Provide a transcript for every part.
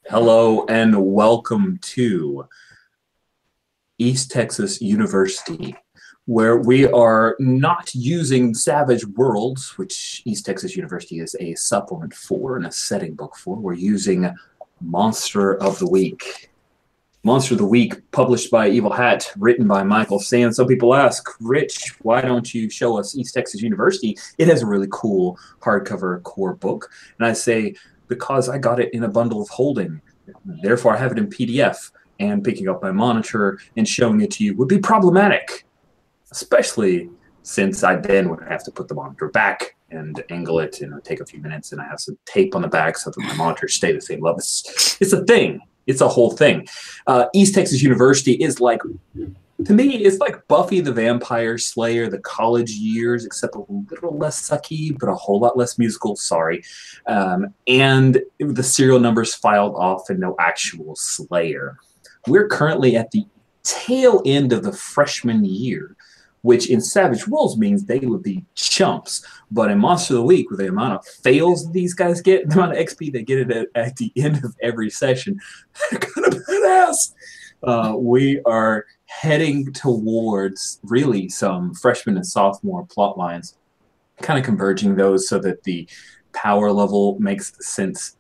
Hello and welcome to East Texas University, where we are not using Savage Worlds, which East Texas University is a supplement for and a setting book for. We're using Monster of the Week. Monster of the Week, published by Evil Hat, written by Michael Sand. Some people ask, Rich, why don't you show us East Texas University? It has a really cool hardcover core book. And I say, because I got it in a bundle of holding. Therefore, I have it in PDF, and picking up my monitor and showing it to you would be problematic, especially since I then would have to put the monitor back and angle it, and it would take a few minutes, and I have some tape on the back so that my monitors stay the same level. It's a thing. It's a whole thing. East Texas University is like, to me, it's like Buffy the Vampire Slayer, the college years, except a little less sucky, but a whole lot less musical, sorry. And the serial numbers filed off and no actual Slayer. We're currently at the tail end of the freshman year, which in Savage Worlds means they would be chumps. But in Monster of the Week, with the amount of fails these guys get, the amount of XP they get at the end of every session, they're kind of badass. We are heading towards really some freshman and sophomore plot lines, kind of converging those so that the power level makes sense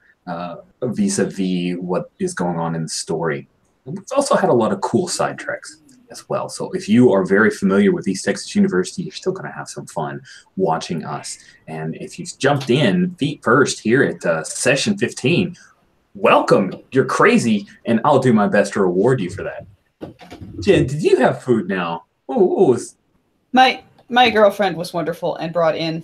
vis-a-vis what is going on in the story. It's also had a lot of cool sidetracks as well. So if you are very familiar with East Texas University, you're still going to have some fun watching us. And if you've jumped in feet first here at session 15, welcome. You're crazy, and I'll do my best to reward you for that. Jen, did you have food now? Ooh. My girlfriend was wonderful and brought in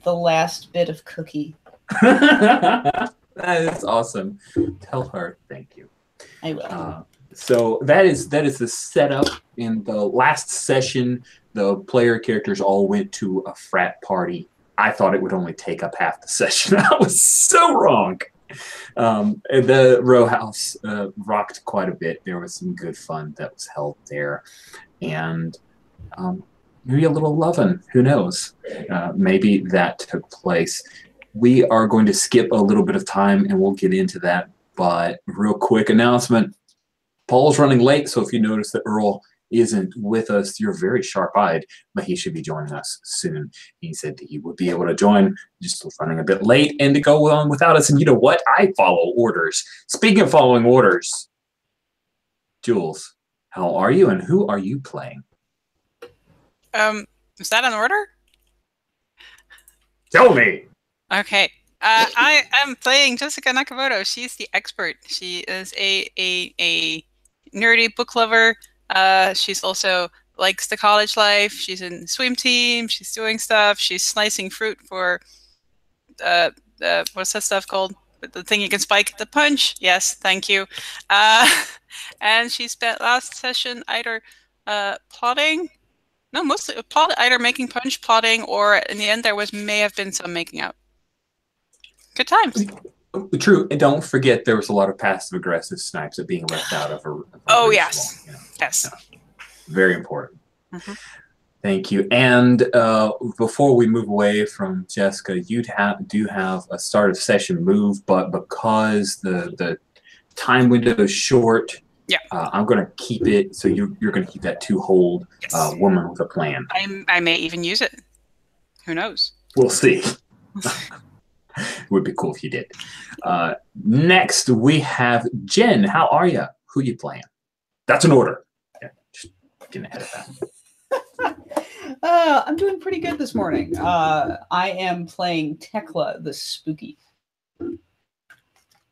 the last bit of cookie. That is awesome. Tell her thank you. I will. So that is the setup. In the last session, the player characters all went to a frat party. I thought it would only take up half the session. I was so wrong. The row house rocked quite a bit. There was some good fun that was held there, and maybe a little lovin'. Who knows? Maybe that took place. We are going to skip a little bit of time, and we'll get into that. But real quick announcement: Paul's running late, so if you notice that Earl isn't with us, you're very sharp-eyed, but he should be joining us soon. He said that he would be able to join, just running a bit late, and to go on without us. And you know what? I follow orders. Speaking of following orders, Jules, how are you, and who are you playing? Is that an order? Tell me! Okay. I am playing Jessica Nakamoto. She's the expert. She is a nerdy book lover. She's also likes the college life. She's in the swim team. She's doing stuff. She's slicing fruit for what's that stuff called? The thing you can spike the punch. Yes, thank you. And she spent last session either plotting. No, mostly either making punch, plotting, or in the end there may have been some making out. Good times. True, and don't forget there was a lot of passive-aggressive snipes at being left out of a oh, yes. You know, yes. Very important. Mm-hmm. Thank you. And before we move away from Jessica, you do have a start of session move, but because the time window is short, yeah, I'm going to keep it. So you're going to keep that to hold yes. Woman with a Plan. I may even use it. Who knows? We'll see. It would be cool if you did. Next, we have Jen. How are you? Who you playing? That's an order. Yeah, just getting ahead of that. I'm doing pretty good this morning. I am playing Tekla the Spooky.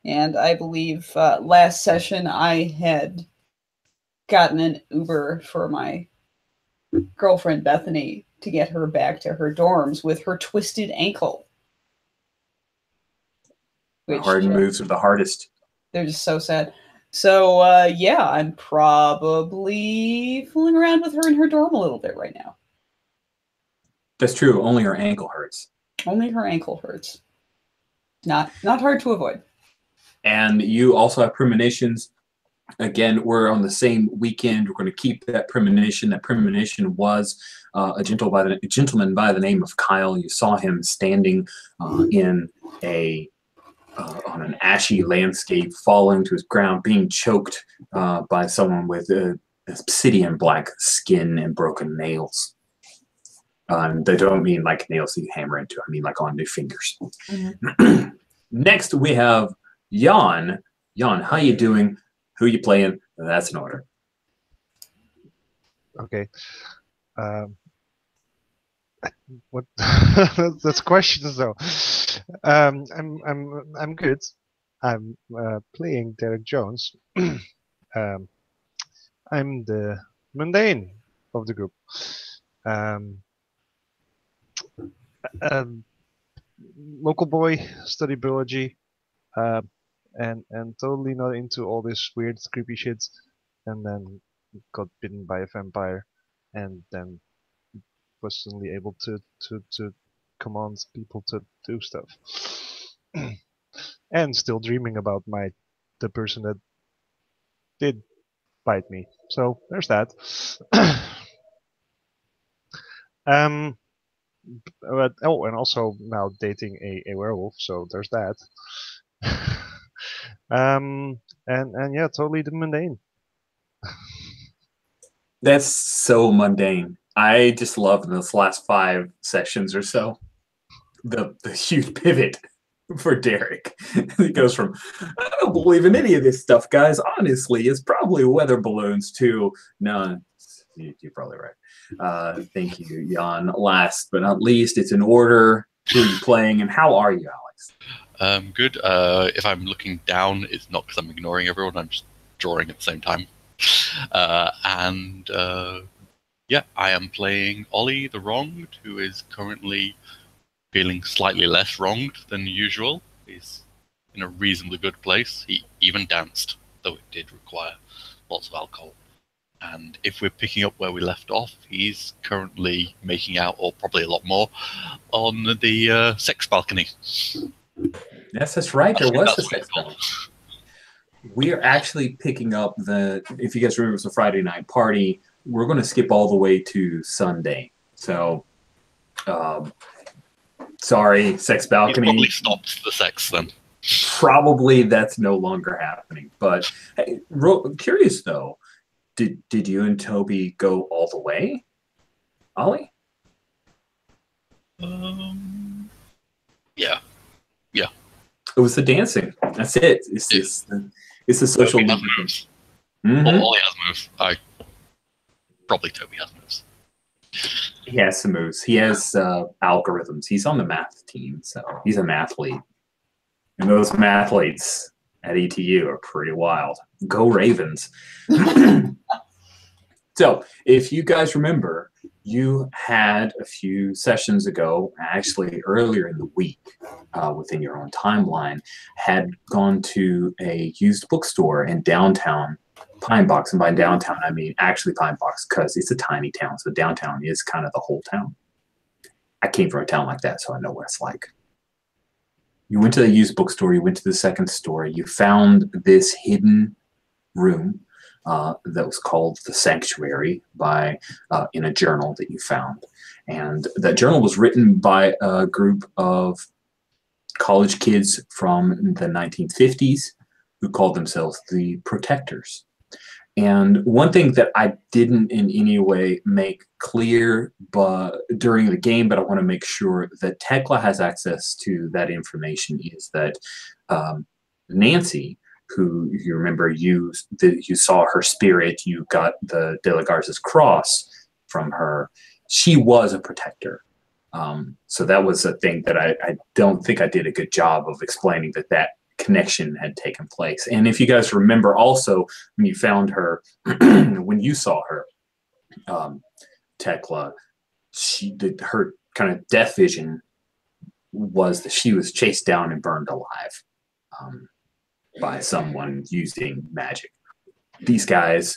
And I believe last session I had gotten an Uber for my girlfriend Bethany to get her back to her dorms with her twisted ankle. The hard moves are the hardest. They're just so sad. So, yeah, I'm probably fooling around with her in her dorm a little bit right now. That's true. Only her ankle hurts. Only her ankle hurts. Not hard to avoid. And you also have premonitions. Again, we're on the same weekend. We're going to keep that premonition. That premonition was a gentleman by the name of Kyle. You saw him standing in a on an ashy landscape, falling to his ground, being choked by someone with obsidian black skin and broken nails. They don't mean like nails you hammer into. I mean like on their fingers. Mm-hmm. Next, we have Jan. Jan, how you doing? Who you playing? That's in order. Okay. What? That's questions though. I'm good. I'm playing Derek Jones. I'm the mundane of the group. Local boy, study biology, and totally not into all this weird, creepy shit. And then got bitten by a vampire, and then was suddenly able to command people to do stuff. And still dreaming about the person that did bite me. So there's that. But, oh, and also now dating a werewolf, so there's that. And yeah, totally the mundane. That's so mundane. I just love those last 5 sessions or so. The huge pivot for Derek. He goes from, I don't believe in any of this stuff, guys. Honestly, it's probably weather balloons too. No, you're probably right. Thank you, Jan. Last but not least, it's in order. Who are you playing and how are you, Alex? Good. If I'm looking down, it's not because I'm ignoring everyone. I'm just drawing at the same time. Yeah, I am playing Ollie the Wronged, who is currently feeling slightly less wronged than usual. He's in a reasonably good place. He even danced, though it did require lots of alcohol. And if we're picking up where we left off, he's currently making out, or probably a lot more, on the sex balcony. Yes, that's right. There was a sex balcony. We are actually picking up if you guys remember, it was a Friday night party. We're going to skip all the way to Sunday. So, sorry, sex balcony. He probably stopped the sex then. Probably that's no longer happening. But hey, curious though, did you and Toby go all the way, Ollie? Yeah. It was the dancing. That's it. It's the social Toby has moves. Mm-hmm. Ollie has moves. Probably Toby has moves. He has some moves. He has algorithms. He's on the math team, so he's a mathlete. And those mathletes at ETU are pretty wild. Go Ravens. So, if you guys remember, you had a few sessions ago, actually earlier in the week, within your own timeline, had gone to a used bookstore in downtown Pine Box. And by downtown, I mean actually Pine Box, because it's a tiny town. So downtown is kind of the whole town. I came from a town like that, so I know what it's like. You went to the used bookstore. You went to the second store. You found this hidden room that was called The Sanctuary in a journal that you found. And that journal was written by a group of college kids from the 1950s who called themselves the Protectors. And one thing that I didn't in any way make clear during the game, but I want to make sure that Tekla has access to that information, is that Nancy, who you remember you saw her spirit, you got the De La Garza's cross from her, she was a protector. So that was a thing that I don't think I did a good job of explaining that connection had taken place. And if you guys remember also, when you found her, when you saw her, Tekla, her kind of death vision was that she was chased down and burned alive by someone using magic. These guys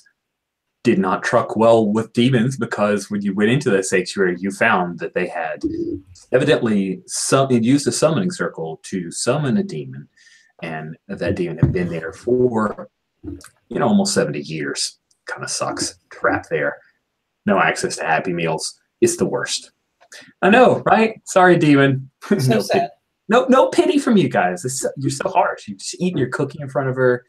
did not truck well with demons, because when you went into the sanctuary, you found that they had evidently used a summoning circle to summon a demon, and that demon had been there for almost 70 years. Kind of sucks. Trapped there. No access to Happy Meals. It's the worst. I know, right? Sorry, demon. So sad. no pity from you guys. You're so harsh. You just eating your cookie in front of her,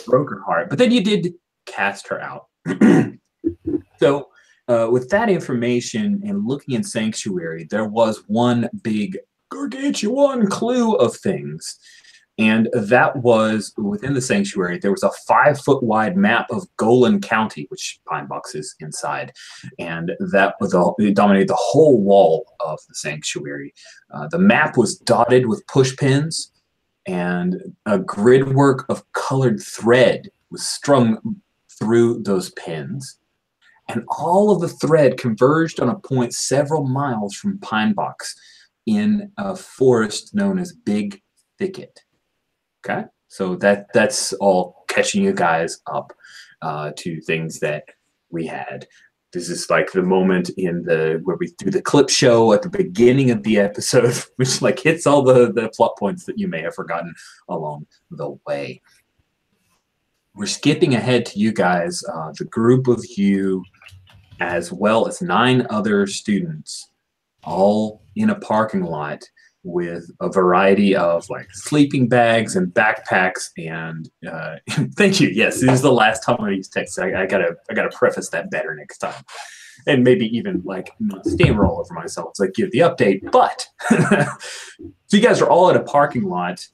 broke her heart. But then you did cast her out. So with that information and looking in Sanctuary, there was one big gargantuan clue of things. And that was within the Sanctuary, there was a 5-foot wide map of Golan County, which Pine Box is inside. And that was it dominated the whole wall of the Sanctuary. The map was dotted with push pins, and a grid work of colored thread was strung through those pins. And all of the thread converged on a point several miles from Pine Box in a forest known as Big Thicket. Okay, so that's all catching you guys up to things that we had. This is like the moment where we do the clip show at the beginning of the episode, which like hits all the plot points that you may have forgotten along the way. We're skipping ahead to you guys, the group of you, as well as 9 other students, all in a parking lot with a variety of like sleeping bags and backpacks and thank you. Yes, this is the last time I use text. I gotta preface that better next time, and maybe even like not steamroll over myself. It's like give the update, but so you guys are all at a parking lot.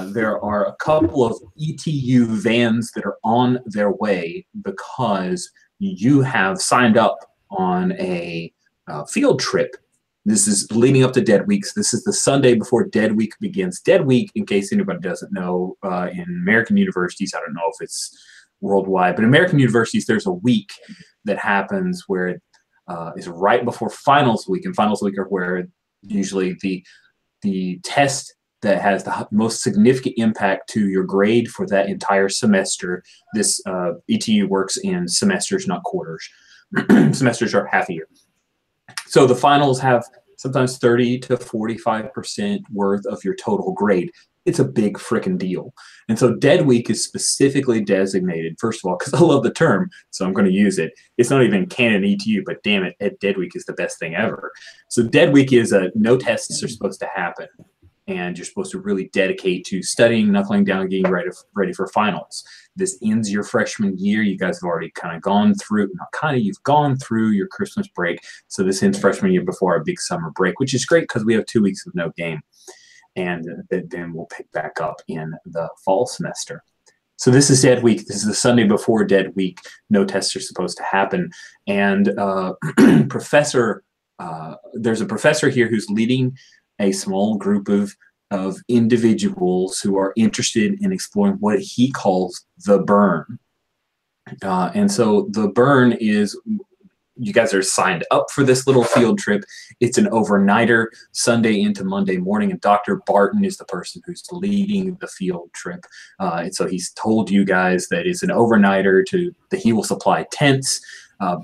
There are a couple of ETU vans that are on their way because you have signed up on a field trip. This is leading up to Dead Weeks. This is the Sunday before Dead Week begins. Dead Week, in case anybody doesn't know, in American universities, I don't know if it's worldwide, but in American universities, there's a week that happens where it is right before finals week. And finals week are where usually the test that has the most significant impact to your grade for that entire semester. This ETU works in semesters, not quarters. Semesters are half a year. So the finals have sometimes 30 to 45% worth of your total grade. It's a big freaking deal. And so Dead Week is specifically designated, first of all, because I love the term, so I'm going to use it. It's not even canon ETU, but damn it, Dead Week is the best thing ever. So Dead Week is no tests are supposed to happen. And you're supposed to really dedicate to studying, knuckling down, and getting ready for finals. This ends your freshman year. You guys have already kind of gone through, you've gone through your Christmas break. So this ends freshman year before our big summer break, which is great because we have 2 weeks of no game. And then we'll pick back up in the fall semester. So this is Dead Week. This is the Sunday before Dead Week. No tests are supposed to happen. And there's a professor here who's leading a small group of individuals who are interested in exploring what he calls the burn. And so the burn is, you guys are signed up for this little field trip. It's an overnighter, Sunday into Monday morning, and Dr. Barton is the person who's leading the field trip. And so he's told you guys that it's an overnighter that he will supply tents,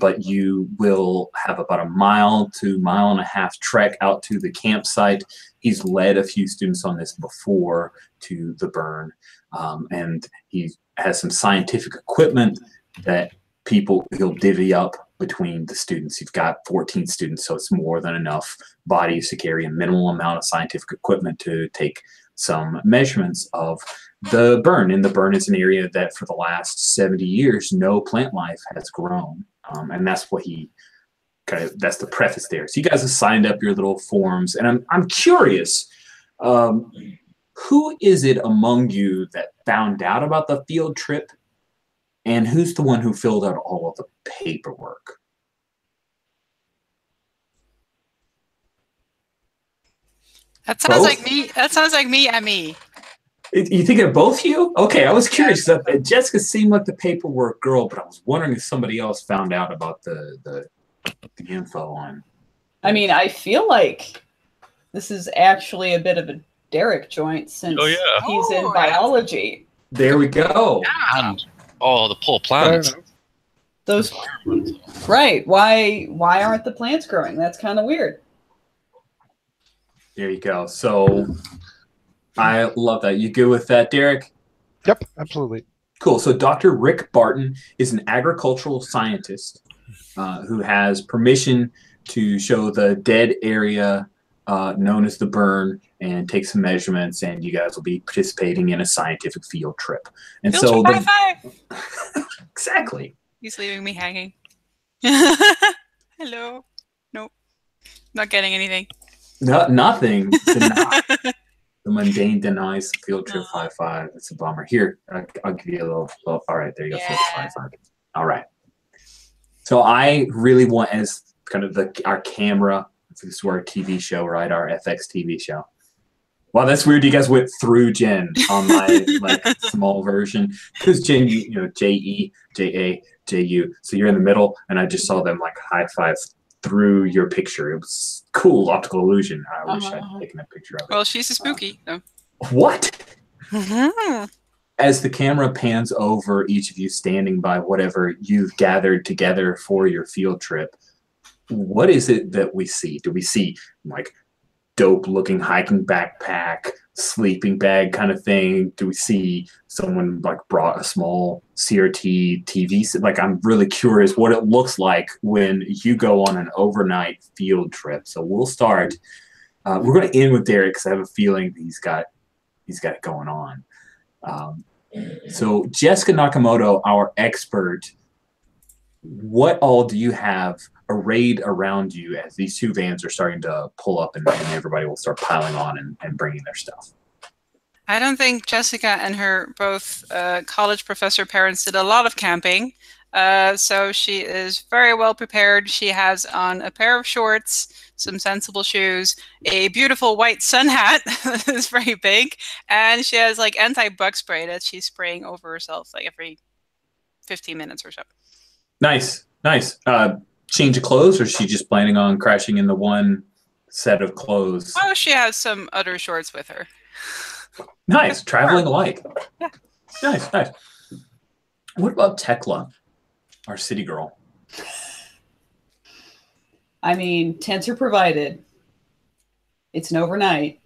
but you will have about a mile to mile and a half trek out to the campsite. He's led a few students on this before to the burn, and he has some scientific equipment that he'll divvy up between the students. You've got 14 students, so it's more than enough bodies to carry a minimal amount of scientific equipment to take some measurements of the burn. And the burn is an area that for the last 70 years, no plant life has grown. And that's what that's the preface there. So you guys have signed up your little forms, and I'm curious, who is it among you that found out about the field trip, and who's the one who filled out all of the paperwork? That sounds like me. That sounds like me and me. You think they're both you? Okay, I was curious. Jessica seemed like the paperwork girl, but I was wondering if somebody else found out about the info on. I mean, I feel like this is actually a bit of a Derek joint since he's in biology. There we go. Yeah. And the poor plants. Those right? Why aren't the plants growing? That's kind of weird. There you go. So I love that. You good with that, Derek? Yep, absolutely. Cool. So Dr. Rick Barton is an agricultural scientist who has permission to show the dead area known as the burn and take some measurements, and you guys will be participating in a scientific field trip. And Field so trip high five. exactly. He's leaving me hanging. Hello. Nope. Not getting anything. No, nothing. The mundane denies the field trip high five. It's a bummer. Here, I'll give you a little all right, there you go. Field trip high five. All right. So I really want, as kind of our camera, this is our TV show, right? Our FX TV show. Wow, that's weird. You guys went through Jen on my small version, because Jen, J-E, J-A, J-U. So you're in the middle, and I just saw them high five through your picture. It was cool optical illusion. I wish I'd taken a picture of it. Well, she's a spooky. So. What? As the camera pans over each of you standing by whatever you've gathered together for your field trip, what is it that we see? Do we see dope looking hiking backpack, sleeping bag kind of thing? Do we see someone brought a small CRT TV? I'm really curious what it looks like when you go on an overnight field trip. So we'll start. We're going to end with Derek, because I have a feeling he's got it going on. So Jessica Nakamoto, our expert, what all do you have arrayed around you as these two vans are starting to pull up, and everybody will start piling on and bringing their stuff? I don't think Jessica and her both college professor parents did a lot of camping. So she is very well prepared. She has on a pair of shorts, some sensible shoes, a beautiful white sun hat that is very big, and she has anti-bug spray that she's spraying over herself every 15 minutes or so. Nice. Change of clothes, or is she just planning on crashing in the one set of clothes? Oh, she has some other shorts with her. Nice. Traveling light. Yeah. Nice. What about Tekla, our city girl? I mean, tents are provided. It's an overnight.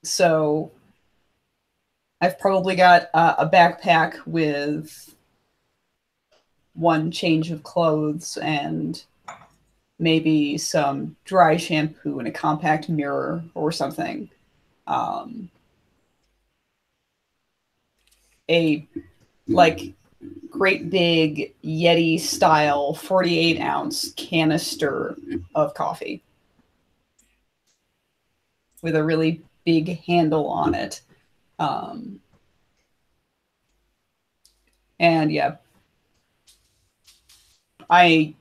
So I've probably got a backpack with one change of clothes and maybe some dry shampoo and a compact mirror or something. A great big Yeti style 48-ounce canister of coffee with a really big handle on it. And yeah, I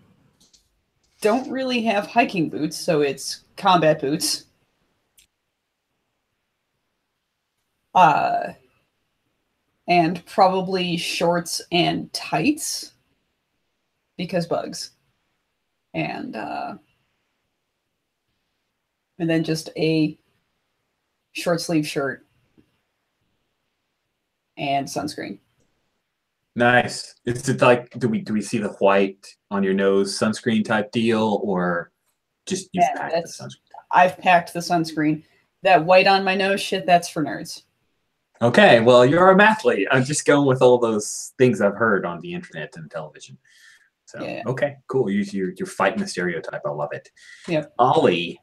don't really have hiking boots, so it's combat boots. And probably shorts and tights, because bugs. And then just a short sleeve shirt and sunscreen. Nice. Is it do we see the white on your nose sunscreen type deal, or just you've packed the sunscreen? I've packed the sunscreen. That white on my nose shit, that's for nerds. Okay, well, you're a mathlete. I'm just going with all those things I've heard on the internet and television. So yeah. Okay, cool. You're fighting the stereotype. I love it. Yep. Ollie,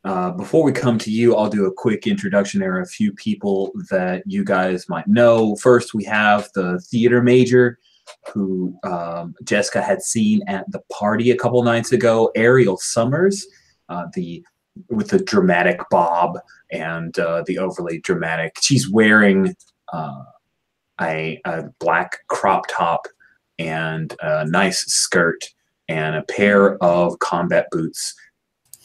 before we come to you, I'll do a quick introduction. There are a few people that you guys might know. First, we have the theater major, who Jessica had seen at the party a couple nights ago, Ariel Summers, with the dramatic bob and the overly dramatic. She's wearing a black crop top and a nice skirt and a pair of combat boots,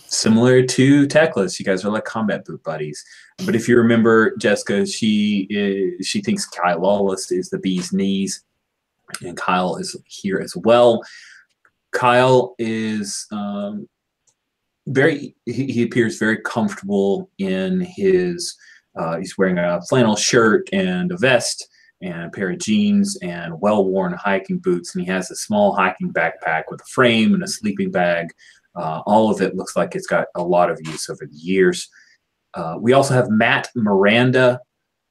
similar to Tekla's. You guys are like combat boot buddies. But if you remember Jessica, she thinks Kyle Lawless is the bee's knees, and Kyle is here as well. Kyle is he appears very comfortable in his he's wearing a flannel shirt and a vest and a pair of jeans and well-worn hiking boots, and he has a small hiking backpack with a frame and a sleeping bag. All of it looks like it's got a lot of use over the years. We also have Matt Miranda,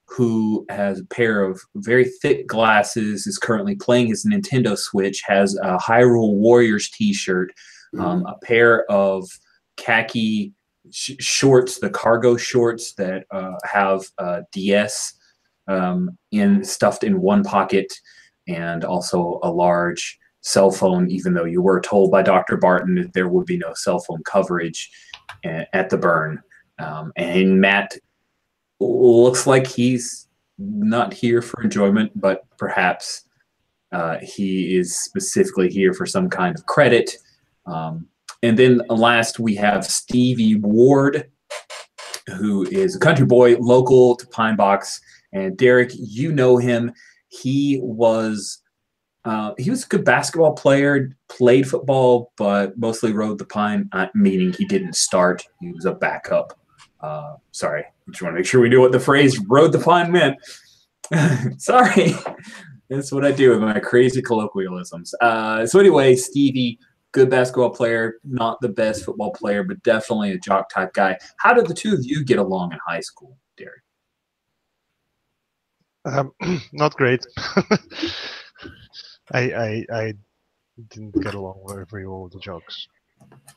who has a pair of very thick glasses, is currently playing his Nintendo Switch, has a Hyrule Warriors t-shirt, a pair of khaki shorts, the cargo shorts that have DS stuffed in one pocket, and also a large cell phone, even though you were told by Dr. Barton that there would be no cell phone coverage at the burn. And Matt looks like he's not here for enjoyment, but perhaps he is specifically here for some kind of credit. And then last, we have Stevie Ward, who is a country boy local to Pine Box. And Derek, you know him. He was a good basketball player, played football, but mostly rode the pine, meaning he didn't start. He was a backup. Sorry, just want to make sure we knew what the phrase "rode the pine" meant. Sorry. That's what I do with my crazy colloquialisms. So anyway, Stevie, good basketball player, not the best football player, but definitely a jock type guy. How did the two of you get along in high school, Derek? Not great. I didn't get along very well with the jokes.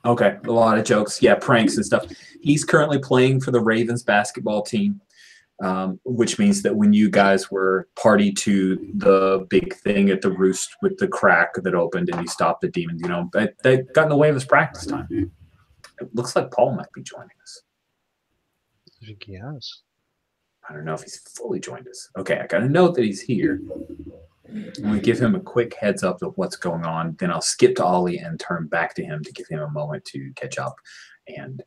Okay, a lot of jokes. Yeah, pranks and stuff. He's currently playing for the Ravens basketball team, which means that when you guys were party to the big thing at the Roost with the crack that opened and he stopped the demons, they got in the way of his practice time. It looks like Paul might be joining us. I think he has. I don't know if he's fully joined us. Okay, I got a note that he's here. I'm going to give him a quick heads up of what's going on. Then I'll skip to Ollie and turn back to him to give him a moment to catch up and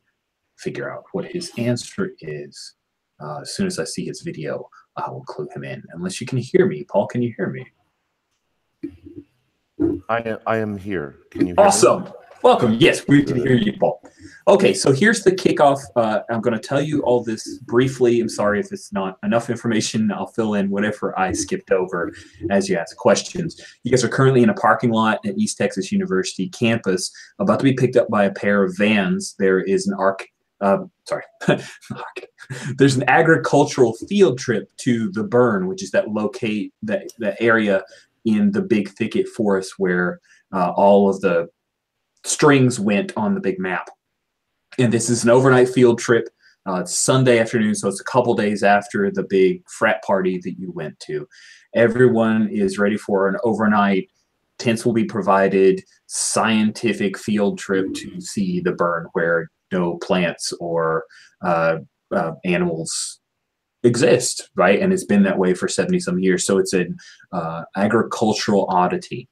figure out what his answer is. As soon as I see his video, I will clue him in. Unless you can hear me. Paul, can you hear me? I am here. Can you hear Awesome. me? Welcome. Yes, we can hear you, Paul. Okay, so here's the kickoff. I'm going to tell you all this briefly. I'm sorry if it's not enough information. I'll fill in whatever I skipped over as you ask questions. You guys are currently in a parking lot at East Texas University campus, about to be picked up by a pair of vans. There is an there's an agricultural field trip to the burn, which is that area in the big thicket forest where all of the strings went on the big map. And this is an overnight field trip. It's Sunday afternoon, so it's a couple days after the big frat party that you went to. Everyone is ready for an overnight. Tents will be provided. Scientific field trip to see the burn where no plants or animals exist, right? And it's been that way for 70-some years. So it's an agricultural oddity.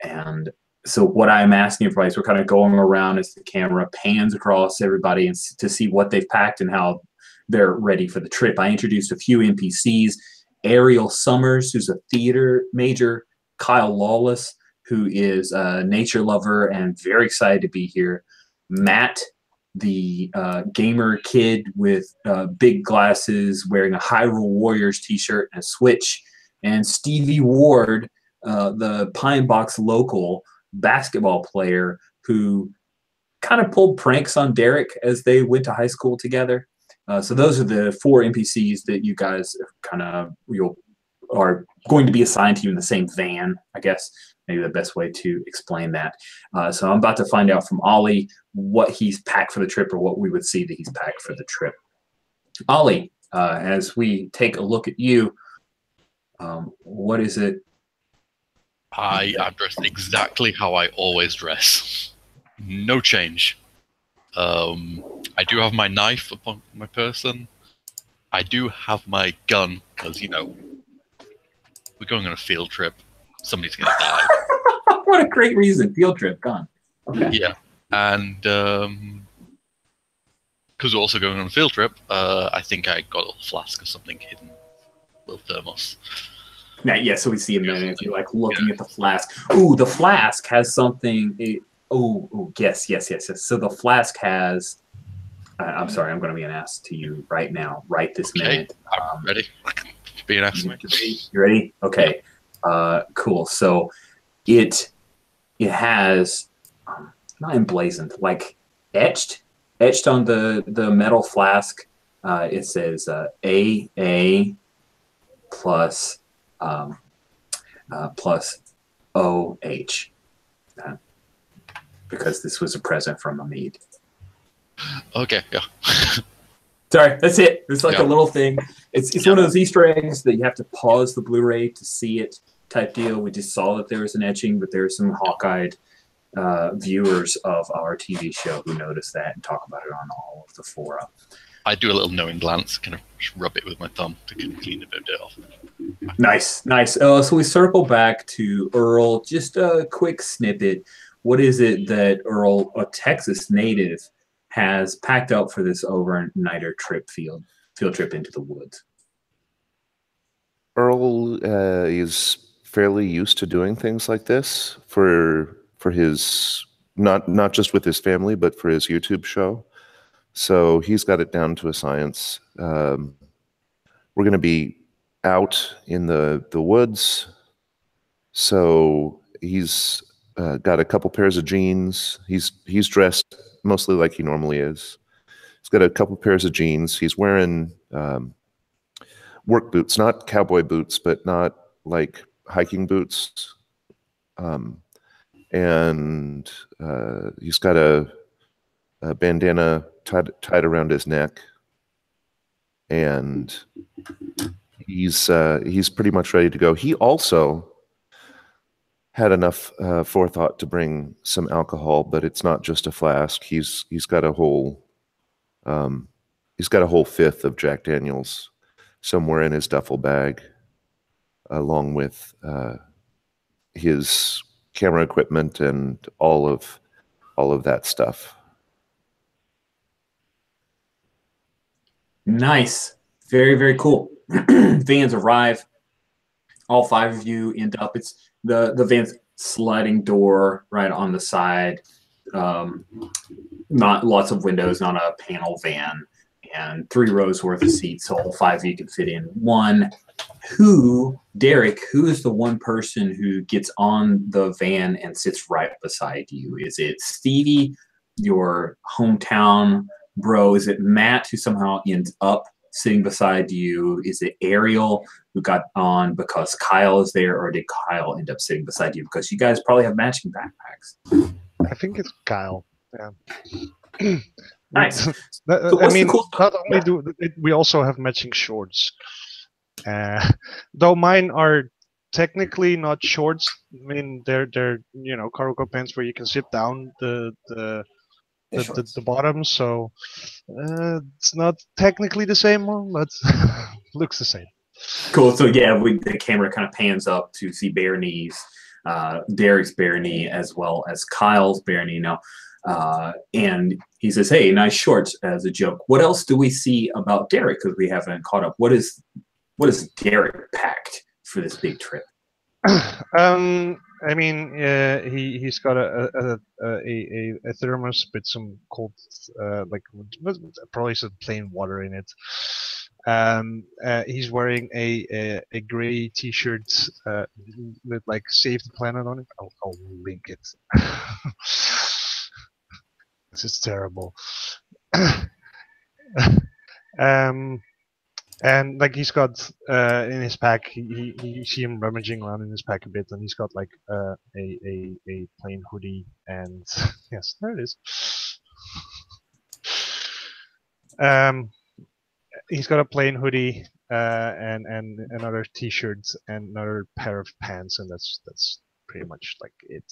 And so what I'm asking everybody is we're kind of going around as the camera pans across everybody and to see what they've packed and how they're ready for the trip. I introduced a few NPCs. Ariel Summers, who's a theater major. Kyle Lawless, who is a nature lover and very excited to be here. Matt, the gamer kid with big glasses, wearing a Hyrule Warriors t-shirt and a Switch. And Stevie Ward, the Pine Box local basketball player who kind of pulled pranks on Derek as they went to high school together. So those are the four NPCs that you guys are going to be assigned to you in the same van, I guess. Maybe the best way to explain that. So I'm about to find out from Ollie what he's packed for the trip, or what we would see that he's packed for the trip. Ollie, as we take a look at you, what is it? I am dressed exactly how I always dress. No change. I do have my knife upon my person. I do have my gun, because, we're going on a field trip. Somebody's going to die. What a great reason. Field trip, gone. Okay. Yeah. And because we're also going on a field trip, I think I got a little flask or something hidden. A little thermos. Now, yeah, so we see him then if you're like looking at the flask. Ooh, the flask has something. Yes. So the flask has. I'm sorry, I'm going to be an ass to you right now, right this minute. I'm ready. Be an ass. You ready? Okay. Cool. So it has not emblazoned, like etched on the metal flask. It says AA plus OH, because this was a present from Hamid. Okay, yeah. Sorry, that's it. It's like Yeah. a little thing. It's one of those Easter eggs that you have to pause the Blu-ray to see it type deal. We just saw that there was an etching, but there are some hawk-eyed viewers of our TV show who noticed that and talk about it on all of the fora. I do a little knowing glance, kind of just rub it with my thumb to clean a bit of dirt off. Nice, nice. So we circle back to Earl. Just a quick snippet. What is it that Earl, a Texas native, has packed up for this overnighter field trip into the woods? Earl is fairly used to doing things like this for his not just with his family, but for his YouTube show. So he's got it down to a science. We're going to be out in the woods. So he's got a couple pairs of jeans. He's dressed mostly like he normally is. He's got a couple pairs of jeans. He's wearing work boots, not cowboy boots, but not like hiking boots. And he's got a bandana tied around his neck, and he's pretty much ready to go. He also had enough forethought to bring some alcohol, but it's not just a flask. He's got a whole fifth of Jack Daniels somewhere in his duffel bag, along with his camera equipment and all of that stuff. Nice. Very, very cool. Vans arrive. All five of you end up. It's the van's sliding door right on the side. Not lots of windows, not a panel van, and 3 rows worth of seats, so all 5 of you can fit in one. Derek, who is the one person who gets on the van and sits right beside you? Is it Stevie, your hometown bro? Is it Matt, who somehow ends up sitting beside you? Is it Ariel, who got on because Kyle is there, or did Kyle end up sitting beside you because you guys probably have matching backpacks? I think it's Kyle. Yeah. Nice. I mean, not only do we also have matching shorts, though mine are technically not shorts. I mean, they're cargo pants where you can zip down the bottom, so it's not technically the same one, but looks the same. Cool. So yeah, the camera kind of pans up to see bare knees, Derek's bare knee, as well as Kyle's bare knee now. And he says, "Hey, nice shorts," as a joke. What else do we see about Derek? Because we haven't caught up. What is Derek packed for this big trip? I mean, he's got a thermos with some cold, like probably some plain water in it. He's wearing a gray T-shirt with like "Save the Planet" on it. I'll link it. This is terrible. And like he's got in his pack, you see him rummaging around in his pack a bit, and he's got like a plain hoodie, and yes, there it is. He's got a plain hoodie and another T-shirt and another pair of pants, and that's pretty much like it.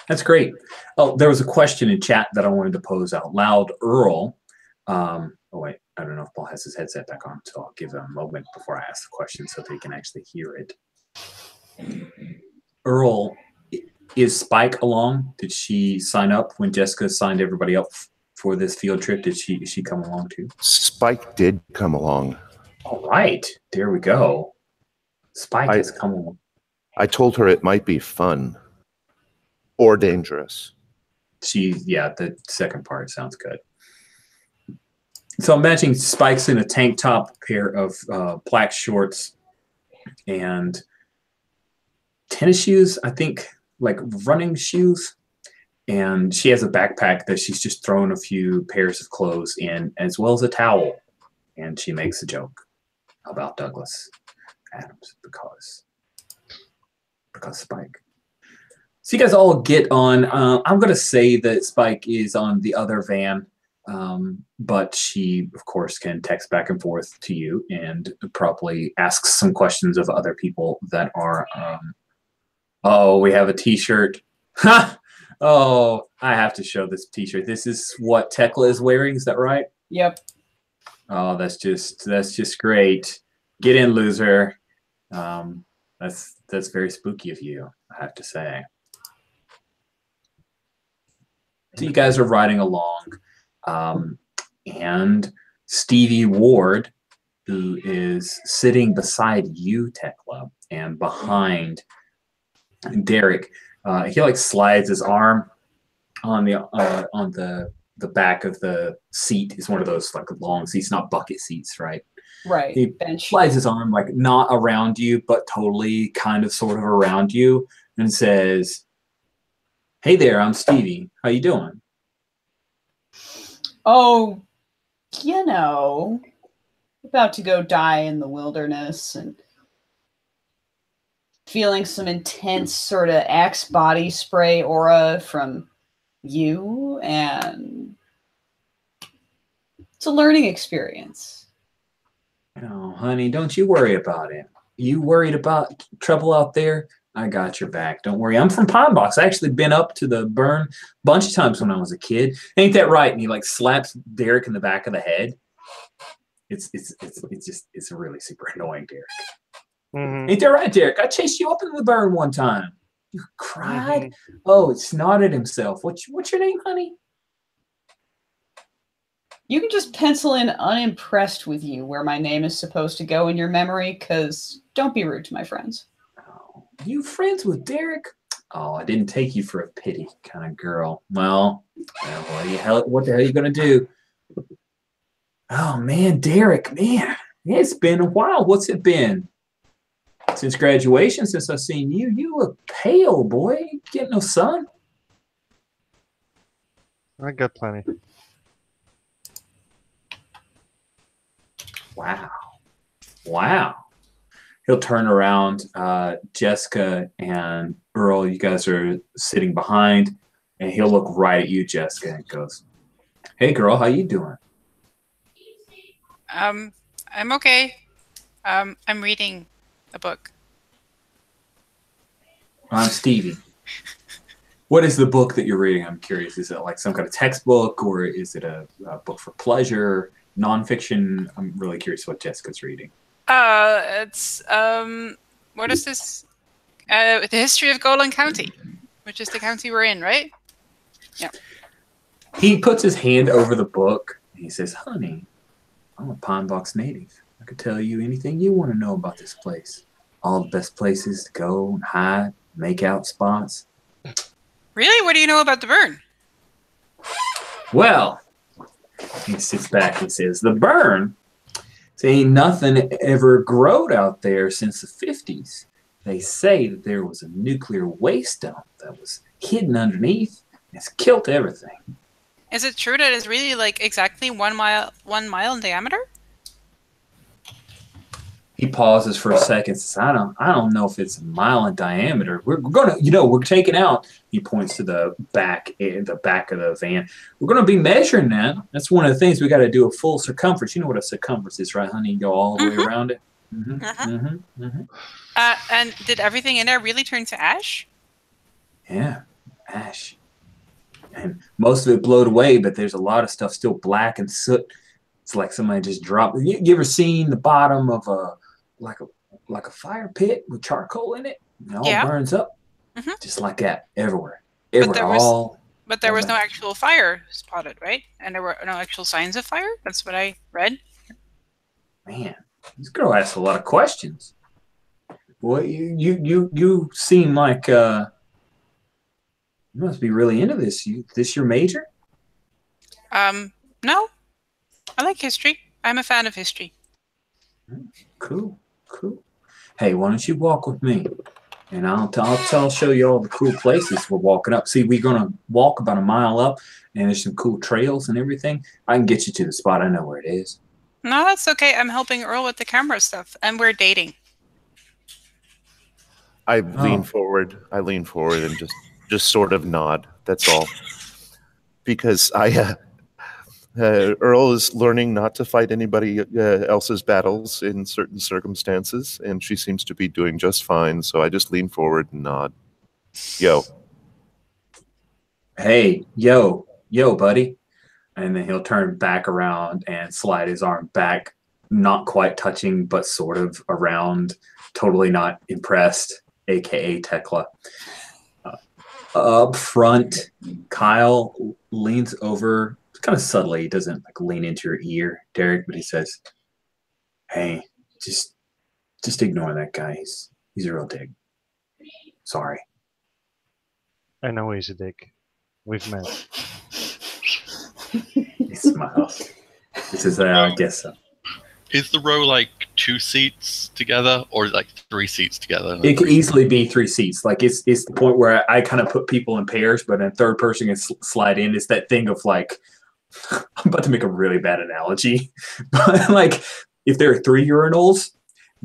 That's great. Oh, there was a question in chat that I wanted to pose out loud. Earl. Oh wait, I don't know if Paul has his headset back on, so I'll give him a moment before I ask the question so that he can actually hear it. Earl, is Spike along? Did she sign up when Jessica signed everybody up for this field trip? Did she come along too? Spike did come along. All right, there we go. Spike has come along. I told her it might be fun or dangerous. The second part sounds good. So I'm imagining Spike's in a tank top, pair of black shorts, and tennis shoes, I think, like running shoes. And she has a backpack that she's just thrown a few pairs of clothes in, as well as a towel. And she makes a joke about Douglas Adams because Spike. So you guys all get on. I'm going to say that Spike is on the other van, but she, of course, can text back and forth to you and probably asks some questions of other people that are. Oh, we have a T-shirt. Ha! Oh, I have to show this T-shirt. This is what Tekla is wearing. Is that right? Yep. Oh, that's just great. Get in, loser. That's very spooky of you, I have to say. So you guys are riding along, and Stevie Ward, who is sitting beside you, Tekla, and behind Derek, he like slides his arm on the back of the seat. It's one of those like long seats, not bucket seats, right? Right. He Bench. slides his arm like not around you, but totally kind of sort of around you, and says, "Hey there, I'm Stevie. How you doing?" Oh, you know, about to go die in the wilderness and feeling some intense sort of Axe body spray aura from you, and it's a learning experience. Oh, honey, don't you worry about it. You worried about trouble out there? I got your back. Don't worry. I'm from Pine Box. I actually been up to the burn a bunch of times when I was a kid. Ain't that right? And he like slaps Derek in the back of the head. It's really super annoying, Derek. Mm-hmm. Ain't that right, Derek? I chased you up into the burn one time. You cried. Mm-hmm. Oh, it snotted himself. What's your name, honey? You can just pencil in unimpressed with you where my name is supposed to go in your memory, because don't be rude to my friends. Oh, you friends with Derek? Oh, I didn't take you for a pity kind of girl. Well, what the hell are you going to do? Oh, man, Derek, man. It's been a while. What's it been? Since graduation, since I've seen you. You look pale, boy. You get no sun? I got plenty. Wow. He'll turn around. Jessica and Earl, you guys are sitting behind, and he'll look right at you, Jessica, and goes, "Hey, girl, how you doing?" I'm okay. I'm reading a book. I'm Stevie. What is the book that you're reading? I'm curious. Is it like some kind of textbook, or is it a book for pleasure? Nonfiction. I'm really curious what Jessica's reading. It's what is this? The history of Golan County, which is the county we're in, right? Yeah. He puts his hand over the book and he says, "Honey, I'm a Pine Box native. I could tell you anything you want to know about this place. All the best places to go and hide, make out spots." Really? What do you know about the burn? Well, he sits back and says, "The burn? Ain't nothing ever growed out there since the 50s. They say that there was a nuclear waste dump that was hidden underneath. And it's killed everything." Is it true that it's really like exactly 1 mile in diameter? He pauses for a second. Says, I don't know if it's a mile in diameter. We're gonna, we're taking out. He points to the back of the van. We're gonna be measuring that. That's one of the things we got to do, a full circumference. You know what a circumference is, right, honey? You go all the way around it. And did everything in there really turn to ash? Yeah, ash. And most of it blowed away, but there's a lot of stuff still black and soot. It's like somebody just dropped. You ever seen the bottom of a fire pit with charcoal in it? It all burns up, just like that everywhere. But there was no actual fire spotted, right? And there were no actual signs of fire. That's what I read. Man, this girl asks a lot of questions. Boy, you seem like you must be really into this. This your major? No. I like history. I'm a fan of history. Cool. Hey, why don't you walk with me? And I'll show you all the cool places we're walking up. See, we're gonna walk about a mile up, and there's some cool trails and everything. I can get you to the spot. I know where it is. No, that's okay. I'm helping Earl with the camera stuff, and we're dating. I lean forward and just just sort of nod. That's all. Because Earl is learning not to fight anybody else's battles in certain circumstances, and she seems to be doing just fine. So I just lean forward and nod. Yo. Hey, yo, buddy. And then he'll turn back around and slide his arm back, not quite touching, but sort of around, totally not impressed, aka Tekla. Up front, Kyle leans over kind of subtly. He doesn't like lean into your ear, Derek, but he says, "Hey, just ignore that guy. He's a real dick. Sorry." I know he's a dick. We've met. He smiles. He says, "I guess so." Is the row like 2 seats together or like 3 seats together? It could easily be 3 seats. Like it's the point where I kind of put people in pairs, but a third person can slide in. It's that thing of like, I'm about to make a really bad analogy, but like if there are 3 urinals,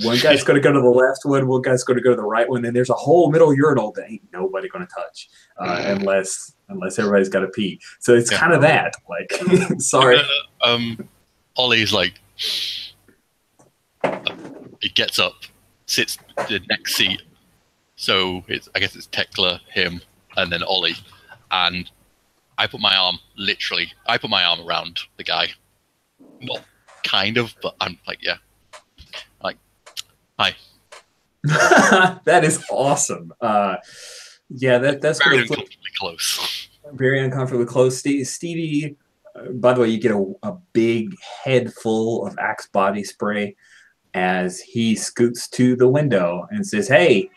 one guy's going to go to the left one guy's going to go to the right one, and there's a whole middle urinal that ain't nobody going to touch unless everybody's got to pee. So it's kind of that. Like, sorry. Ollie's like, he gets up, sits the next seat. So I guess it's Tekla, him, and then Ollie. And I put my arm around the guy. Not kind of, but I'm like, yeah. Like, hi. That is awesome. Yeah, that's very uncomfortably close. Very uncomfortably close. Stevie, by the way, you get a big head full of Axe body spray as he scoots to the window and says, "Hey,"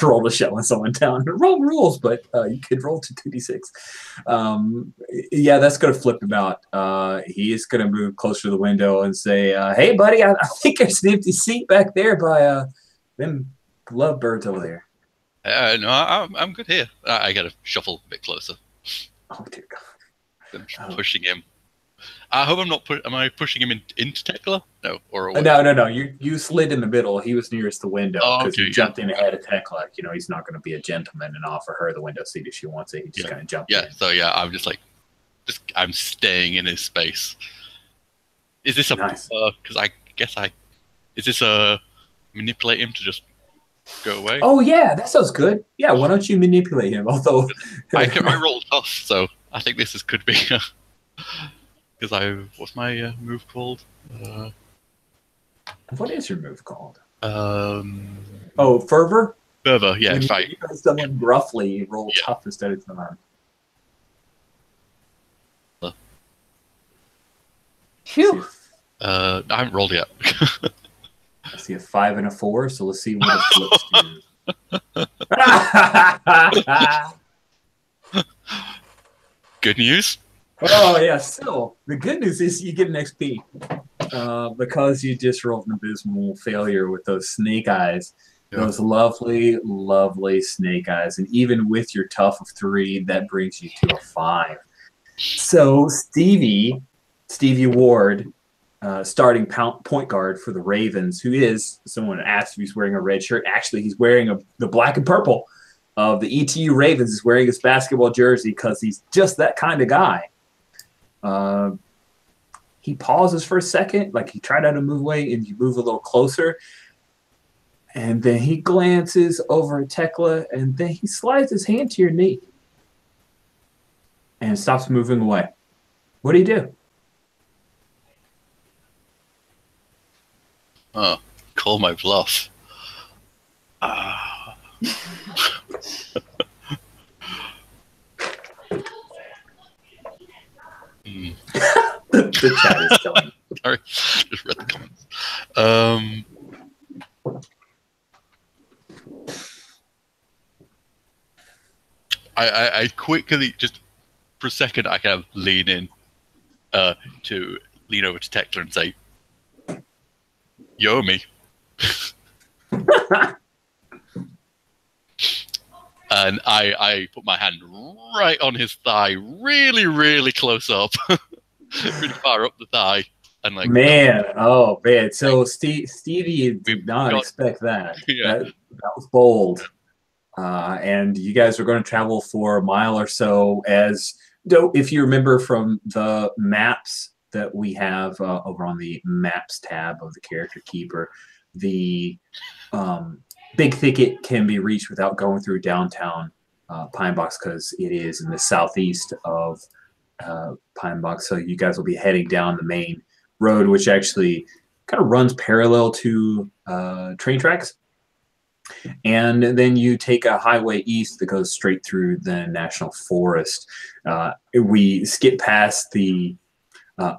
roll the shell and someone down. Roll rules, but you could roll to 2d6. That's going to flip him out. He is going to move closer to the window and say, "Hey, buddy, I think there's an empty seat back there by them lovebirds over there." No, I'm good here. I got to shuffle a bit closer. Oh, dear God. I'm pushing him. I hope I'm not. Am I pushing him into Tekla? No, or away? No. You slid in the middle. He was nearest the window because you jumped in ahead of Tekla. You know, he's not going to be a gentleman and offer her the window seat if she wants it. He's just going to jump in. So I'm just like, I'm staying in his space. Is this a? Nice. Because I guess is this a manipulate him to just go away? Oh yeah, that sounds good. Yeah, why don't you manipulate him? Although I rolled off, so I think this could be. Because what's my move called? What is your move called? Fervor. Fervor. Yeah, when fight. You got someone gruffly, you roll tough instead of charm. Phew. I haven't rolled yet. I see a 5 and a 4, so let's see what it flips to. Good news. Oh yeah, still the good news is you get an XP because you just rolled an abysmal failure with those snake eyes, those lovely, lovely snake eyes, and even with your tough of 3, that brings you to a 5. So Stevie Ward, starting point guard for the Ravens, who is someone asked if he's wearing a red shirt. Actually, he's wearing the black and purple of the ETU Ravens. Is wearing his basketball jersey because he's just that kind of guy. He pauses for a second, like he tried to move away, and you move a little closer. And then he glances over at Tekla, and then he slides his hand to your knee and stops moving away. What do you do? Call my bluff. The chat is telling. Sorry, just read the comments. I quickly, just for a second, I kind of lean in to lean over to Tekla and say, "Yo, me." And I put my hand right on his thigh, really, really close up, really far up the thigh, and like, man. So Stevie did not expect that. Yeah. That was bold. and you guys are going to travel for a mile or so. If you remember from the maps that we have over on the maps tab of the character keeper, the big thicket can be reached without going through downtown Pine Box, because it is in the southeast of Pine Box. So you guys will be heading down the main road, which actually kind of runs parallel to train tracks. And then you take a highway east that goes straight through the national forest. We skip past the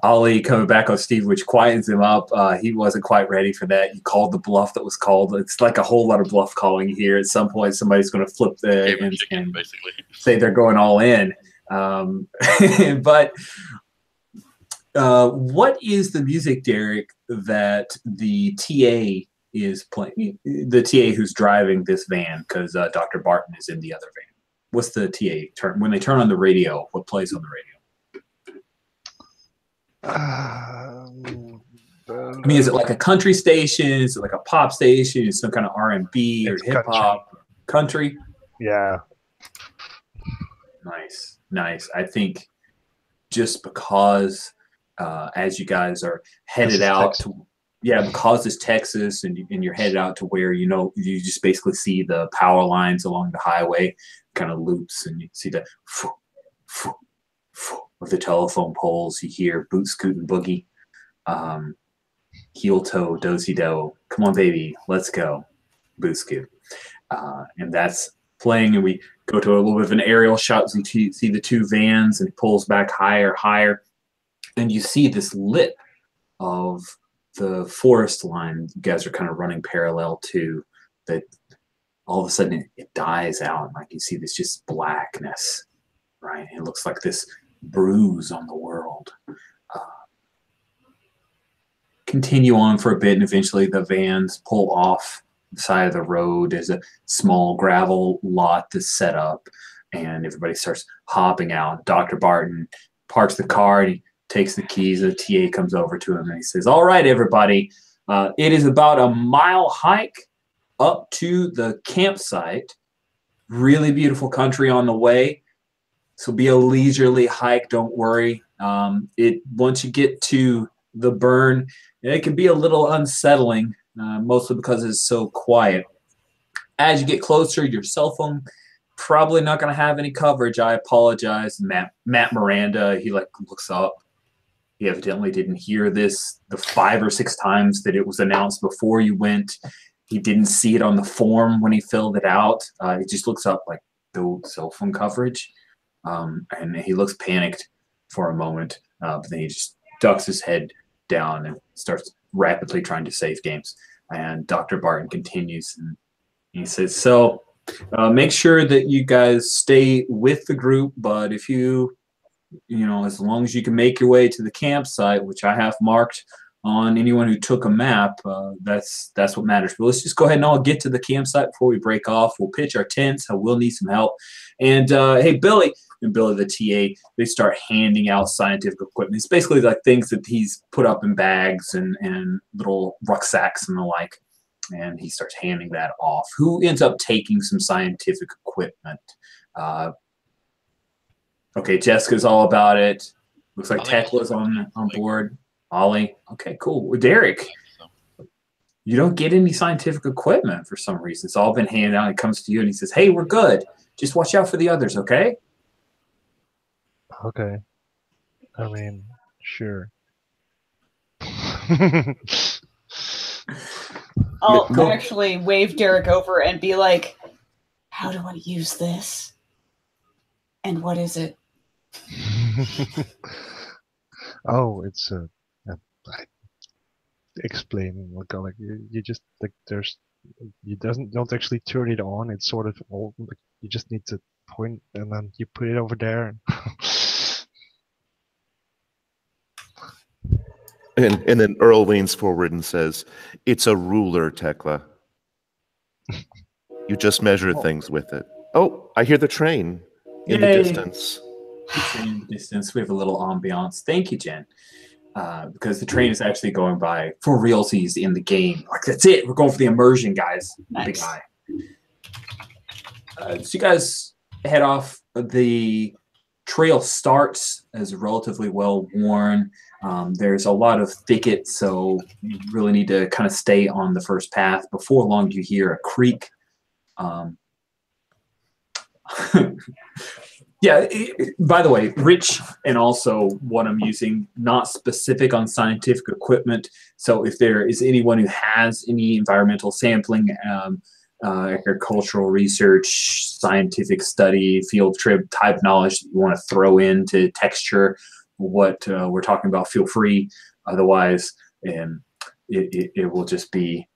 Ollie coming back on Steve, which quietens him up. He wasn't quite ready for that. You called the bluff that was called. It's like a whole lot of bluff calling here. At some point, somebody's going to flip and basically say they're going all in. But what is the music, Derek, that the TA is playing? The TA who's driving this van, because Dr. Barton is in the other van. What's the TA turn when they turn on the radio? What plays on the radio? I mean, is it like a country station? Is it like a pop station? Is it some kind of R&B or hip hop? Country? Yeah. Nice. I think just because as you guys are headed out to, because it's Texas and you're headed out to where, you just basically see the power lines along the highway kind of loops, and you see the of the telephone poles. You hear boot scoot and boogie, heel toe, dozy do. Come on, baby, let's go, boot scoot. And that's playing, and we go to a little bit of an aerial shot as you see the two vans, and it pulls back higher, and you see this lip of the forest line you guys are kind of running parallel to, that all of a sudden it dies out, and like you see this just blackness, right? It looks like this bruise on the world. Continue on for a bit, and eventually the vans pull off the side of the road. There's a small gravel lot that's set up, and everybody starts hopping out. Dr. Barton parks the car, and he takes the keys. The TA comes over to him, and he says, "All right, everybody, it is about a mile hike up to the campsite. Really beautiful country on the way. This will be a leisurely hike, don't worry. Once you get to the burn, it can be a little unsettling, mostly because it's so quiet. As you get closer, your cell phone probably not going to have any coverage. I apologize." Matt Miranda, he looks up. He evidently didn't hear this the 5 or 6 times that it was announced before you went. He didn't see it on the form when he filled it out. He just looks up like, no cell phone coverage. And he looks panicked for a moment, but then he just ducks his head down and starts rapidly trying to save games. And Dr. Barton continues, and he says, "So make sure that you guys stay with the group, but if as long as you can make your way to the campsite, which I have marked on anyone who took a map, that's what matters. But let's just go ahead and all get to the campsite before we break off. We'll pitch our tents. I will need some help. And hey, Billy," and Billy the TA, they start handing out scientific equipment. It's basically like things that he's put up in bags and little rucksacks and the like. And he starts handing that off. Who ends up taking some scientific equipment? Okay, Jessica's all about it. Looks like Tekla's on board. Ollie. Okay, cool. Well, Derek, you don't get any scientific equipment for some reason. It's all been handed out. It comes to you, and he says, "Hey, we're good. Just watch out for the others, okay?" Okay. I mean, sure. I'll actually wave Derek over and be like, "How do I use this? And what is it?" Oh, it's explaining like you just like don't actually turn it on. It's sort of all like you just need to point, and then you put it over there. And then Earl leans forward and says, "It's a ruler, Tekla. You just measure things with it." Oh, I hear the train in the distance. In the distance, we have a little ambiance. Thank you, Jen. Because the train is actually going by for realsies in the game. Like, that's it. We're going for the immersion, guys. Nice. Big eye. So you guys head off. The trail starts as relatively well worn. There's a lot of thicket, so you really need to kind of stay on the first path. Before long, you hear a creak. Yeah, by the way, Rich and also what I'm using, not specific on scientific equipment. So if there is anyone who has any environmental sampling, agricultural research, scientific study, field trip type knowledge that you want to throw into texture what we're talking about, feel free. Otherwise, it will just be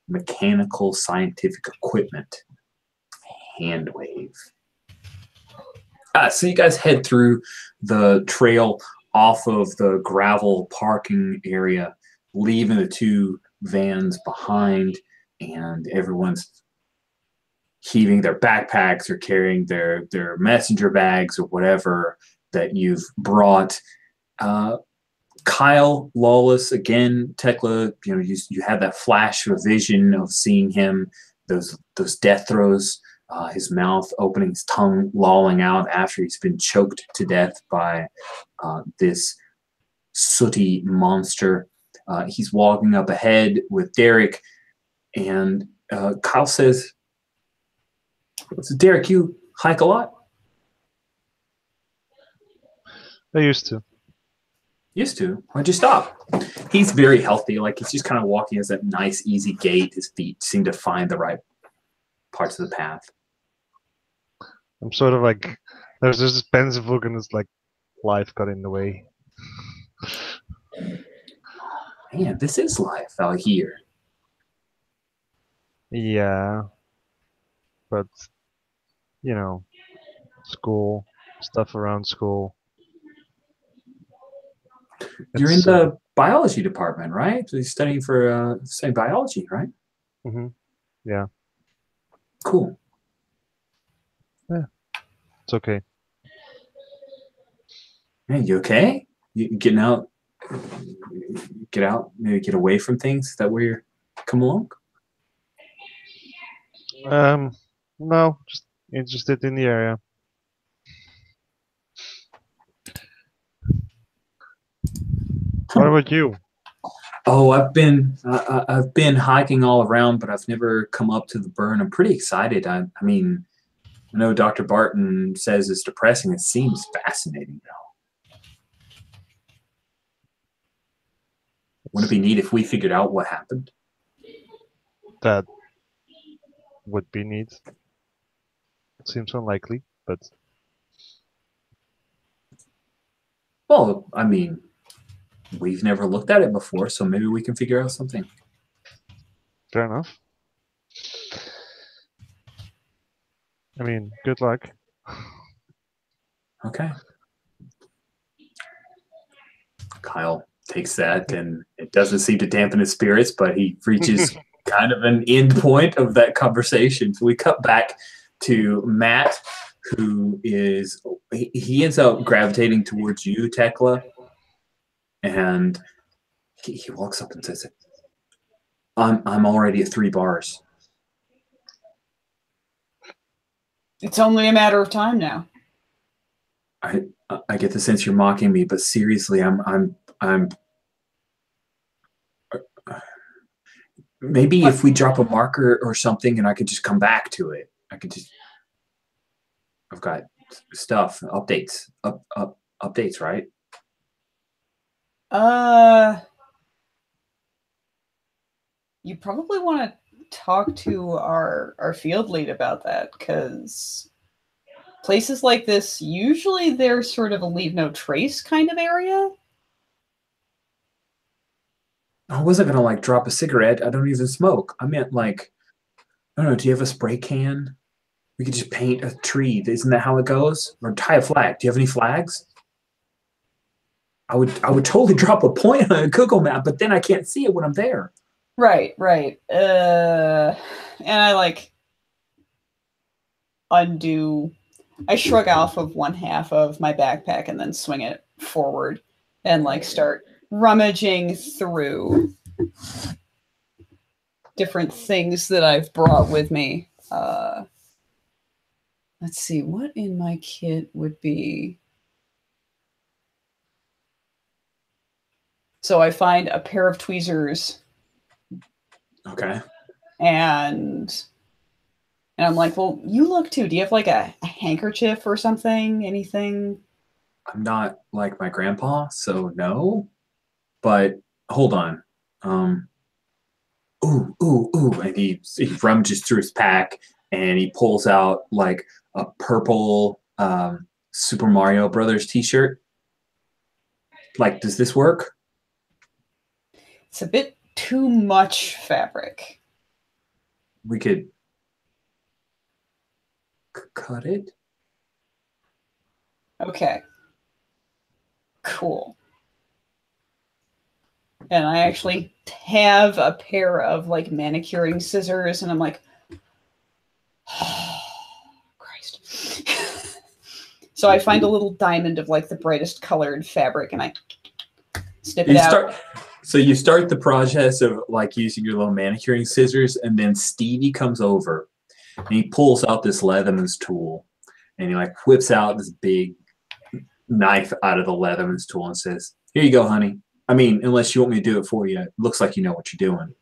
mechanical scientific equipment. Hand wave. So you guys head through the trail off of the gravel parking area, leaving the two vans behind, and everyone's heaving their backpacks or carrying their messenger bags or whatever that you've brought. Kyle, Lawless, again, Tekla, you had that flash of vision of seeing him, those death throes. His mouth opening, his tongue lolling out after he's been choked to death by this sooty monster. He's walking up ahead with Derek, and Kyle says, so Derek, you hike a lot? I used to. Used to? Why'd you stop? He's very healthy. Like, he's just kind of walking as that nice, easy gait. His feet seem to find the right parts of the path. I'm sort of like, there's this pensive look and it's like life got in the way. Man, this is life out here. Yeah. But, school, stuff around school. You're in the biology department, right? So you're studying for biology, right? Mm-hmm. Yeah. Cool. Yeah. It's okay. Hey, you okay? You getting out? Get out? Maybe get away from things? Is that where you're come along? No, just interested in the area. What about you? Oh, I've been hiking all around, but I've never come up to the burn. I'm pretty excited. I mean, I know Dr. Barton says it's depressing. It seems fascinating, though. Wouldn't it be neat if we figured out what happened? That would be neat. Seems unlikely, but... Well, I mean, we've never looked at it before, so maybe we can figure out something. Fair enough. I mean, good luck. Okay. Kyle takes that, and it doesn't seem to dampen his spirits, but he reaches kind of an end point of that conversation. So we cut back to Matt, who he ends up gravitating towards you, Tekla, and he walks up and says, I'm already at 3 bars. It's only a matter of time now. I get the sense you're mocking me, but seriously, I'm maybe if we drop a marker or something and I could just come back to it. I've got stuff, updates, updates, right? You probably want to talk to our field lead about that, because places like this, usually they're sort of a leave no trace kind of area. I wasn't gonna like drop a cigarette. I don't even smoke. I meant like, I don't know. Do you have a spray can? We could just paint a tree. Isn't that how it goes? Or tie a flag. Do you have any flags? I would totally drop a point on a Google map, but then I can't see it when I'm there. Right. And I like undo. I shrug off of one half of my backpack and then swing it forward and like start rummaging through different things that I've brought with me. let's see, what in my kit would be... So I find a pair of tweezers. Okay. And I'm like, well, you look too. Do you have like a handkerchief or something? Anything? I'm not like my grandpa, so no. But hold on. Ooh. And he rummages through his pack and he pulls out like a purple Super Mario Brothers t-shirt. Like, does this work? It's a bit too much fabric. We could cut it. Okay. Cool. And I actually have a pair of like manicuring scissors, and I'm like, oh, Christ. So I find a little diamond of like the brightest colored fabric, and I snip it out. So you start the process of like using your little manicuring scissors, and then Stevie comes over and he pulls out this Leatherman's tool, and he like whips out this big knife out of the Leatherman's tool and says, "Here you go, honey. I mean, unless you want me to do it for you, it looks like you know what you're doing."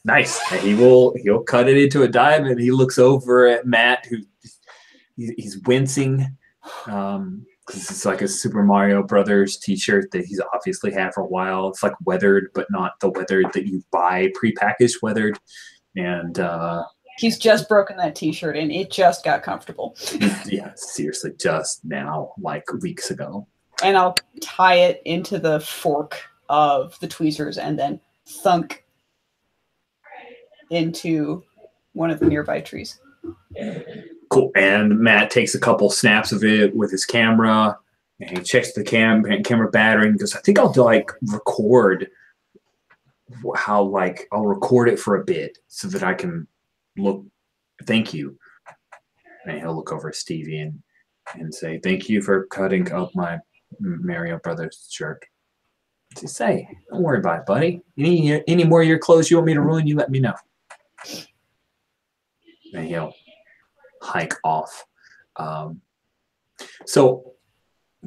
Nice. And he'll cut it into a diamond. He looks over at Matt, who he's wincing. Because it's like a Super Mario Brothers t-shirt that he's obviously had for a while. It's like weathered, but not the weathered that you buy prepackaged weathered. And he's just broken that t-shirt and it just got comfortable. Yeah, seriously, just now, like weeks ago. And I'll tie it into the fork of the tweezers and then thunk into one of the nearby trees. Cool. And Matt takes a couple snaps of it with his camera, and he checks the camera battery and goes, "I think I'll like record how like I'll record it for a bit so that I can look. Thank you." And he'll look over at Stevie and say, "Thank you for cutting up my Mario Brothers shirt." To say, "Don't worry about it, buddy. Any more of your clothes you want me to ruin, you let me know." And he'll hike off. So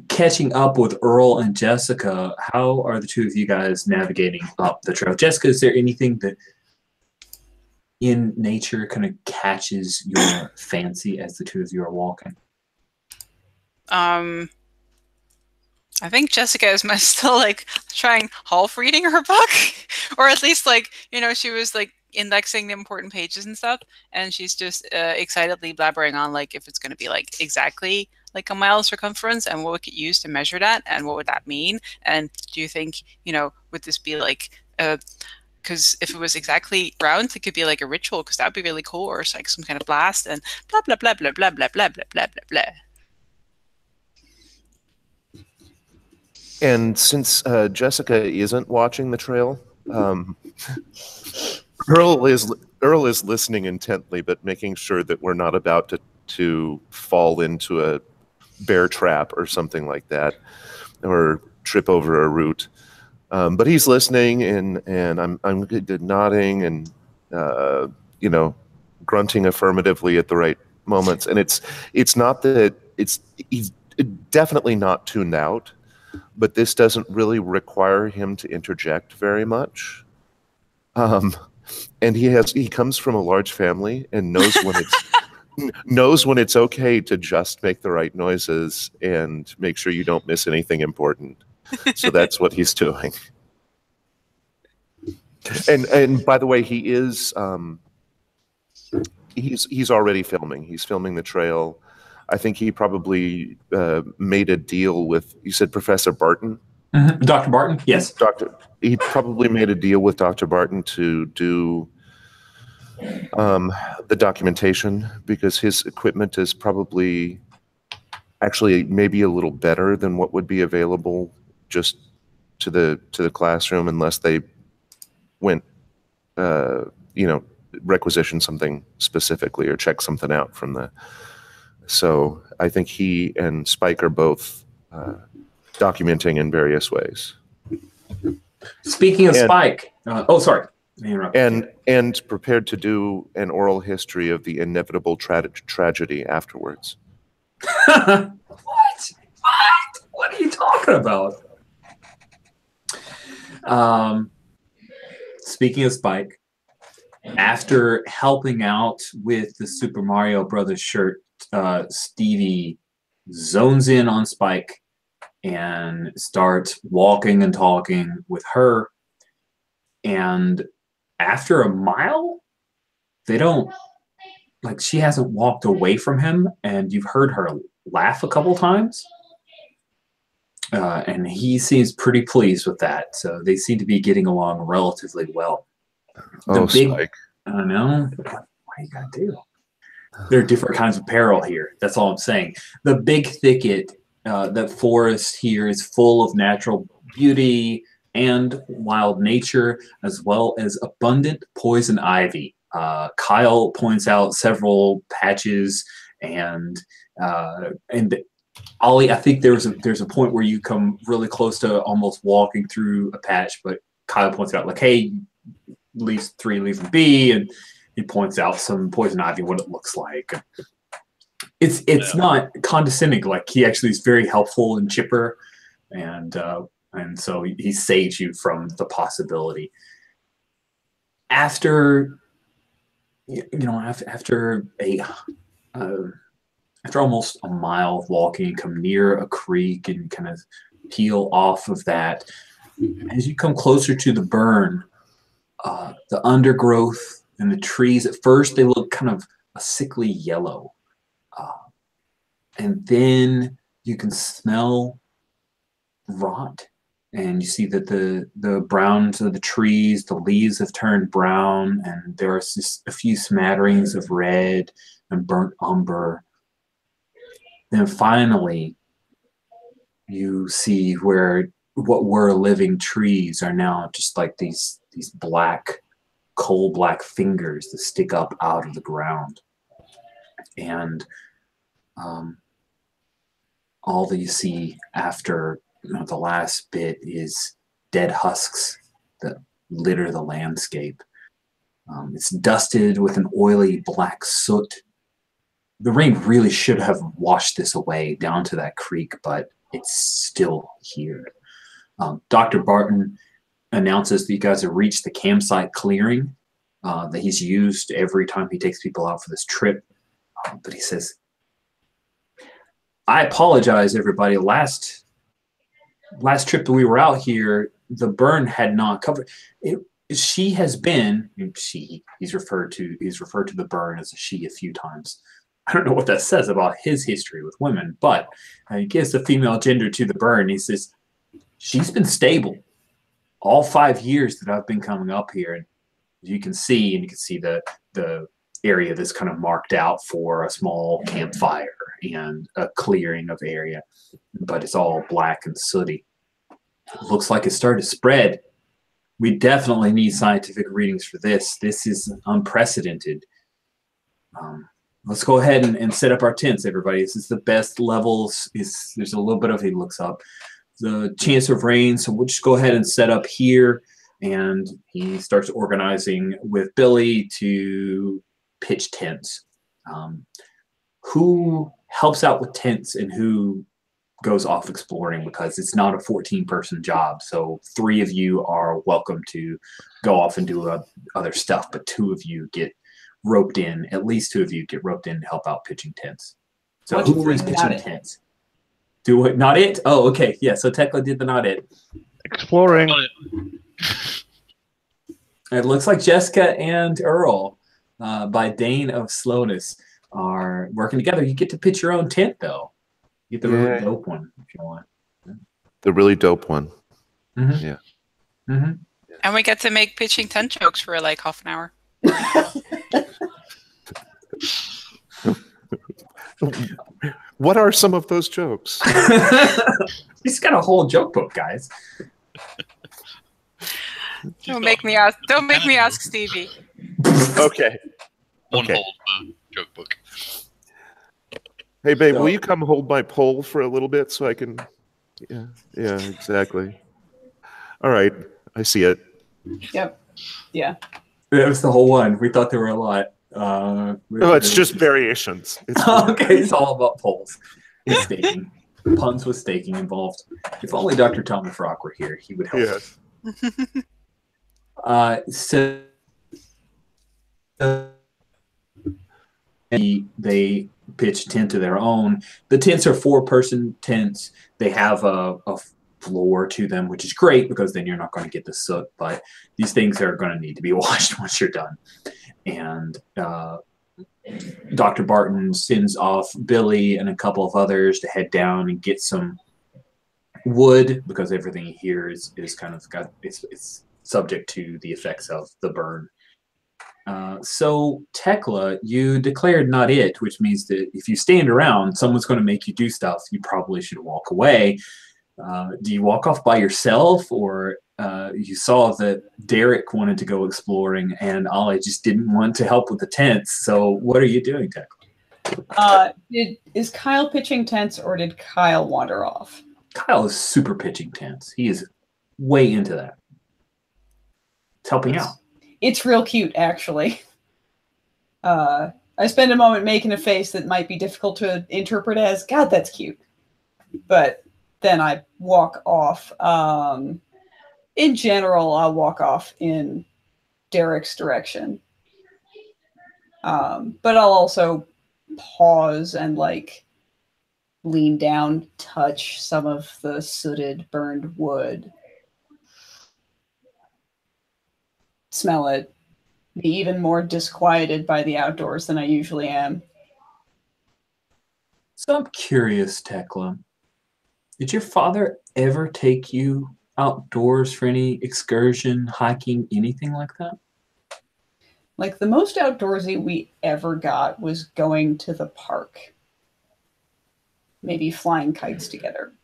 catching up with Earl and Jessica, how are the two of you guys navigating up the trail? Jessica, is there anything that in nature kind of catches your fancy as the two of you are walking? I think Jessica is still like trying half reading her book, or at least like, you know, she was like indexing the important pages and stuff, and she's just excitedly blabbering on like if it's going to be like exactly like a mile circumference and what we could use to measure that and what would that mean, and do you think, you know, would this be like because if it was exactly round, it could be like a ritual, because that would be really cool, or it's like some kind of blast, and blah blah blah blah blah blah blah blah blah blah blah. And since Jessica isn't watching the trail, Earl is listening intently, but making sure that we're not about to fall into a bear trap or something like that, or trip over a root. But he's listening, and I'm nodding and you know, grunting affirmatively at the right moments. And it's not that he's definitely not tuned out, but this doesn't really require him to interject very much. And he comes from a large family and knows when it's okay to just make the right noises and make sure you don't miss anything important. So that's what he's doing. And by the way, he is he's already filming. He's filming the trail. I think he probably made a deal with, you said Professor Barton? Mm-hmm. Dr. Barton? Yes. He probably made a deal with Dr. Barton to do the documentation, because his equipment is probably actually maybe a little better than what would be available just to the classroom, unless they went, you know, requisition something specifically or check something out from the. So I think he and Spike are both documenting in various ways. Speaking of Spike, sorry. And prepared to do an oral history of the inevitable tragedy afterwards. What? What are you talking about? Speaking of Spike, after helping out with the Super Mario Brothers shirt, Stevie zones in on Spike and starts walking and talking with her. And after a mile, they don't, like, she hasn't walked away from him, and you've heard her laugh a couple times. And he seems pretty pleased with that. So they seem to be getting along relatively well. Spike. I know. What do you got to do? There are different kinds of peril here. That's all I'm saying. The big thicket, that forest here is full of natural beauty and wild nature, as well as abundant poison ivy. Kyle points out several patches, and Ollie, I think there's a point where you come really close to almost walking through a patch, but Kyle points out, like, hey, leaves 3 leave be, and he points out some poison ivy, what it looks like. It's not condescending. Like, he actually is very helpful and chipper, and so he saves you from the possibility. After after almost a mile of walking, come near a creek and kind of peel off of that. As you come closer to the burn, the undergrowth and the trees, at first they look kind of a sickly yellow. And then you can smell rot. And you see that the browns of the trees, the leaves have turned brown, and there are just a few smatterings of red and burnt umber. Then finally, you see where what were living trees are now just like these black, coal black fingers that stick up out of the ground. And all that you see after the last bit is dead husks that litter the landscape. It's dusted with an oily black soot. The rain really should have washed this away down to that creek, but it's still here. Dr. Barton announces that you guys have reached the campsite clearing that he's used every time he takes people out for this trip. But he says, I apologize, everybody. Last trip that we were out here, the burn had not covered it. She has been, he's referred to the burn as a she a few times. I don't know what that says about his history with women, but he gives the female gender to the burn. He says, she's been stable all 5 years that I've been coming up here. And you can see the area that's kind of marked out for a small campfire and a clearing of area, but it's all black and sooty. It looks like it's started to spread. We definitely need scientific readings for this. This is unprecedented. Let's go ahead and set up our tents, everybody. This is the best levels. There's a little bit of, he looks up, the chance of rain, so we'll just go ahead and set up here. And he starts organizing with Billy to pitch tents. Who helps out with tents and who goes off exploring, because it's not a 14-person job. So 3 of you are welcome to go off and do other stuff, but 2 of you get roped in. At least 2 of you get roped in to help out pitching tents. So who is pitching tents? Do it? Not it? Oh, okay. Yeah. So Tekla did the not it. Exploring. It looks like Jessica and Earl, by Dane of Slowness, are working together. You get to pitch your own tent, though. You get the really dope one if you want. The really dope one. Mm-hmm. Yeah. Mm-hmm. And we get to make pitching tent jokes for like half an hour. What are some of those jokes? He's got a whole joke book, guys. Don't make me ask Stevie. Okay. One hold the joke book. Hey, babe, will you come hold my pole for a little bit so I can... Yeah, exactly. All right. I see it. Yep. Yeah. That was the whole one. We thought there were a lot. No, it's just variations. It's Okay, it's all about polls. It's staking. Puns with staking involved. If only Dr. Thomas Rock were here, he would help. Yes. So they pitch a tent of their own. The tents are 4-person tents. They have a floor to them, which is great because then you're not going to get the soot. But these things are going to need to be washed once you're done. And Dr. Barton sends off Billy and a couple of others to head down and get some wood because everything here is kind of got it's subject to the effects of the burn. So Tekla, you declared not it, which means that if you stand around, someone's going to make you do stuff. You probably should walk away. Do you walk off by yourself, or you saw that Derek wanted to go exploring and Ollie just didn't want to help with the tents? So what are you doing, Tekla? Is Kyle pitching tents, or did Kyle wander off? Kyle is super pitching tents. He is way into that. It's helping out. It's real cute, actually. I spend a moment making a face that might be difficult to interpret as, God, that's cute. But then I walk off. In general, I'll walk off in Derek's direction. But I'll also pause and lean down, touch some of the sooted, burned wood. Smell it. Be even more disquieted by the outdoors than I usually am. So I'm curious, Tekla. Did your father ever take you outdoors for any excursion, hiking, anything like that? Like, the most outdoorsy we ever got was going to the park. Maybe flying kites together.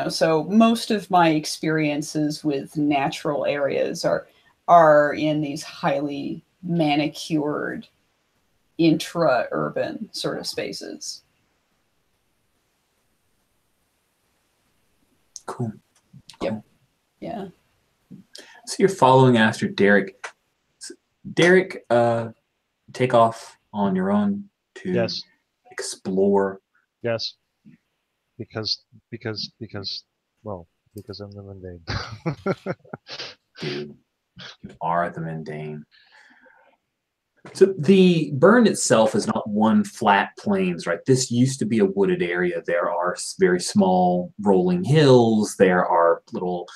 So most of my experiences with natural areas are in these highly manicured, intra-urban sort of spaces. Cool. Yep. Yeah. So you're following after Derek. Derek, take off on your own to explore. Yes. Because I'm the mundane. Dude, you are the mundane. So the burn itself is not one flat plains, right? This used to be a wooded area. There are very small rolling hills. There are little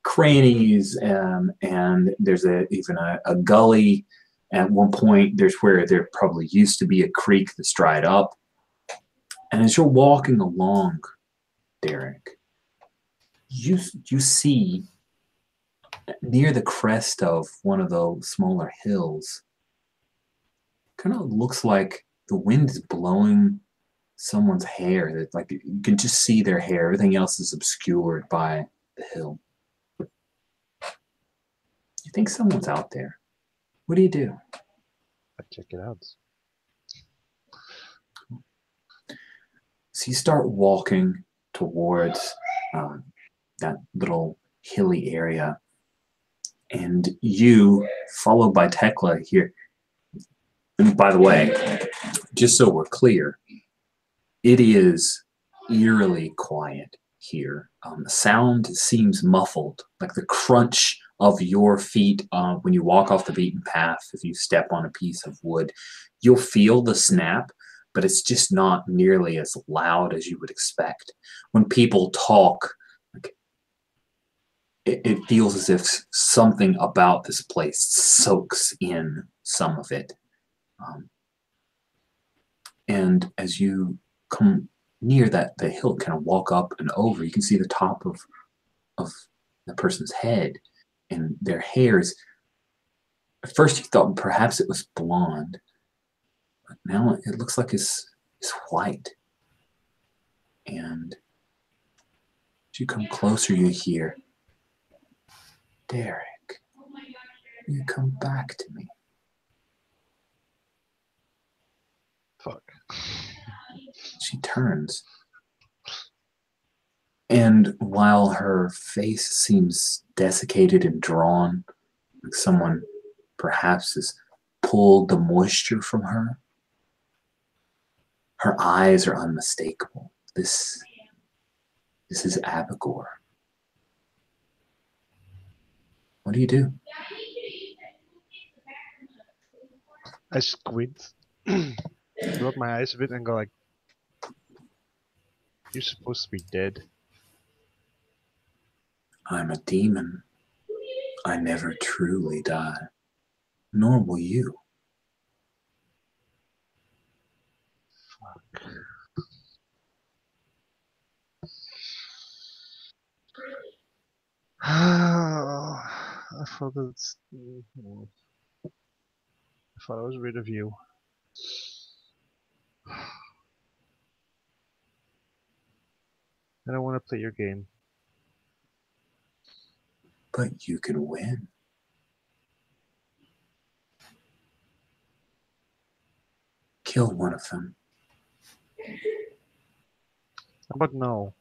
crannies, and there's even a gully. At one point, there's where there probably used to be a creek that's dried up. And as you're walking along, Derek, you see near the crest of one of those smaller hills, kind of looks like the wind is blowing someone's hair. That you can just see their hair. Everything else is obscured by the hill. You think someone's out there. What do you do? I check it out. So you start walking towards that little hilly area, and you, followed by Tekla here. And by the way, just so we're clear, it is eerily quiet here. The sound seems muffled, like the crunch of your feet when you walk off the beaten path. If you step on a piece of wood, you'll feel the snap, but it's just not nearly as loud as you would expect. When people talk, it feels as if something about this place soaks in some of it. And as you come near the hill, kind of walk up and over, you can see the top of the person's head, and their hairs. At first you thought perhaps it was blonde, but now it looks like it's white. And as you come closer, you hear, Derek, you come back to me. Fuck. She turns. And while her face seems desiccated and drawn, like someone perhaps has pulled the moisture from her. Her eyes are unmistakable. This is Abigor. What do you do? I squint, rub my eyes a bit, and go like, "You're supposed to be dead." I'm a demon. I never truly die. Nor will you. I thought it's. I thought I was rid of you. I don't want to play your game. But you can win. Kill one of them. But no.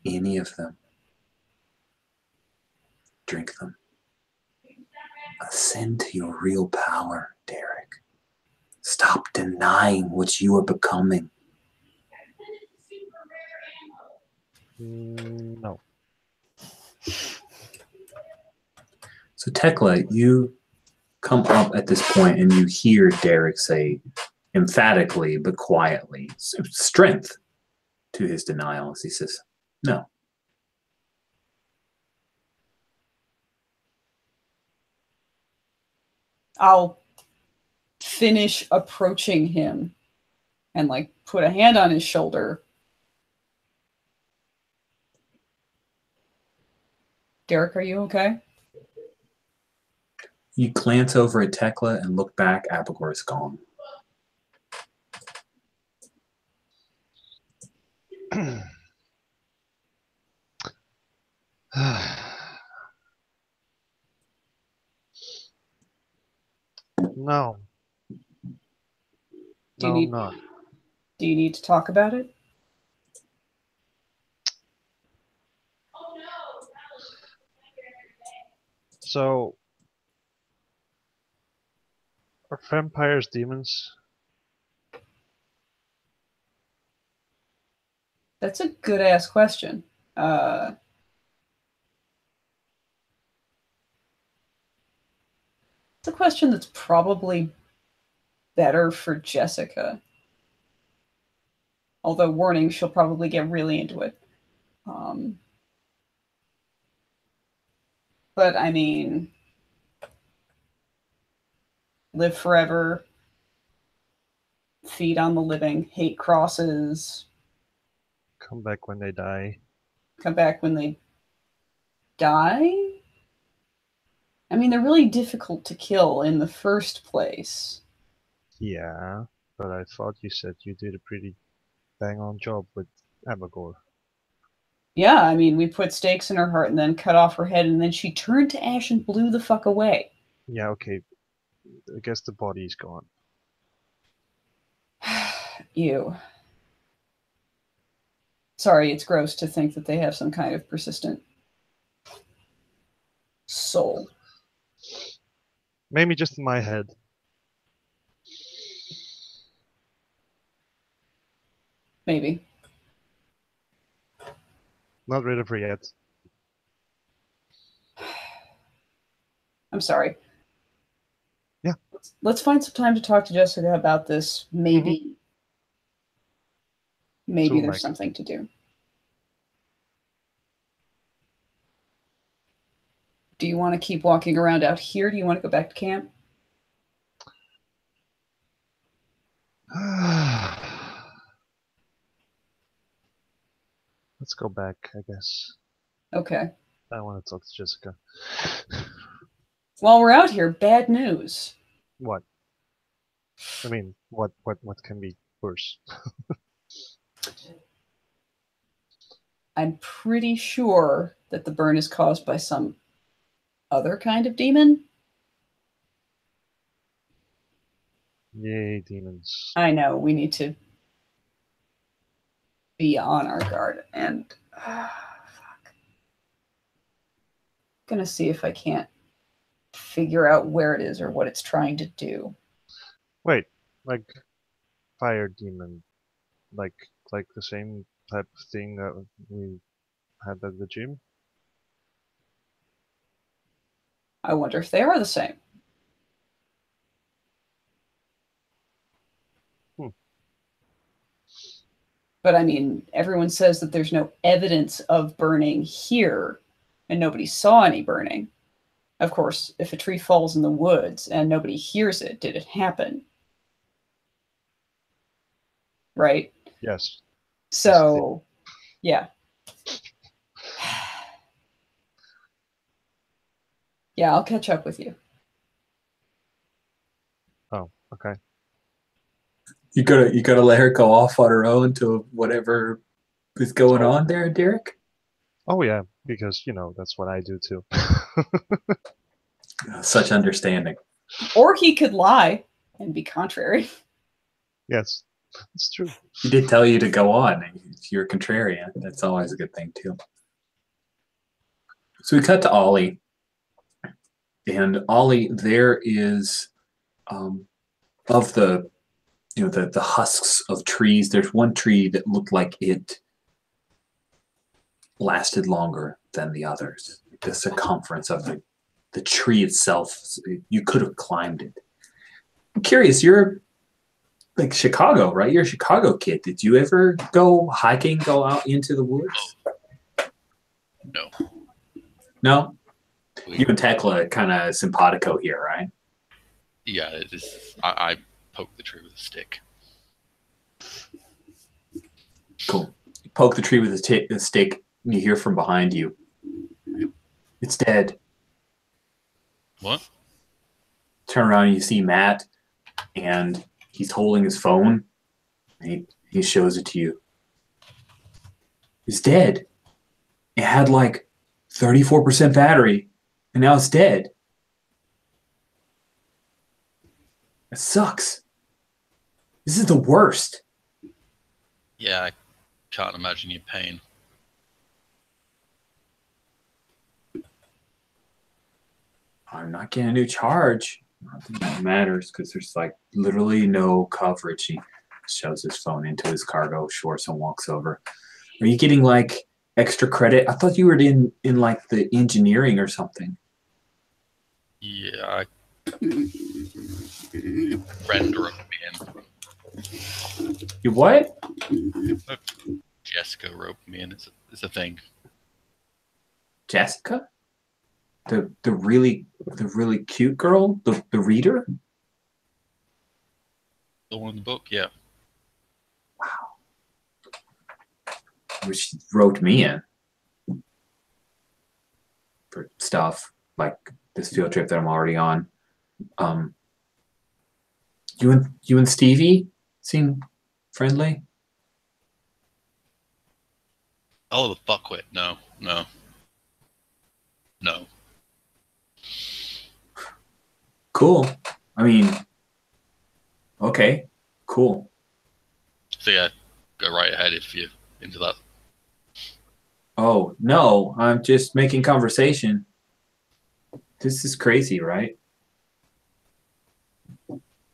Any of them. Drink them. Ascend to your real power, Derek. Stop denying what you are becoming. No. So Tekla, you come up at this point and you hear Derek say emphatically but quietly, strength to his denial as he says, no. I'll finish approaching him and like put a hand on his shoulder. Derek, are you okay? You glance over at Tekla and look back. Abigor is gone. No. Do you No, need- I'm not. Do you need to talk about it? So, are vampires demons? That's a good ass question. It's a question that's probably better for Jessica. Although, warning, she'll probably get really into it. But I mean, live forever, feed on the living, hate crosses, Come back when they die. come back when they die? I mean, they're really difficult to kill in the first place. Yeah, but I thought you said you did a pretty bang-on job with Abigor. Yeah, I mean, we put stakes in her heart and then cut off her head, and then she turned to ash and blew the fuck away. Yeah, okay. I guess the body's gone. Ew. Sorry, it's gross to think that they have some kind of persistent soul. Maybe just in my head. Maybe. Not rid of her yet. I'm sorry. Yeah. Let's find some time to talk to Jessica about this. Maybe So, there's something to do. Do you want to keep walking around out here? Do you want to go back to camp? Let's go back, I guess. Okay. I want to talk to Jessica. While we're out here, bad news. What? I mean, what can be worse? I'm pretty sure that the burn is caused by some other kind of demon. Yay, demons. I know, we need to be on our guard. And, fuck. Gonna see if I can't figure out where it is or what it's trying to do. Wait, like fire demon, like the same type of thing that we had at the gym? I wonder if they are the same. But I mean, everyone says that there's no evidence of burning here, and nobody saw any burning. Of course, if a tree falls in the woods and nobody hears it, did it happen? Right? Yes. So, yeah. Yeah, I'll catch up with you. Oh, okay. You gotta let her go off on her own to whatever is going on there, Derek. Oh yeah, because that's what I do too. Such understanding. Or he could lie and be contrary. Yes, it's true. He did tell you to go on. You're a contrarian. That's always a good thing too. So we cut to Ollie, and Ollie, there is of the the husks of trees. There's one tree that looked like it lasted longer than the others. The circumference of the tree itself, you could have climbed it. I'm curious, you're like Chicago, right? You're a Chicago kid. Did you ever go hiking, go out into the woods? No. No? You and Tekla kind of simpatico here, right? Yeah, it is. I poke the tree with a stick. Cool. You poke the tree with a stick, and you hear from behind you. It's dead. What? Turn around and you see Matt, and he's holding his phone, and he shows it to you. It's dead. It had like 34% battery, and now it's dead. It sucks. This is the worst. Yeah, I can't imagine your pain. I'm not getting a new charge. I don't think that matters because there's like literally no coverage. He shoves his phone into his cargo shorts and walks over. Are you getting like extra credit? I thought you were in like the engineering or something. Yeah, friend roped me in. You what? Jessica roped me in. It's a thing. Jessica? The really cute girl? The reader? The one in the book, yeah. Wow. She wrote me in for stuff like this field trip that I'm already on. You and Stevie seem friendly? Oh, the fuckwit. No. Cool. I mean, okay, cool. So yeah, go right ahead if you're into that. Oh, no, I'm just making conversation. This is crazy, right?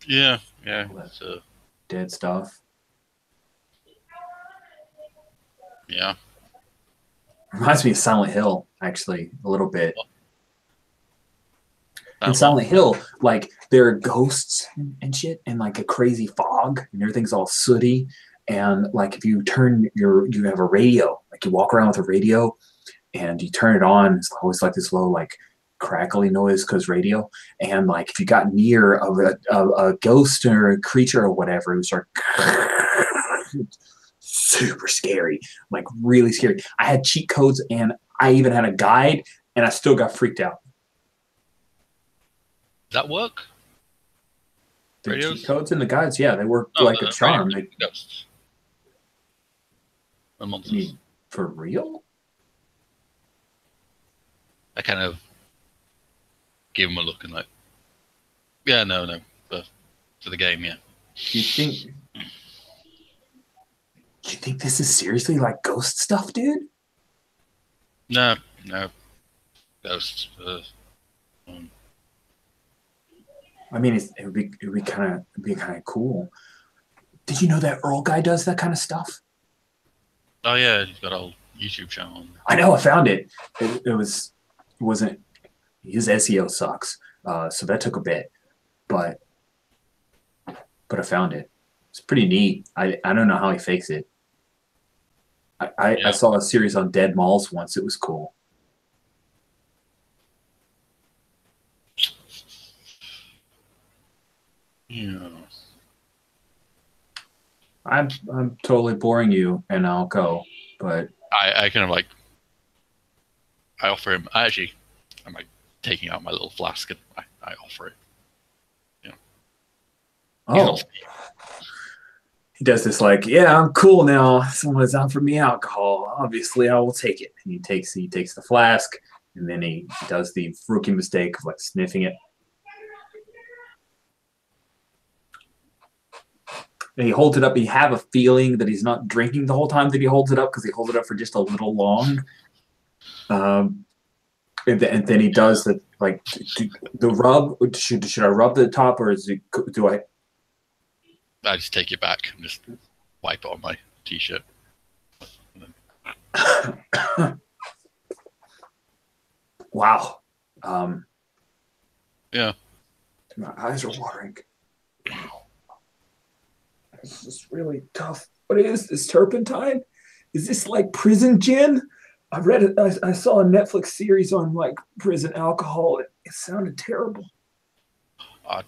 Yeah. It's, Dead stuff. yeah. Reminds me of Silent Hill, actually, a little bit. In Sounds Silent Hill, like there are ghosts and shit, and like a crazy fog, and everything's all sooty. And like if you you have a radio, like you walk around with a radio, and you turn it on, it's always like this low, like crackly noise because radio. And like if you got near a ghost or a creature or whatever, it would start super scary, like really scary. I had cheat codes, and I even had a guide, and I still got freaked out. Does that work? The Radios? cheat codes and the guides, yeah, they work like a charm. Ghosts. And monsters. You mean, for real? I kind of give them a look and like, yeah, no, but for the game, yeah. Do you think this is seriously like ghost stuff, dude? No, ghosts. I mean, it would be kind of cool. Did you know that Earl guy does that kind of stuff? Oh yeah, he's got a whole YouTube channel. I know. I found it. It wasn't his SEO sucks, so that took a bit, but I found it. It's pretty neat. I don't know how he fakes it. I saw a series on dead malls once. It was cool. Yeah. I'm totally boring you, and I'll go. But I kind of like. I offer him. I'm like taking out my little flask and I offer it. You know. oh, he does this like, yeah, I'm cool now. Someone's offered me alcohol. Obviously, I will take it. And he takes the flask, and then he does the rookie mistake of like sniffing it. And he holds it up. You have a feeling that he's not drinking the whole time that he holds it up because he holds it up for just a little long. And then he does the like the rub. Should I rub the top or do I? I just take it back and just wipe it on my t-shirt. Wow. Yeah. My eyes are watering. Wow. This is really tough. What is this, turpentine? Is this like prison gin? I saw a Netflix series on like prison alcohol. It sounded terrible. I'm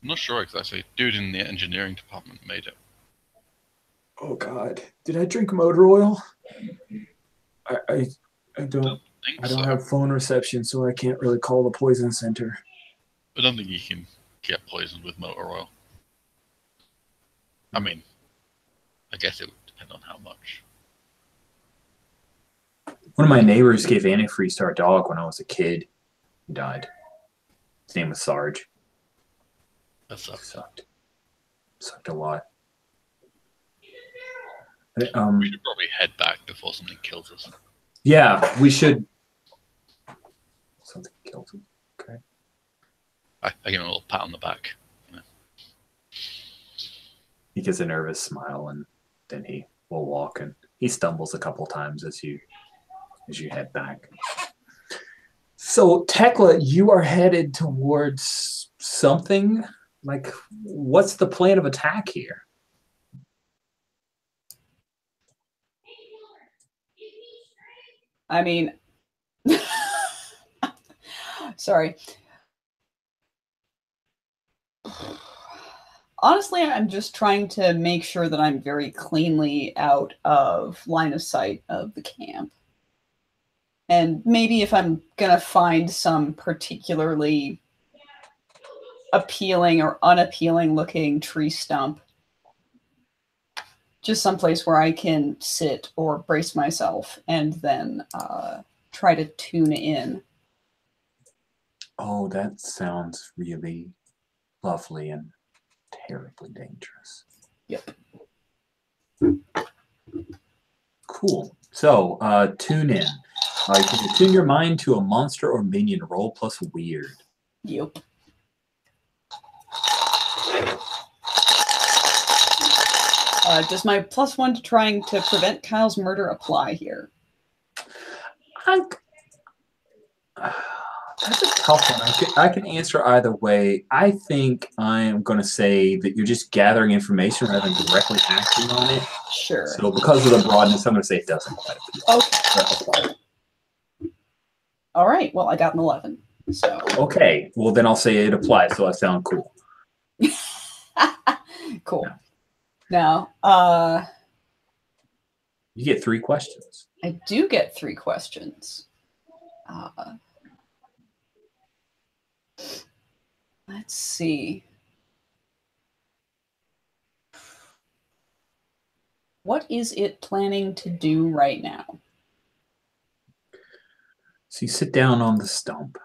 not sure exactly. Dude in the engineering department made it. Oh God! Did I drink motor oil? I don't have phone reception, so I can't really call the poison center. I don't think you can get poisoned with motor oil. I mean, I guess it would depend on how much. One of my neighbors gave antifreeze to our dog when I was a kid. He died. His name was Sarge. That sucks. Sucked a lot. We should probably head back before something kills us. Yeah, we should. Something kills him. Okay. I give him a little pat on the back. You know. He gets a nervous smile, and then he will walk, and he stumbles a couple times as you head back. So, Tekla, you are headed towards something. Like, what's the plan of attack here? I mean, sorry. Honestly, I'm just trying to make sure that I'm very cleanly out of line of sight of the camp. And maybe if I'm going to find some particularly appealing or unappealing looking tree stump, just someplace where I can sit or brace myself and then try to tune in. Oh, that sounds really lovely and terribly dangerous. Yep. Cool. So, tune in. You can tune your mind to a monster or minion. Roll plus weird. Yep. Does my +1 to trying to prevent Kyle's murder apply here? That's a tough one. I can answer either way. I think I am going to say that you're just gathering information rather than directly acting on it. Sure. So because of the broadness, I'm going to say it doesn't quite apply. Okay. All right. Well, I got an 11. So. Okay. Well, then I'll say it applies, so I sound cool. Cool. Now, you get 3 questions. I do get 3 questions. Let's see. What is it planning to do right now? So you sit down on the stump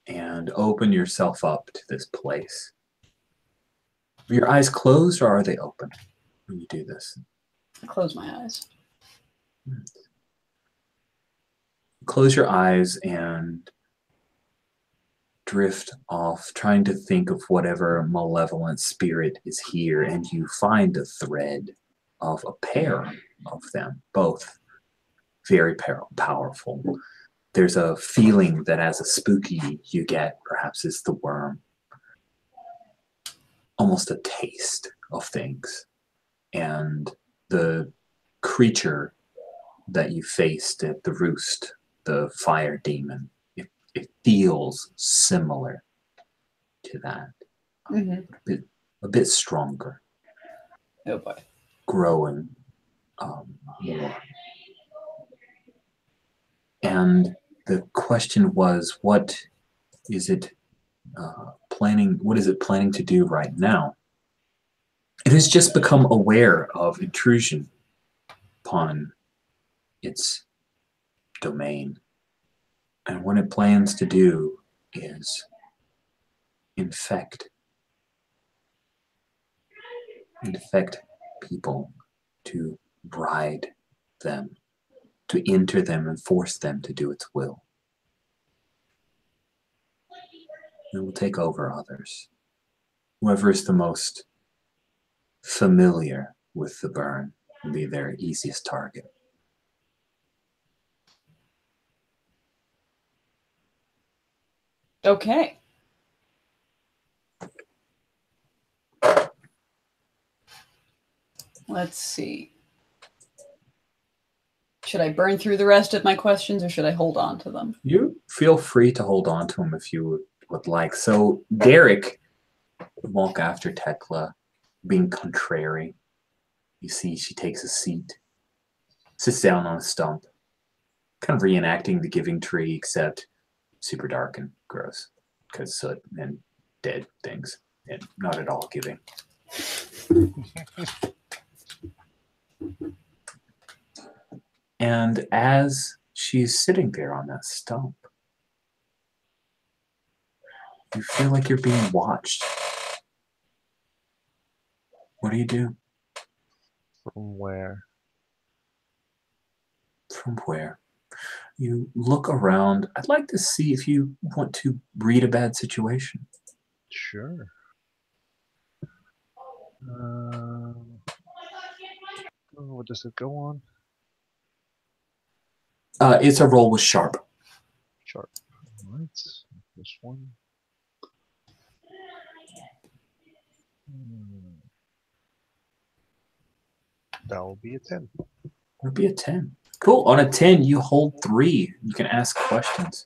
and open yourself up to this place. Are your eyes closed or are they open when you do this? I close my eyes. Close your eyes and drift off, trying to think of whatever malevolent spirit is here, and you find a thread of a pair of them, both very powerful. There's a feeling that as a spooky you get, perhaps it's the worm, almost a taste of things. And the creature that you faced at the roost, the fire demon, it feels similar to that. A bit stronger. Oh boy. Growing more. And the question was, what is it planning to do right now? It has just become aware of intrusion upon its domain. And what it plans to do is infect people, to bride them, to enter them and force them to do its will. It will take over others. Whoever is the most familiar with the burn will be their easiest target. Okay. Let's see. Should I burn through the rest of my questions or should I hold on to them? You feel free to hold on to them if you would like. So Derek would walk after Tekla, being contrary. You see she takes a seat, sits down on a stump, kind of reenacting the Giving Tree, except super dark and gross because soot and dead things and not at all giving. And as she's sitting there on that stump, you feel like you're being watched. What do you do? From where? From where? You look around. I'd like to see if you want to read a bad situation. Sure. What does it go on? It's a roll with sharp. Sharp. All right. This one. That will be a 10. It'll be a 10. Cool. On a 10, you hold 3. You can ask questions.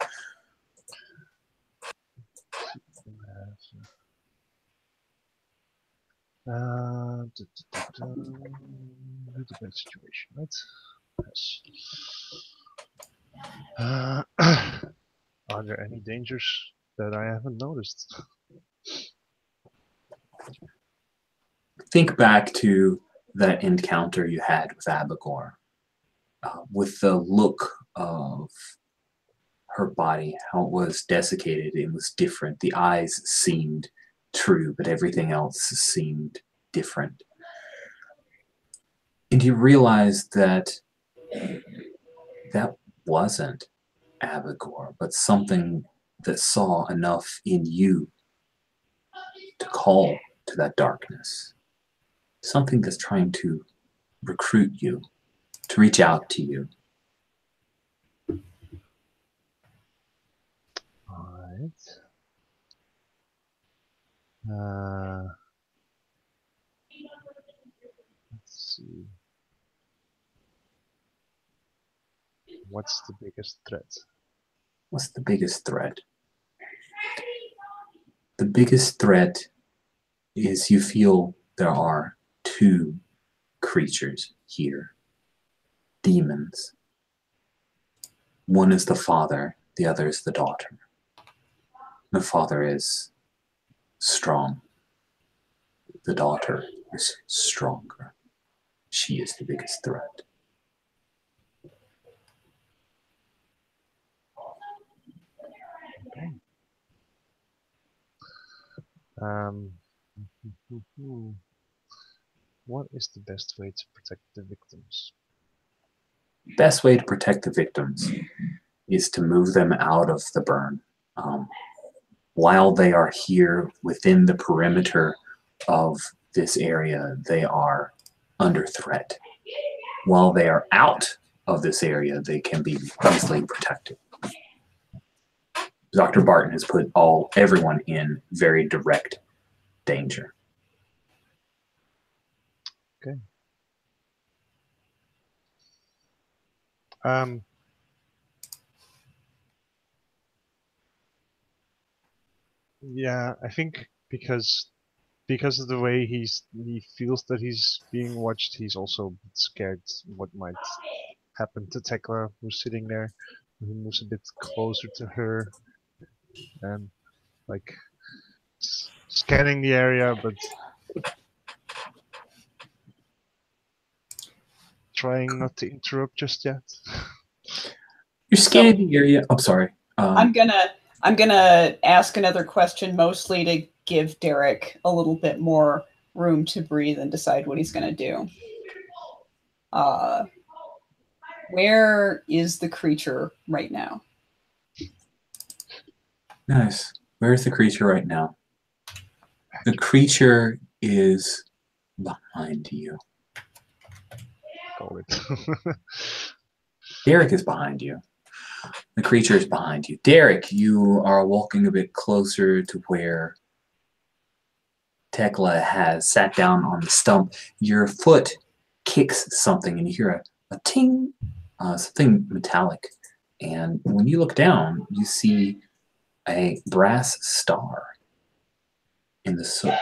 The bad situation, right? Yes. Are there any dangers that I haven't noticed? Think back to that encounter you had with Abigor. With the look of her body, how it was desiccated, it was different. The eyes seemed true, but everything else seemed different. And you realized that that wasn't Abigor, but something that saw enough in you to call to that darkness. Something that's trying to recruit you, to reach out to you. All right. Let's see. What's the biggest threat? What's the biggest threat? The biggest threat is you feel there are 2 creatures here. Demons. One is the father, the other is the daughter. The father is strong. The daughter is stronger. She is the biggest threat. Okay. What is the best way to protect the victims? Best way to protect the victims is to move them out of the burn. while they are here within the perimeter of this area, they are under threat. While they are out of this area, they can be easily protected. Dr. Barton has put everyone in very direct danger. Okay. Yeah, I think because of the way he feels that he's being watched, he's also scared what might happen to Tekla, who's sitting there. He moves a bit closer to her and like scanning the area, but trying not to interrupt just yet. You're scanning the area. I'm sorry. I'm gonna ask another question, mostly to give Derek a little bit more room to breathe and decide what he's gonna do. Where is the creature right now? Nice. Where is the creature right now? The creature is behind you. Call it. Derek is behind you. The creature is behind you. Derek, you are walking a bit closer to where Tekla has sat down on the stump. Your foot kicks something and you hear a ting, something metallic. And when you look down, you see a brass star in the soot.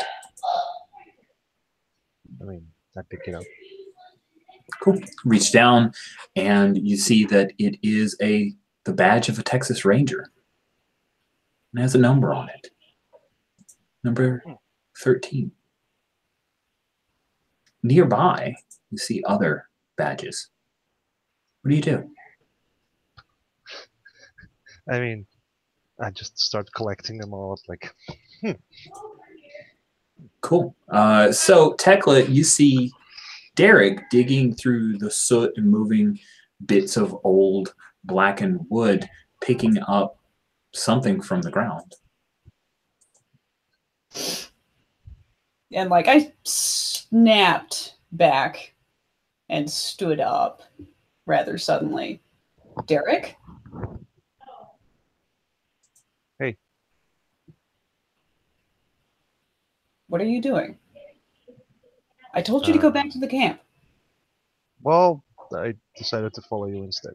I mean, I pick it up. Cool. Reach down and you see that it is the badge of a Texas Ranger. It has a number on it. Number 13. Nearby, you see other badges. What do you do? I mean, I just start collecting them all up like, Cool. So, Tekla, you see Derek digging through the soot and moving bits of old blackened wood, picking up something from the ground. And like I snapped back and stood up rather suddenly. Derek? Hey. What are you doing? I told you to go back to the camp. Well, I decided to follow you instead.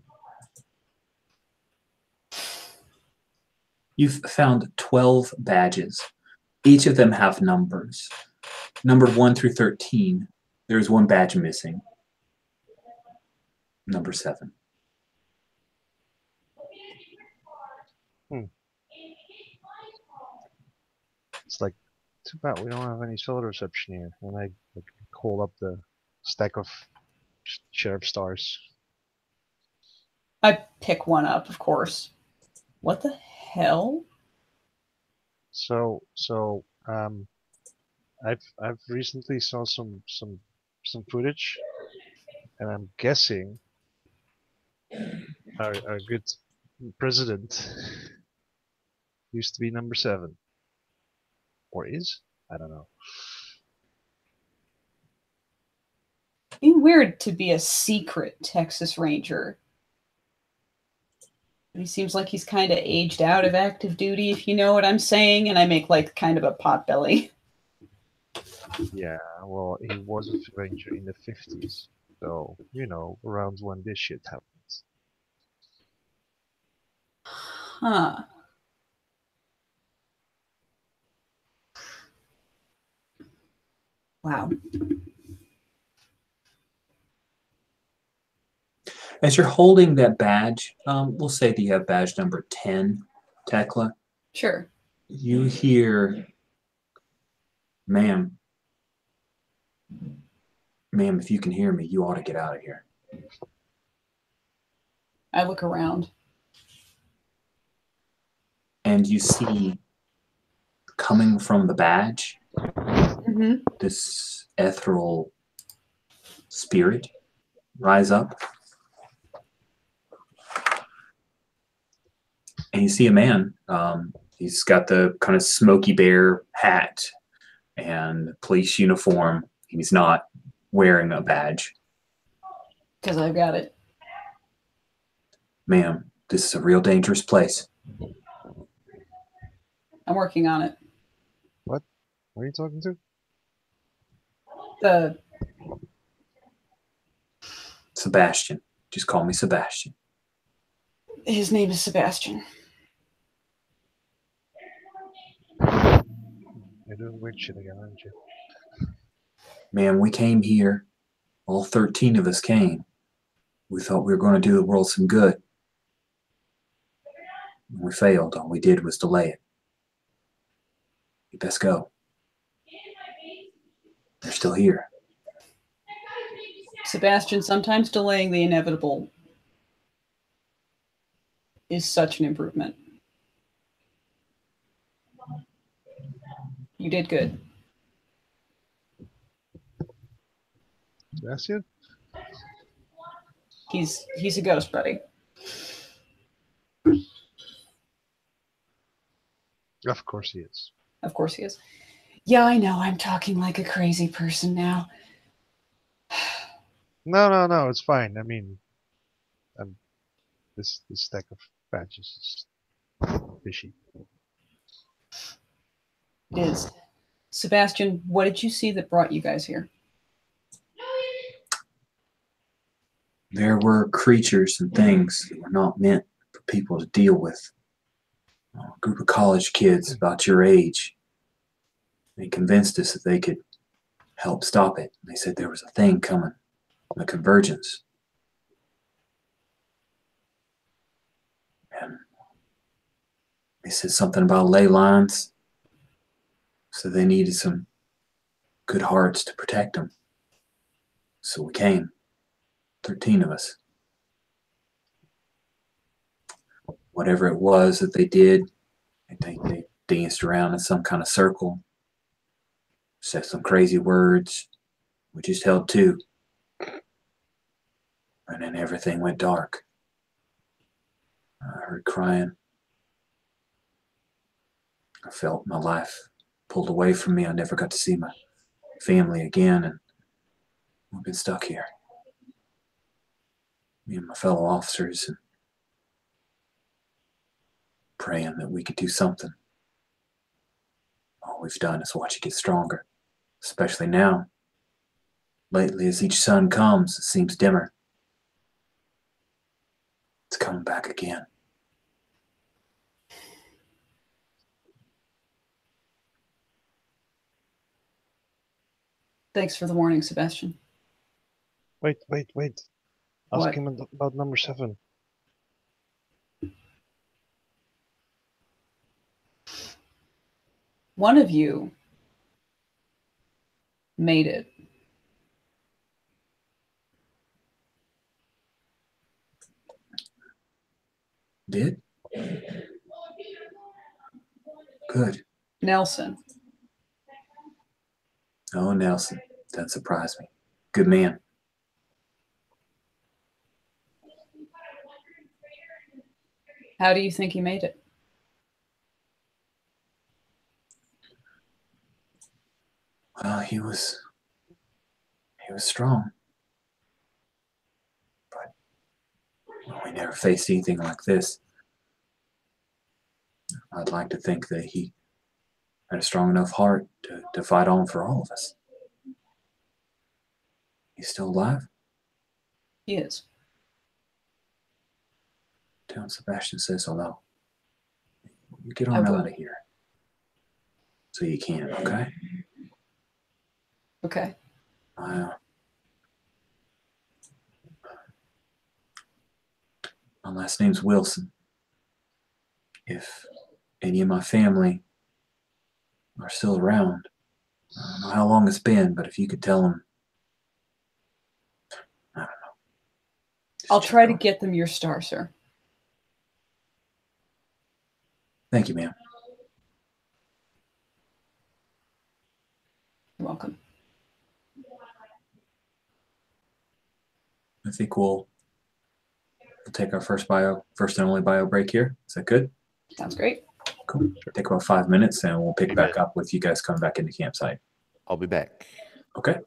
You've found 12 badges. Each of them have numbers. Numbered 1 through 13. There's one badge missing. Number 7. It's like, too bad we don't have any solar reception here. And I like, call up the stack of sheriff stars. I pick one up, of course. What the hell? So I've recently saw some footage, and I'm guessing our good president used to be number 7, or is? I don't know. It'd be weird to be a secret Texas Ranger. He seems like he's kind of aged out of active duty, if you know what I'm saying, and I make like kind of a potbelly. Yeah, well, he was a ranger in the 50s, so, you know, around when this shit happens. Huh. Wow. As you're holding that badge, we'll say that you have badge number 10, Tekla. Sure. You hear, ma'am, if you can hear me, you ought to get out of here. I look around. And you see, coming from the badge, this ethereal spirit rise up. And you see a man He's got the kind of Smokey Bear hat and police uniform. He's not wearing a badge. Because I've got it. Ma'am, this is a real dangerous place. I'm working on it. What? What are you talking to? The Sebastian. Just call me Sebastian. His name is Sebastian. You're doing weird shit again, aren't you? Ma'am, we came here. All 13 of us came. We thought we were going to do the world some good. We failed. All we did was delay it. You best go. They're still here. Sebastian, sometimes delaying the inevitable is such an improvement. You did good. Sebastian? He's a ghost, buddy. Of course he is. Of course he is. Yeah, I know. I'm talking like a crazy person now. No, it's fine. I mean, this stack of badges is fishy. It is. Sebastian, what did you see that brought you guys here? There were creatures and things that were not meant for people to deal with. A group of college kids about your age. They convinced us that they could help stop it. They said there was a thing coming, a convergence. And they said something about ley lines. So they needed some good hearts to protect them. So we came, 13 of us. Whatever it was that they did, they danced around in some kind of circle, said some crazy words. We just held two. And then everything went dark. I heard crying. I felt my life pulled away from me. I never got to see my family again, and we've been stuck here. Me and my fellow officers, and praying that we could do something. All we've done is watch it get stronger, especially now. Lately, as each sun comes, it seems dimmer. It's coming back again. Thanks for the warning, Sebastian. Wait. Ask What? him about number 7. One of you made it. Did? Good. Nelson. Oh, Nelson. That surprised me. Good man. How do you think he made it? Well, he was strong. But we never faced anything like this. I'd like to think that he had a strong enough heart to fight on for all of us. He's still alive? He is. Tell him Sebastian says hello. You get I on will. out of here. So you can, okay? Okay. My last name's Wilson. If any of my family are still around, I don't know how long it's been, but if you could tell them, I don't know. Just I'll check try to on- get them your star, sir. Thank you, ma'am. You're welcome. I think we'll take our first and only bio break here. Is that good? Sounds great. Cool. Take about 5 minutes, and we'll pick Be back good. up with you guys coming back into campsite. I'll be back. Okay.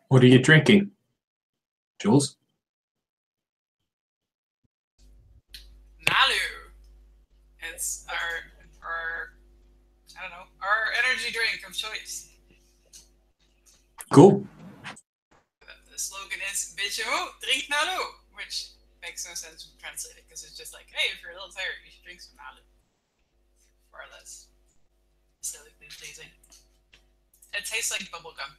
What are you drinking, Jules? Nalu. It's our I don't know, our energy drink of choice. Cool. The slogan is "Bijou, drink Nalu," which makes no sense when translated because it's just like, hey, if you're a little tired, you should drink some Nalu. Far less aesthetically pleasing. It tastes like bubblegum.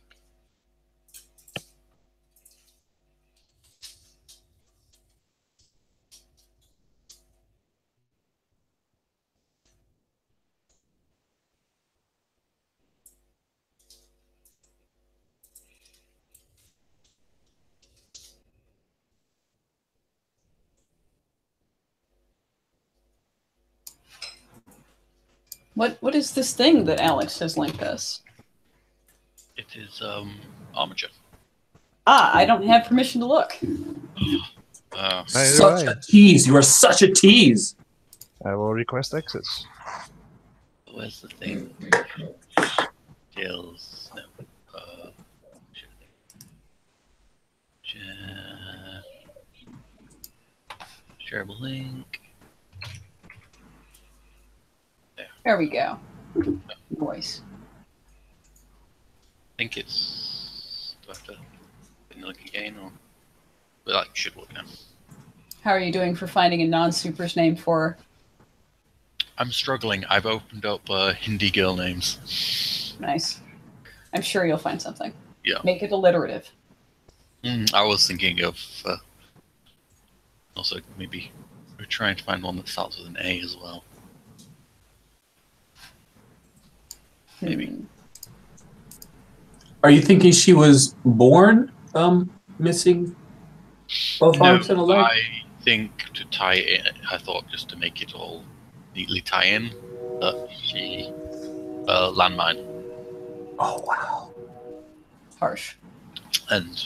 What is this thing that Alex has linked us? It is armature. Ah, I don't have permission to look. Such a tease. You are such a tease. I will request access. Where's the thing? Skills. No. Shareable link. There we go. Voice. I think it's. Do I have to look again, or? But I should look now. How are you doing for finding a non-super's name for? I'm struggling. I've opened up Hindi girl names. Nice. I'm sure you'll find something. Yeah. Make it alliterative. I was thinking of also maybe we're trying to find one that starts with an A as well. Maybe. Are you thinking she was born missing both arms and a leg? I think to tie it in, I thought just to make it all neatly tie in, that she landmine. Oh wow. Harsh. And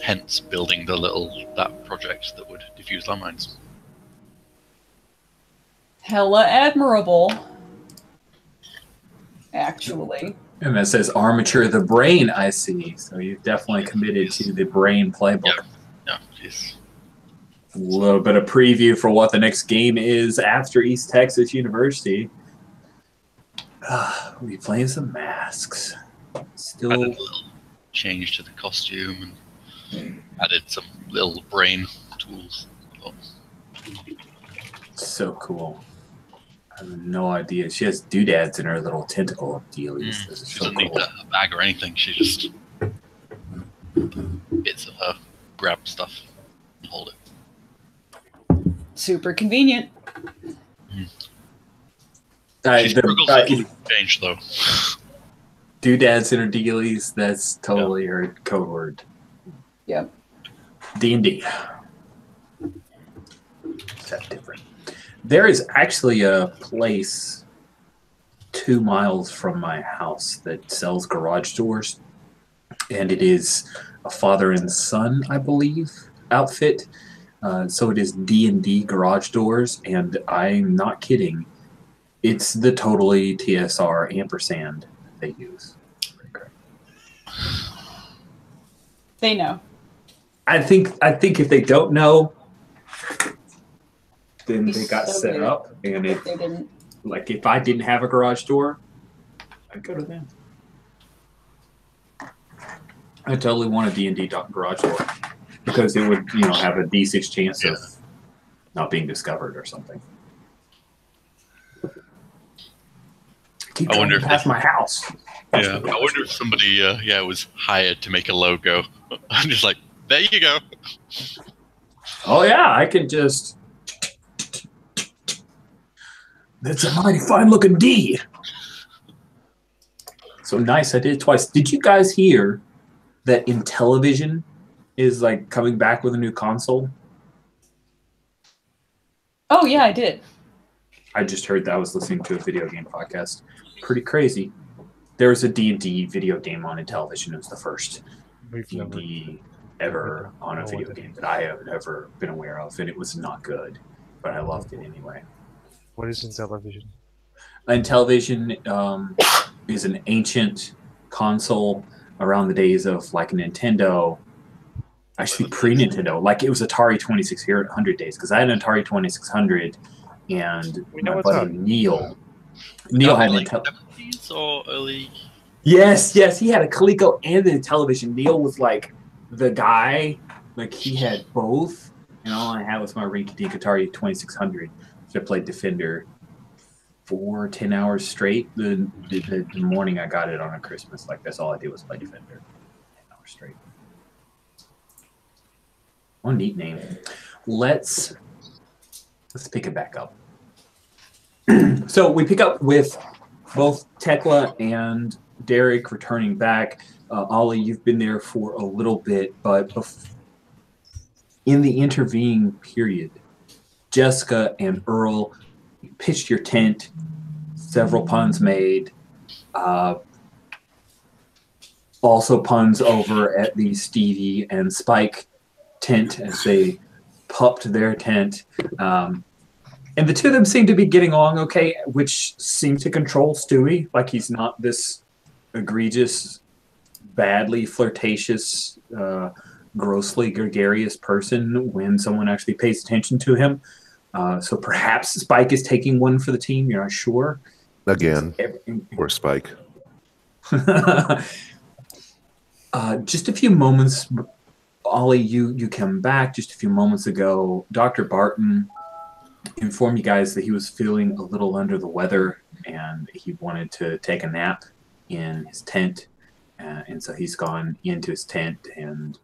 hence building that project that would defuse landmines. Hella admirable. Actually. And that says armature the brain, I see. So you've definitely committed to the brain playbook. Yeah, jeez. A little bit of preview for what the next game is after East Texas University. We'll be playing some masks. Still Added a little change to the costume and added some little brain tools. so cool. I have no idea. She has doodads in her little tentacle dealies. This is She so doesn't need cool. a bag or anything. She just bits of her grab stuff and hold it. Super convenient. She struggles with change though. Doodads in her dealies. That's totally her code word. Yep. D&D. Is that different? There is actually a place 2 miles from my house that sells garage doors, and it is a father and son, I believe, outfit. So it is D&D garage doors, and I'm not kidding. It's the totally TSR ampersand they use. They know. I think if they don't know, then they got So set weird up, and if they didn't. like if I didn't have a garage door, I'd go to them. I totally want a D&D garage door because it would, have a D6 chance of not being discovered or something. Keep I wonder going if past my house. Yeah, I wonder if somebody was hired to make a logo. I'm just like, there you go. Oh yeah, I can just. That's a mighty fine looking D. So nice, I did it twice. Did you guys hear that Intellivision is like coming back with a new console? Oh yeah, I did. I just heard that. I was listening to a video game podcast. Pretty crazy. There was a D&D video game on Intellivision. It was the first D&D ever on a video game that I have ever been aware of, and it was not good, but I loved it anyway. What is Intellivision? Intellivision is an ancient console around the days of like Nintendo, actually pre-Nintendo, like it was Atari 2600 days, because I had an Atari 2600, and We know my what's buddy up. Neil That had was an like Intel. 70s or early. Yes, he had a Coleco and a television. Neil was like the guy, like he had both, and all I had was my rinky-dink Atari 2600. So I played Defender for 10 hours straight. The morning I got it on a Christmas, like that's all I did was play Defender 10 hours straight. One neat name. Let's pick it back up. So we pick up with both Tekla and Derek returning back. Ollie, you've been there for a little bit, but in the intervening period, Jessica and Earl pitched your tent, several puns made, also puns over at the Stevie and Spike tent as they pupped their tent. And the two of them seem to be getting along okay, which seems to control Stewie. Like he's not this egregious, badly flirtatious, grossly gregarious person when someone actually pays attention to him. So perhaps Spike is taking one for the team. You're not sure. Again, or Spike. Just a few moments, Ollie, you come back just a few moments ago. Dr. Barton informed you guys that he was feeling a little under the weather and he wanted to take a nap in his tent. And so he's gone into his tent and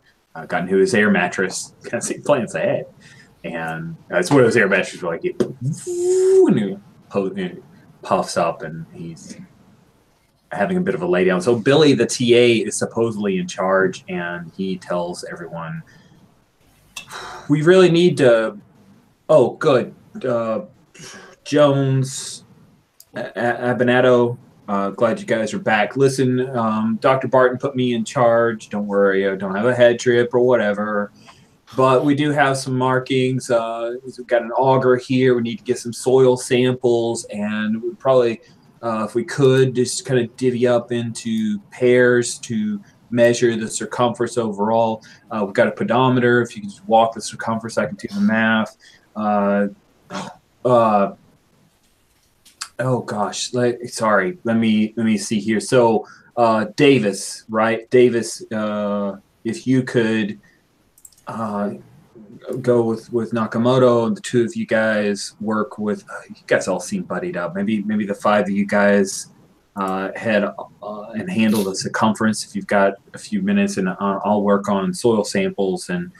got into his air mattress, kind of plans ahead. And it's one of those air mattresses where like it puffs up and he's having a bit of a lay down. So Billy, the TA, is supposedly in charge, and he tells everyone, we really need to, oh, good. Jones, Abinato, glad you guys are back. Listen, Dr. Barton put me in charge. Don't worry, I don't have a head trip or whatever. But we do have some markings. We've got an auger here. We need to get some soil samples, and we probably, if we could, just kind of divvy up into pairs to measure the circumference overall. We've got a pedometer. If you can just walk the circumference, I can do the math. Oh gosh, sorry. Let me see here. So Davis, right? Davis, if you could go with Nakamoto, and the two of you guys work with. You guys all seem buddied up. Maybe the five of you guys head and handle the circumference. If you've got a few minutes, and I'll work on soil samples, and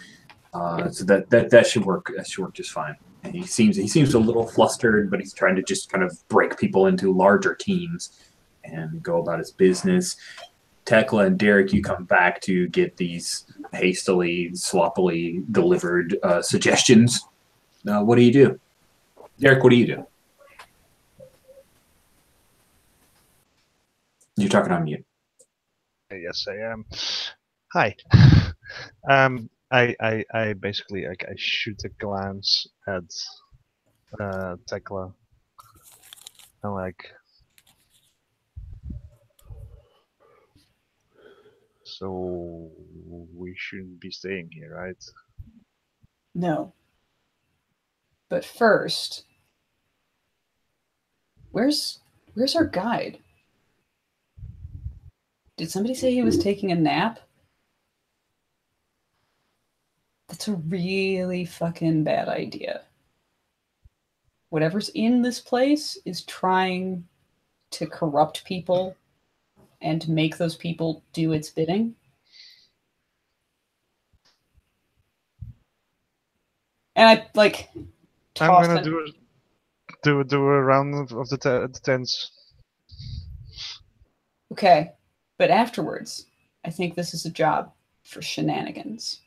so that should work. That should work just fine. And he seems a little flustered, but he's trying to just kind of break people into larger teams and go about his business. Tekla and Derek, you come back to get these hastily, sloppily delivered suggestions. What do you do? Derek, what do you do? You're talking on mute. Yes, I am. Hi. I basically I shoot a glance at Tekla. I'm like, so we shouldn't be staying here, right? No. But first, where's our guide? Did somebody say he was taking a nap? That's a really fucking bad idea. Whatever's in this place is trying to corrupt people and to make those people do its bidding. And I I'm gonna do a round of the tents. Okay, but afterwards, I think this is a job for shenanigans.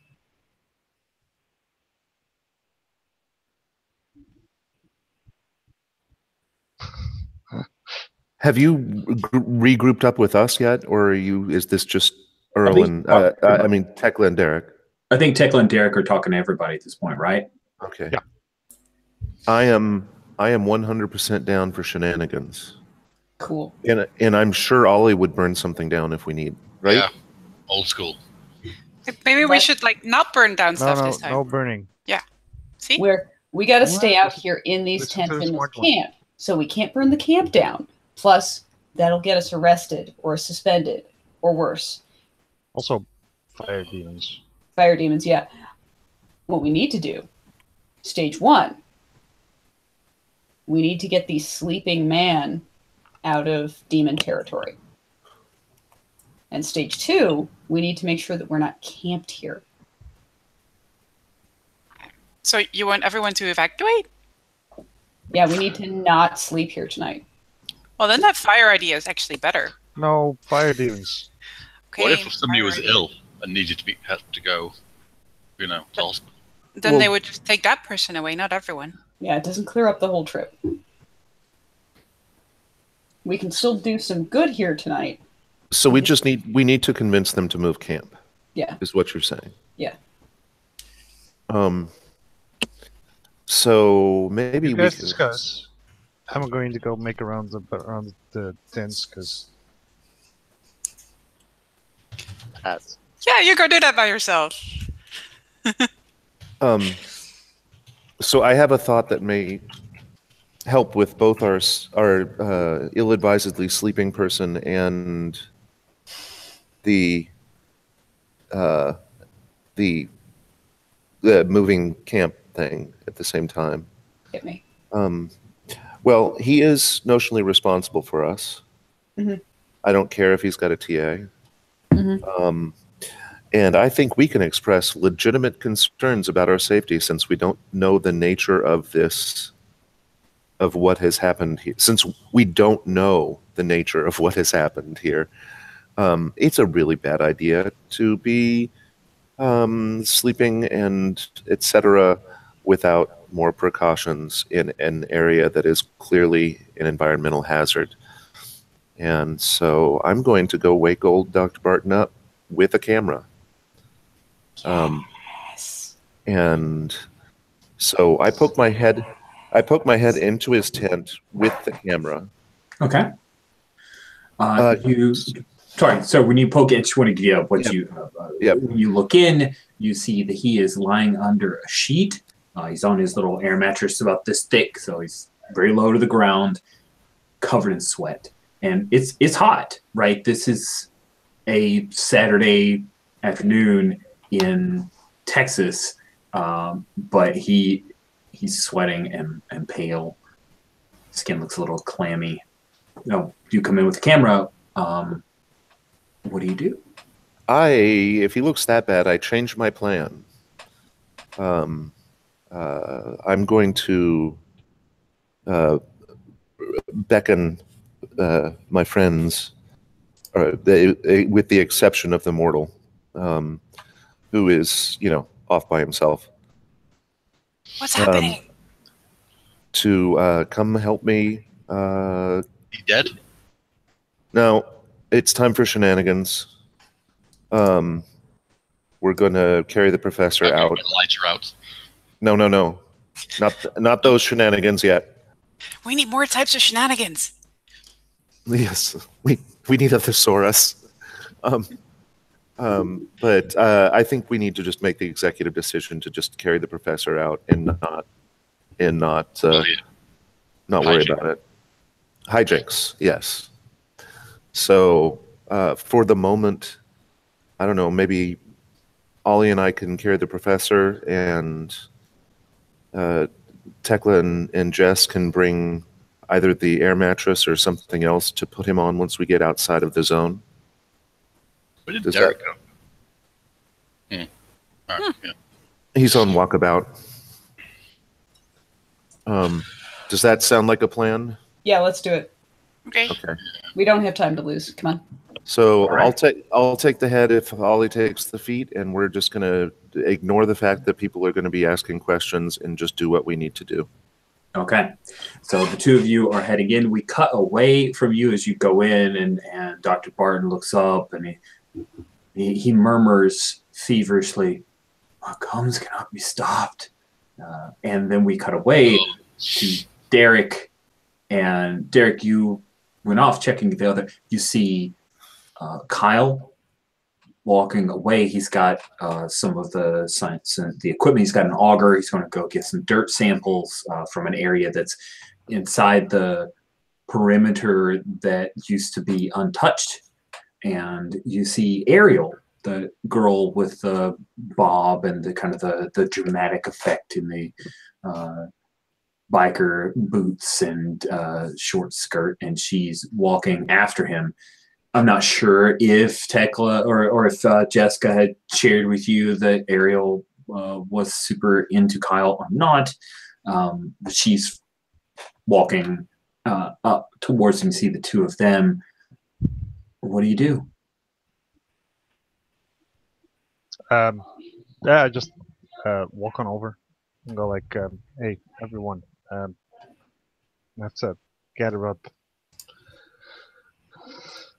Have you regrouped up with us yet, or are you? Is this just Earl and Tekla and Derek? I think Tekla and Derek are talking to everybody at this point, right? Okay. Yeah. I am 100% down for shenanigans. Cool. And I'm sure Ollie would burn something down if we need, right? Yeah. Old school. Maybe we should like not burn down stuff No, this time. no burning. See? We got to stay out What? here in these Listen to tents the in this smart one. camp, so we can't burn the camp down. Plus, that'll get us arrested or suspended or worse. Also, fire demons. Fire demons, yeah. What we need to do, stage 1, we need to get the sleeping man out of demon territory. And stage 2, we need to make sure that we're not camped here. So you want everyone to evacuate? Yeah, we need to not sleep here tonight. Well, then that fire idea is actually better. No, fire demons. Okay. What if somebody fire was idea. ill and needed to had to go, to the hospital? Then Well- they would just take that person away, not everyone. Yeah, it doesn't clear up the whole trip. We can still do some good here tonight. So we need to convince them to move camp. Yeah. Is what you're saying. Yeah. So maybe You we guys can discuss. I'm going to go make around the tents because. Yeah, you go do that by yourself. So I have a thought that may help with both our ill-advisedly sleeping person and the moving camp thing at the same time. Hit me. Well, he is notionally responsible for us. Mhm. I don't care if he's got a TA. Mhm. And I think we can express legitimate concerns about our safety since we don't know the nature of this, of what has happened here. Since we don't know the nature of what has happened here, it's a really bad idea to be sleeping and etc. without more precautions in an area that is clearly an environmental hazard. And so I'm going to go wake old Dr. Barton up with a camera. Yes. And so I poke my head into his tent with the camera. Okay. So when you poke it, I just want to give you what when you look in, you see that he is lying under a sheet. He's on his little air mattress about this thick, so he's very low to the ground, covered in sweat. And it's hot, right? This is a Saturday afternoon in Texas, but he's sweating and pale. Skin looks a little clammy. You come in with the camera. What do you do? If he looks that bad, I change my plan. I'm going to beckon my friends, with the exception of the mortal, who is, off by himself. What's happening? To come help me. He dead? No, it's time for shenanigans. We're going to carry the professor Okay, out. the lights are out. No. Not those shenanigans yet. We need more types of shenanigans. Yes, we need a thesaurus. But I think we need to just make the executive decision to just carry the professor out and not worry about it. Hijinks, yes. So for the moment, I don't know, maybe Ollie and I can carry the professor, and Tekla and Jess can bring either the air mattress or something else to put him on once we get outside of the zone. Where did Does Derek that- go? All right, yeah. He's on walkabout. Does that sound like a plan? Yeah, let's do it. Okay. Okay. We don't have time to lose. Come on. So All right. I'll take the head if Ollie takes the feet, and we're just gonna ignore the fact that people are gonna be asking questions and just do what we need to do. Okay. So the two of you are heading in. We cut away from you as you go in, and Dr. Barton looks up and he murmurs feverishly, "What comes cannot be stopped." And then we cut away to Derek. And Derek, you went off checking the other. You see Kyle walking away. He's got some of the science and the equipment. He's got an auger. He's going to go get some dirt samples from an area that's inside the perimeter that used to be untouched. And you see Ariel, the girl with the bob and the kind of the dramatic effect in the biker boots and short skirt, and she's walking after him. I'm not sure if Tekla or if Jessica had shared with you that Ariel was super into Kyle or not. But she's walking up towards him. See the two of them. What do you do? Yeah, I just walk on over and go like, "Hey, everyone, let's gather up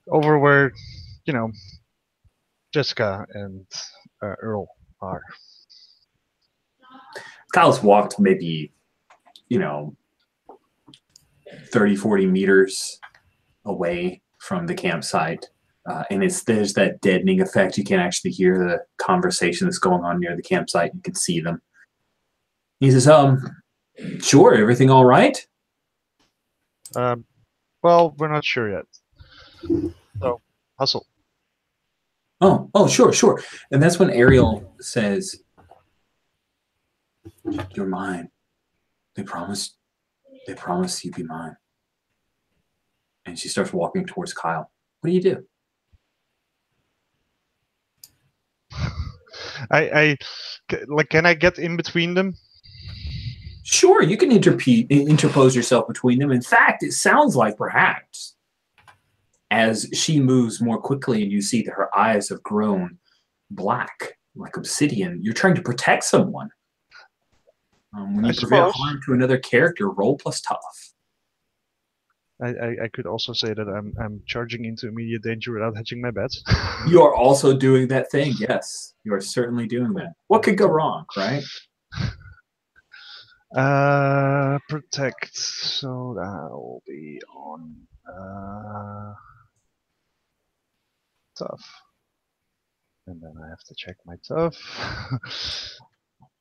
over where, Jessica and Earl are." Kyle's walked maybe, 30, 40 meters away from the campsite. And there's that deadening effect. You can't actually hear the conversation that's going on near the campsite. You can see them. He says, sure, everything all right? Well, we're not sure yet. So, hustle. Oh, sure. And that's when Ariel says, you're mine. They promised you'd be mine. And she starts walking towards Kyle. What do you do? Can I get in between them? Sure, you can interpose yourself between them. In fact, it sounds like perhaps as she moves more quickly and you see that her eyes have grown black like obsidian, you're trying to protect someone. When you prevent harm to another character, roll plus tough. I could also say that I'm charging into immediate danger without hedging my bets. You are also doing that thing, yes. You are certainly doing that. What could go wrong, right? Protect. So that will be on tough. And then I have to check my tough.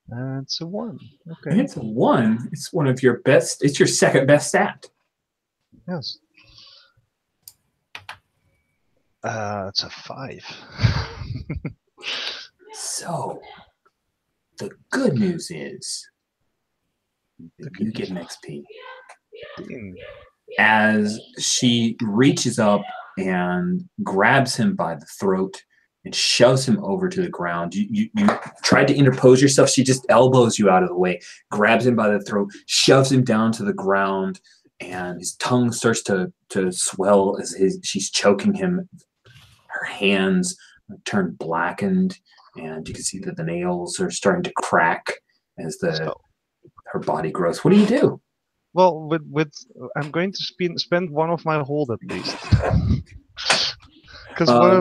And it's a 1. Okay. And it's a 1. It's one of your best. It's your second best stat. Yes. It's a 5. So, the good news is that you get an XP. As she reaches up and grabs him by the throat and shoves him over to the ground. You tried to interpose yourself. She just elbows you out of the way, grabs him by the throat, shoves him down to the ground, and his tongue starts to swell as she's choking him. Her hands turn blackened, and you can see that the nails are starting to crack as her body grows. What do you do? Well, I'm going to spend one of my hold at least, because one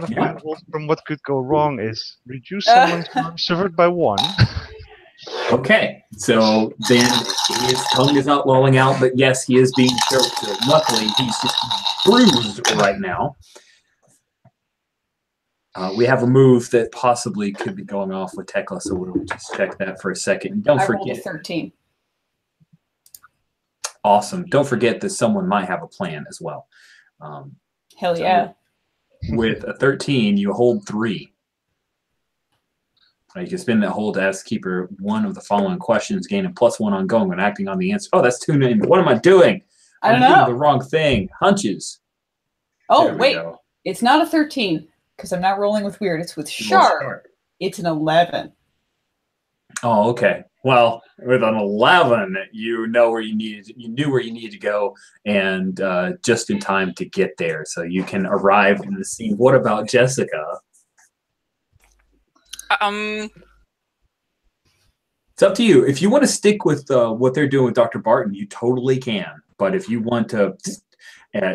of my holds from what could go wrong is reduce someone's harm suffered by 1. Okay, so then his tongue is not lolling out, but yes, he is being choked. Luckily, he's just bruised right now. We have a move that possibly could be going off with Tekla, so we'll just check that for a second. Don't forget. I rolled a 13. Awesome. Don't forget that someone might have a plan as well. Hell yeah. With a 13, you hold 3. You can spend that hold to ask keeper one of the following questions, gaining +1 ongoing when acting on the answer. Oh, that's 2 names. What am I doing? I don't I'm know. doing the wrong thing. Hunches. Oh, wait. It's not a 13 because I'm not rolling with weird. It's with sharp. It's an 11. Oh, okay. Well, with an 11, you knew where you needed to go, and just in time to get there, so you can arrive in the scene. What about Jessica? It's up to you. If you want to stick with what they're doing with Dr. Barton, you totally can. But if you want to,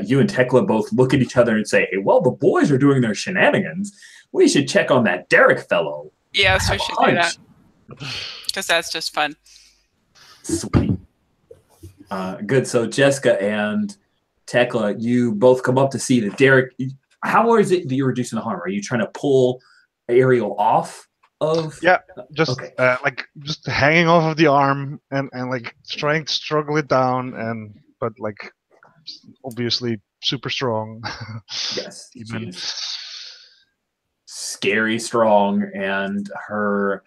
you and Tekla both look at each other and say, "Hey, well, the boys are doing their shenanigans. We should check on that Derek fellow." Yes, we should do that. Because that's just fun. Sweet. Good. So Jessica and Tekla, you both come up to see that Derek. How is it that you're reducing the harm? Are you trying to pull Ariel off of? Yeah, just Okay. like just hanging off of the arm and like trying to struggle it down, but like obviously super strong. Yes, Demon. she's scary strong, and her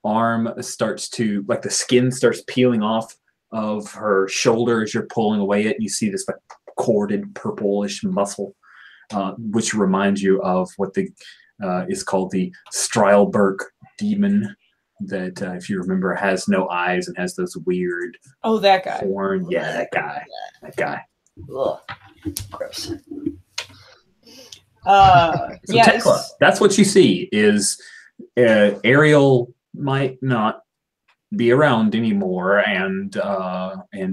arm starts to, like, the skin starts peeling off of her shoulder as you're pulling away it. You see this like corded purplish muscle, which reminds you of what the is called the Strilberg demon. That, if you remember, has no eyes and has those weird that guy. horn. Yeah, that guy. That guy. Ugh. Gross. So Tekla, that's what you see is Ariel might not be around anymore, and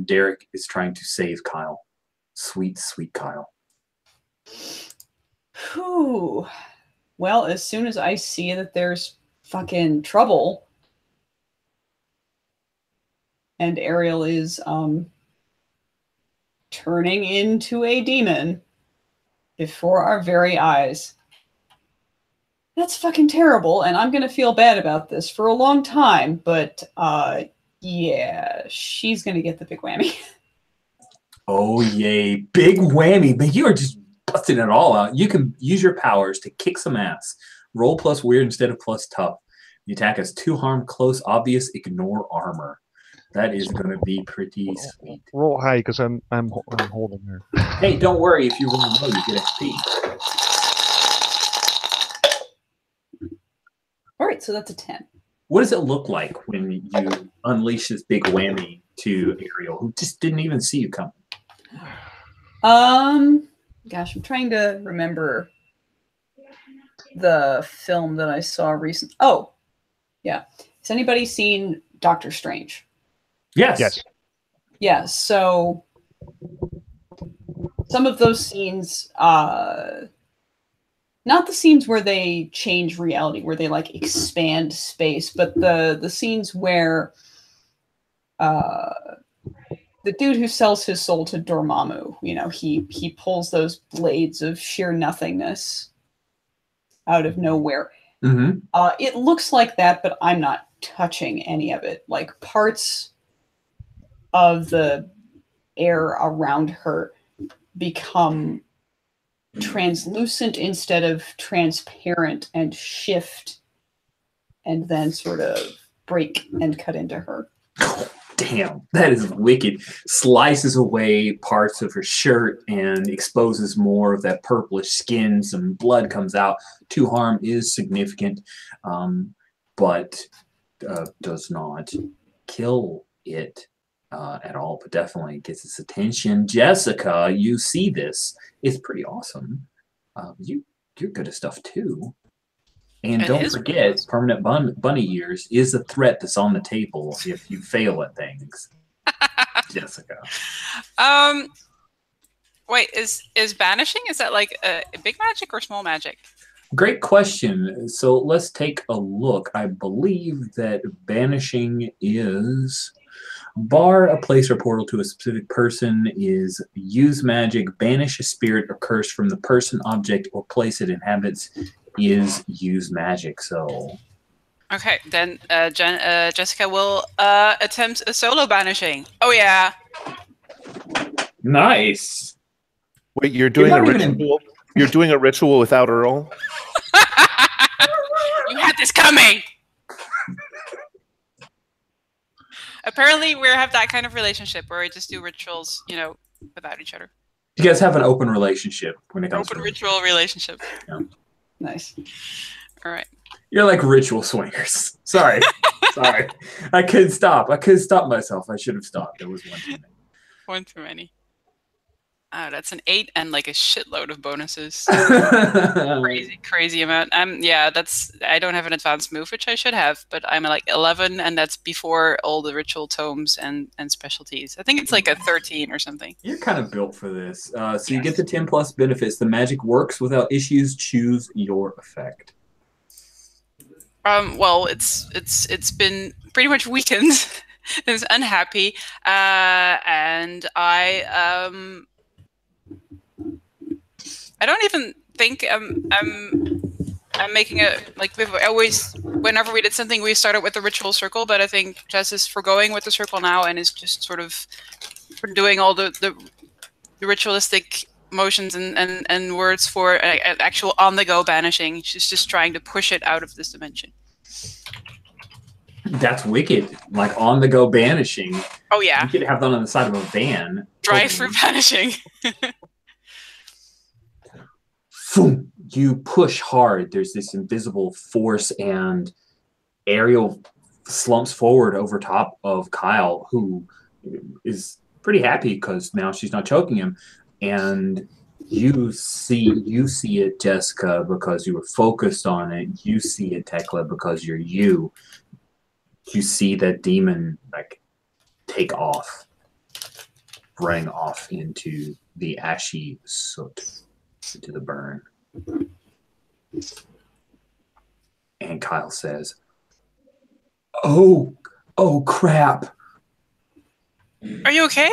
Derek is trying to save Kyle. Sweet, sweet Kyle. Whew. Well, as soon as I see that there's fucking trouble, and Ariel is turning into a demon before our very eyes. That's fucking terrible, and I'm gonna feel bad about this for a long time, but yeah, she's gonna get the big whammy. Oh yay, big whammy, but you are just busting it all out. You can use your powers to kick some ass. Roll plus weird instead of plus tough. The attack has 2 harm, close, obvious, ignore armor. That is going to be pretty sweet. Roll high because I'm holding her. Hey, don't worry. If you roll low, you get XP. All right, so that's a 10. What does it look like when you unleash this big whammy to Ariel, who just didn't even see you coming? Gosh, I'm trying to remember the film that I saw recently. Oh, yeah. Has anybody seen Doctor Strange? Yes. Yes. Yeah, so some of those scenes, not the scenes where they change reality, where they like expand space, but the scenes where the dude who sells his soul to Dormammu, you know, he pulls those blades of sheer nothingness out of nowhere. Mm-hmm. It looks like that, but I'm not touching any of it. Like parts of the air around her become translucent instead of transparent and shift and then sort of break and cut into her. Oh, damn, that is wicked. Slices away parts of her shirt and exposes more of that purplish skin. Some blood comes out. 2 harm is significant, but does not kill it at all, but definitely gets its attention. Jessica, you see this. It's pretty awesome. You're good at stuff too. And It don't is forget, permanent bunny ears is a threat that's on the table if you fail at things. Jessica. Wait, is banishing, is that like a big magic or small magic? Great question. So let's take a look. I believe that banishing is bar a place or portal to a specific person, is use magic, banish a spirit or curse from the person, object, or place it inhabits, is use magic. So Okay, then Jessica will attempt a solo banishing. Oh yeah. nice. Wait, you're doing You're a not even ritual? You're doing a ritual without Earl? You had this coming. Apparently, we have that kind of relationship where we just do rituals, you know, without each other. You guys have an open relationship when it comes Open to ritual relationship. Nice. All right. You're like ritual swingers. Sorry. Sorry. I couldn't stop. I couldn't stop myself. I should have stopped. There was one too many. One too many. Oh, that's an 8 and like a shitload of bonuses. Crazy amount. Yeah, I don't have an advanced move, which I should have, but I'm like 11, and that's before all the ritual tomes and specialties. I think it's like a 13 or something. You're kind of built for this. So you get the 10 plus benefits. The magic works without issues. Choose your effect. Well, it's been pretty much weakened. It's unhappy, and I don't even think I'm making a whenever we did something, we started with the ritual circle, but I think Jess is forgoing with the circle now and is just sort of doing all the ritualistic motions and words for an actual on-the-go banishing. She's just trying to push it out of this dimension. That's wicked. Like on-the-go banishing. Oh yeah. You could have that on the side of a van. Drive-through banishing. Boom. You push hard. There's this invisible force, and Ariel slumps forward over top of Kyle, who is pretty happy because now she's not choking him. And you see it, Jessica, because you were focused on it. You see it, Tekla, because you're you. You see that demon like take off, running off into the ashy soot, into the burn. And Kyle says, oh crap. Are you okay?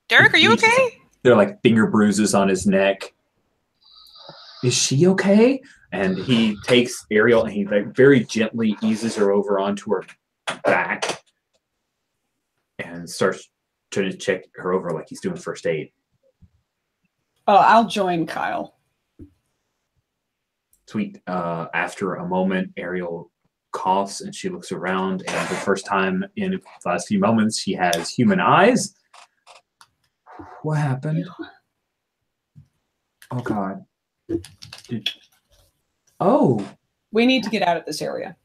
Derek, are you okay? There are like finger bruises on his neck. Is she okay? And he takes Ariel and he like very gently eases her over onto her back and starts trying to check her over like he's doing first aid. Oh, I'll join Kyle. Sweet. After a moment, Ariel coughs and she looks around, and for the first time in the last few moments, she has human eyes. What happened? Oh, God. Oh. We need to get out of this area.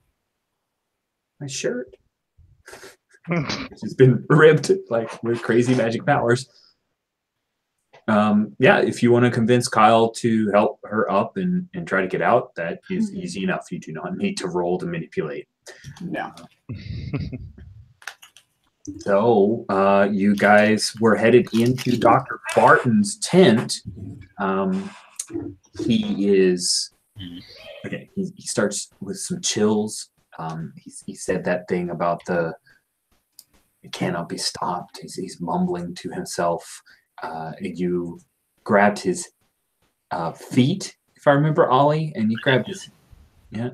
My shirt. It's been ribbed like with crazy magic powers. Yeah, if you want to convince Kyle to help her up and try to get out, that is easy enough. You do not need to roll to manipulate. No. So you guys were headed into Dr. Barton's tent. He is okay. He starts with some chills. He said that thing about it cannot be stopped. He's mumbling to himself. You grabbed his feet, if I remember, Ollie, and you grabbed his, yeah.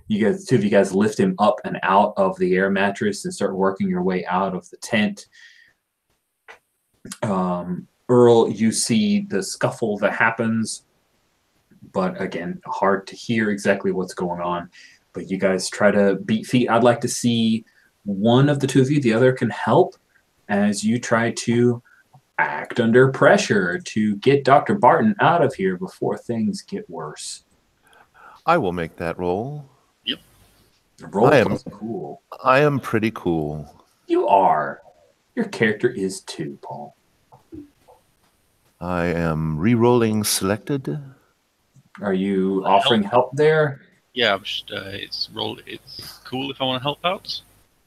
Two of you guys lift him up and out of the air mattress and start working your way out of the tent. Earl, you see the scuffle that happens, but again, hard to hear exactly what's going on. But you guys try to beat feet. I'd like to see one of the two of you, the other can help as you try to act under pressure to get Dr. Barton out of here before things get worse. I will make that roll. Yep. Roll is cool. I am pretty cool. You are. Your character is too, Paul. I am re-rolling selected. Are you offering help there? Yeah, I'm just, it's cool if I want to help out.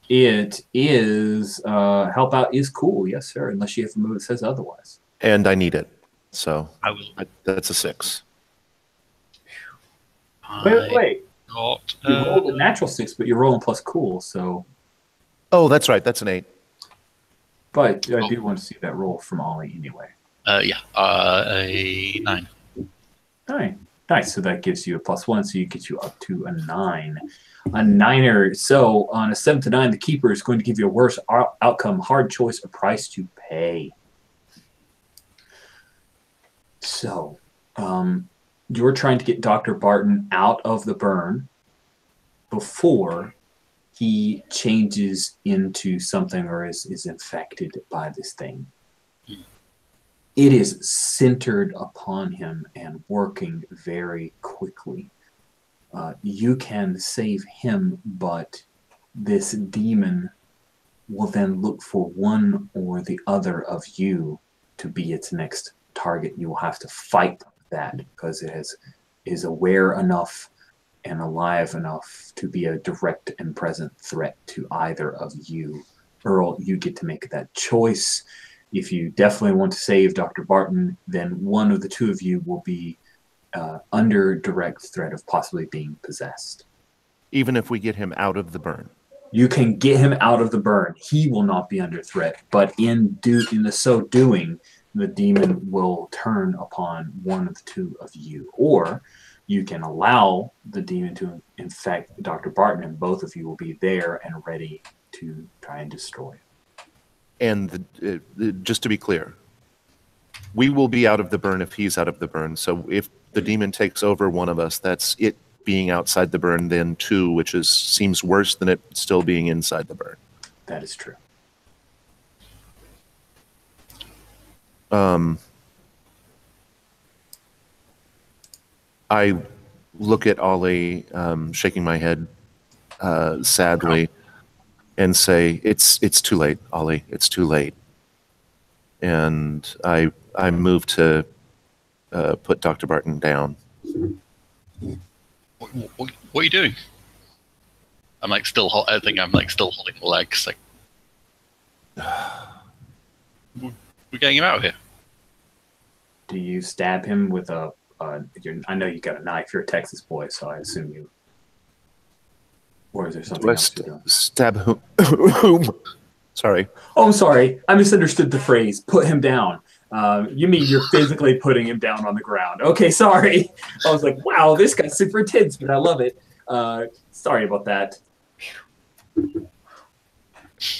It is help out is cool, yes, sir. Unless you have a move that says otherwise. And I need it, so that's a 6. Wait. You rolled a natural 6, but you're rolling plus cool, so. Oh, that's right. That's an 8. But I do want to see that roll from Ollie anyway. Yeah, a 9. 9. Nice. So that gives you a +1, so you get you up to a 9. A 9er. So on a 7 to 9, the keeper is going to give you a worse outcome, hard choice, a price to pay. So you're trying to get Dr. Barton out of the burn before he changes into something or is infected by this thing. It is centered upon him and working very quickly. You can save him, but this demon will then look for one or the other of you to be its next target. You will have to fight that because it is aware enough and alive enough to be a direct and present threat to either of you. Earl, you get to make that choice. If you definitely want to save Dr. Barton, then one of the two of you will be under direct threat of possibly being possessed. Even if we get him out of the burn. You can get him out of the burn. He will not be under threat, but in the so doing, the demon will turn upon one of the two of you, or you can allow the demon to infect Dr. Barton, and both of you will be there and ready to try and destroy it. And just to be clear, we will be out of the burn if he's out of the burn. So if the demon takes over one of us, that's it being outside the burn, then 2, which seems worse than it still being inside the burn. That is true. I look at Ollie, shaking my head sadly, and say, "It's too late, Ollie. It's too late." And I move to put Dr. Barton down. What are you doing? I'm like still. I think I'm like still holding the legs. Like, we're getting him out of here. Do you stab him with a? I know you got a knife. You're a Texas boy, so I assume you. Or is there something else you're doing? Stab whom? Sorry. Oh, I'm sorry. I misunderstood the phrase. Put him down. You mean you're physically putting him down on the ground? Okay, sorry. I was like, wow, this guy's super intense, but I love it. Sorry about that. Do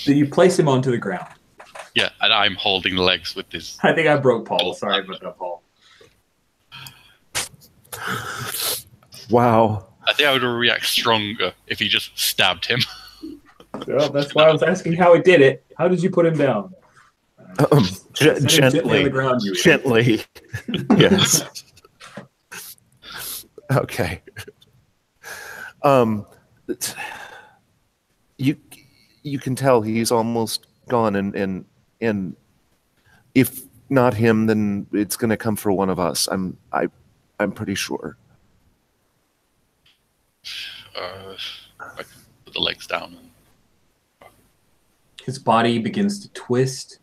you place him onto the ground? Yeah, and I'm holding the legs with this. I think I broke Paul. Sorry about that, Paul. Wow. I think I would react stronger if he just stabbed him. Well, that's why I was asking how it did it. How did you put him down? Gently. On the ground, Gently. Yes. Okay. You can tell he's almost gone, and if not him, then it's going to come for one of us. I'm pretty sure. I put the legs down. His body begins to twist.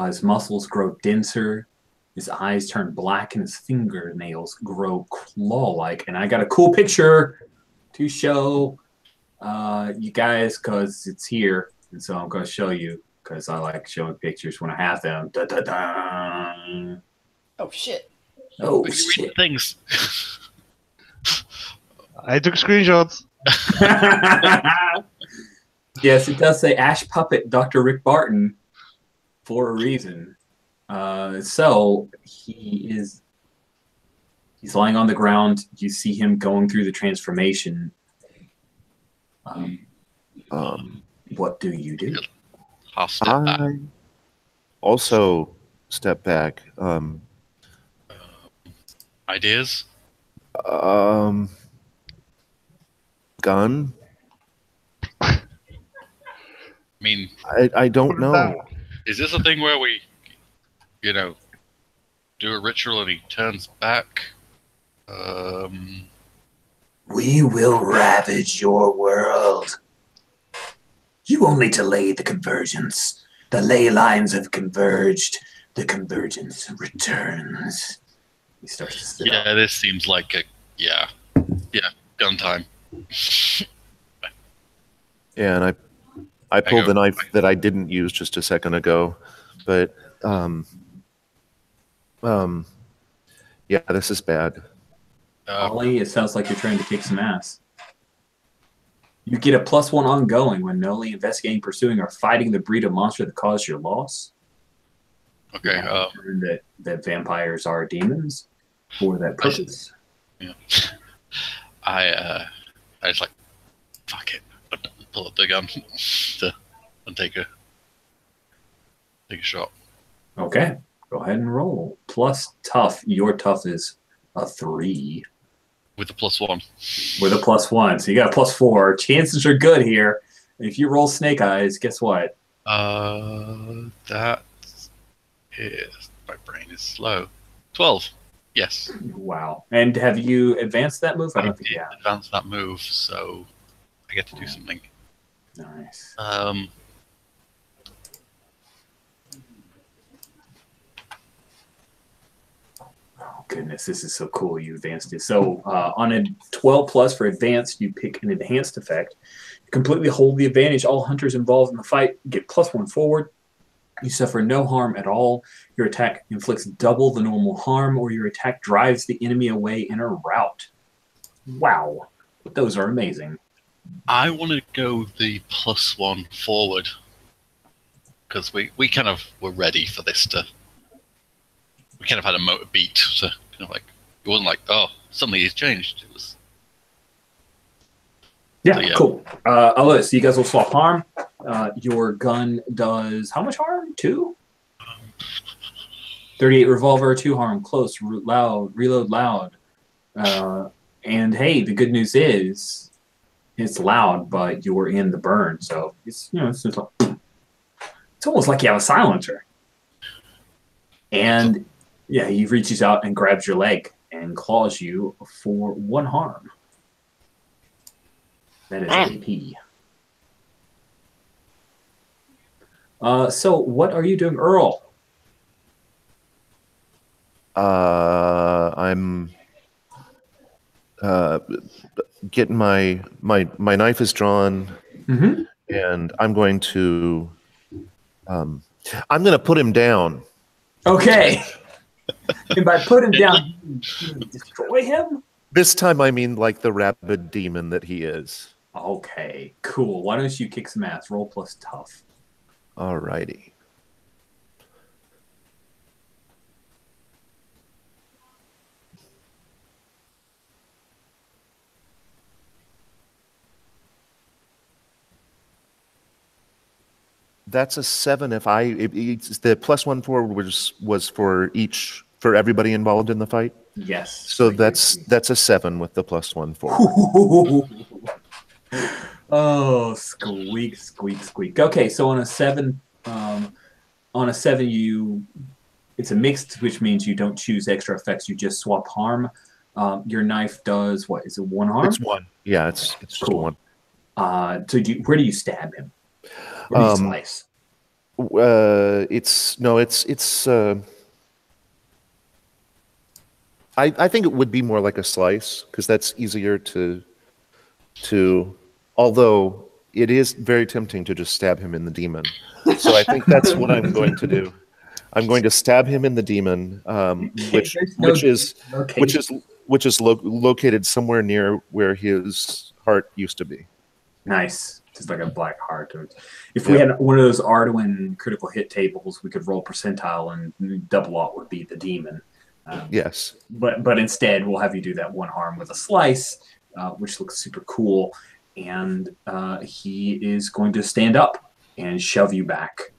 His muscles grow denser. His eyes turn black, and his fingernails grow claw-like. And I got a cool picture to show you guys because it's here. And so I'm going to show you because I like showing pictures when I have them. Da, da, da. Oh, shit. Oh, Read shit. the things. I took screenshots. Yes, it does say Ash Puppet Dr. Rick Barton for a reason. So he's lying on the ground. You see him going through the transformation. What do you do? I'll step back. I also step back. Ideas? Gun? I mean, I don't know. is this a thing where we, do a ritual and he turns back? We will ravage your world. You only delay the convergence. The ley lines have converged. The convergence returns. He starts to sit up. This seems like gun time. Yeah, and I pulled the knife that I didn't use just a second ago, but yeah, this is bad. Ollie, it sounds like you're trying to kick some ass. You get a +1 ongoing when not only investigating, pursuing, or fighting the breed of monster that caused your loss. Okay. Learn that vampires are demons for that purpose. Yeah. I just like, fuck it. Pull up the gun and take a shot. Okay, go ahead and roll. Plus tough. Your tough is a 3. With a +1. With a +1. So you got a +4. Chances are good here. If you roll snake eyes, guess what? That is, my brain is slow. 12. Yes. Wow. And have you advanced that move? I don't think you have. Advanced that move, so I get to do something. Nice. Oh, goodness, this is so cool. You advanced it. So on a 12+ for advanced, you pick an enhanced effect. You completely hold the advantage. All hunters involved in the fight get +1 forward. You suffer no harm at all. Your attack inflicts double the normal harm, or your attack drives the enemy away in a rout. Wow. Those are amazing. I want to go the +1 forward. Because we kind of were ready for this to... We kind of had a motor beat. So kind of like... It wasn't like, oh, suddenly it's changed. It was... Yeah, So, yeah. cool. I love it. So you guys will swap harm. Your gun does how much harm? 2? 38 revolver, 2 harm, close, loud, reload loud. And hey, the good news is it's loud, but you're in the burn, so it's it's almost like you have a silencer. And yeah, he reaches out and grabs your leg and claws you for 1 harm. That is AP. So what are you doing, Earl? I'm getting my knife is drawn, and I'm going to put him down. Okay. And by put him down, you destroy him? This time I mean like the rabid demon that he is. Okay, cool. Why don't you kick some ass? Roll plus tough. Alrighty. That's a 7. If it's the +1 forward was for everybody involved in the fight. Yes. So that's a 7 with the +1 forward. Oh, squeak, squeak, squeak. Okay, so on a 7, it's a mixed, which means you don't choose extra effects. You just swap harm. Your knife does what? Is it 1 harm? It's 1. Yeah, it's just cool. 1. So where do you stab him? Where do you slice? I think it would be more like a slice because that's easier to. Although it is very tempting to just stab him in the demon, so I think that's what I'm going to do. I'm going to stab him in the demon, which is located somewhere near where his heart used to be. Nice. Just like a black heart. If we had one of those Arduin critical hit tables, we could roll percentile and double aught would be the demon. Yes. But instead, we'll have you do that 1 harm with a slice, which looks super cool. And he is going to stand up and shove you back.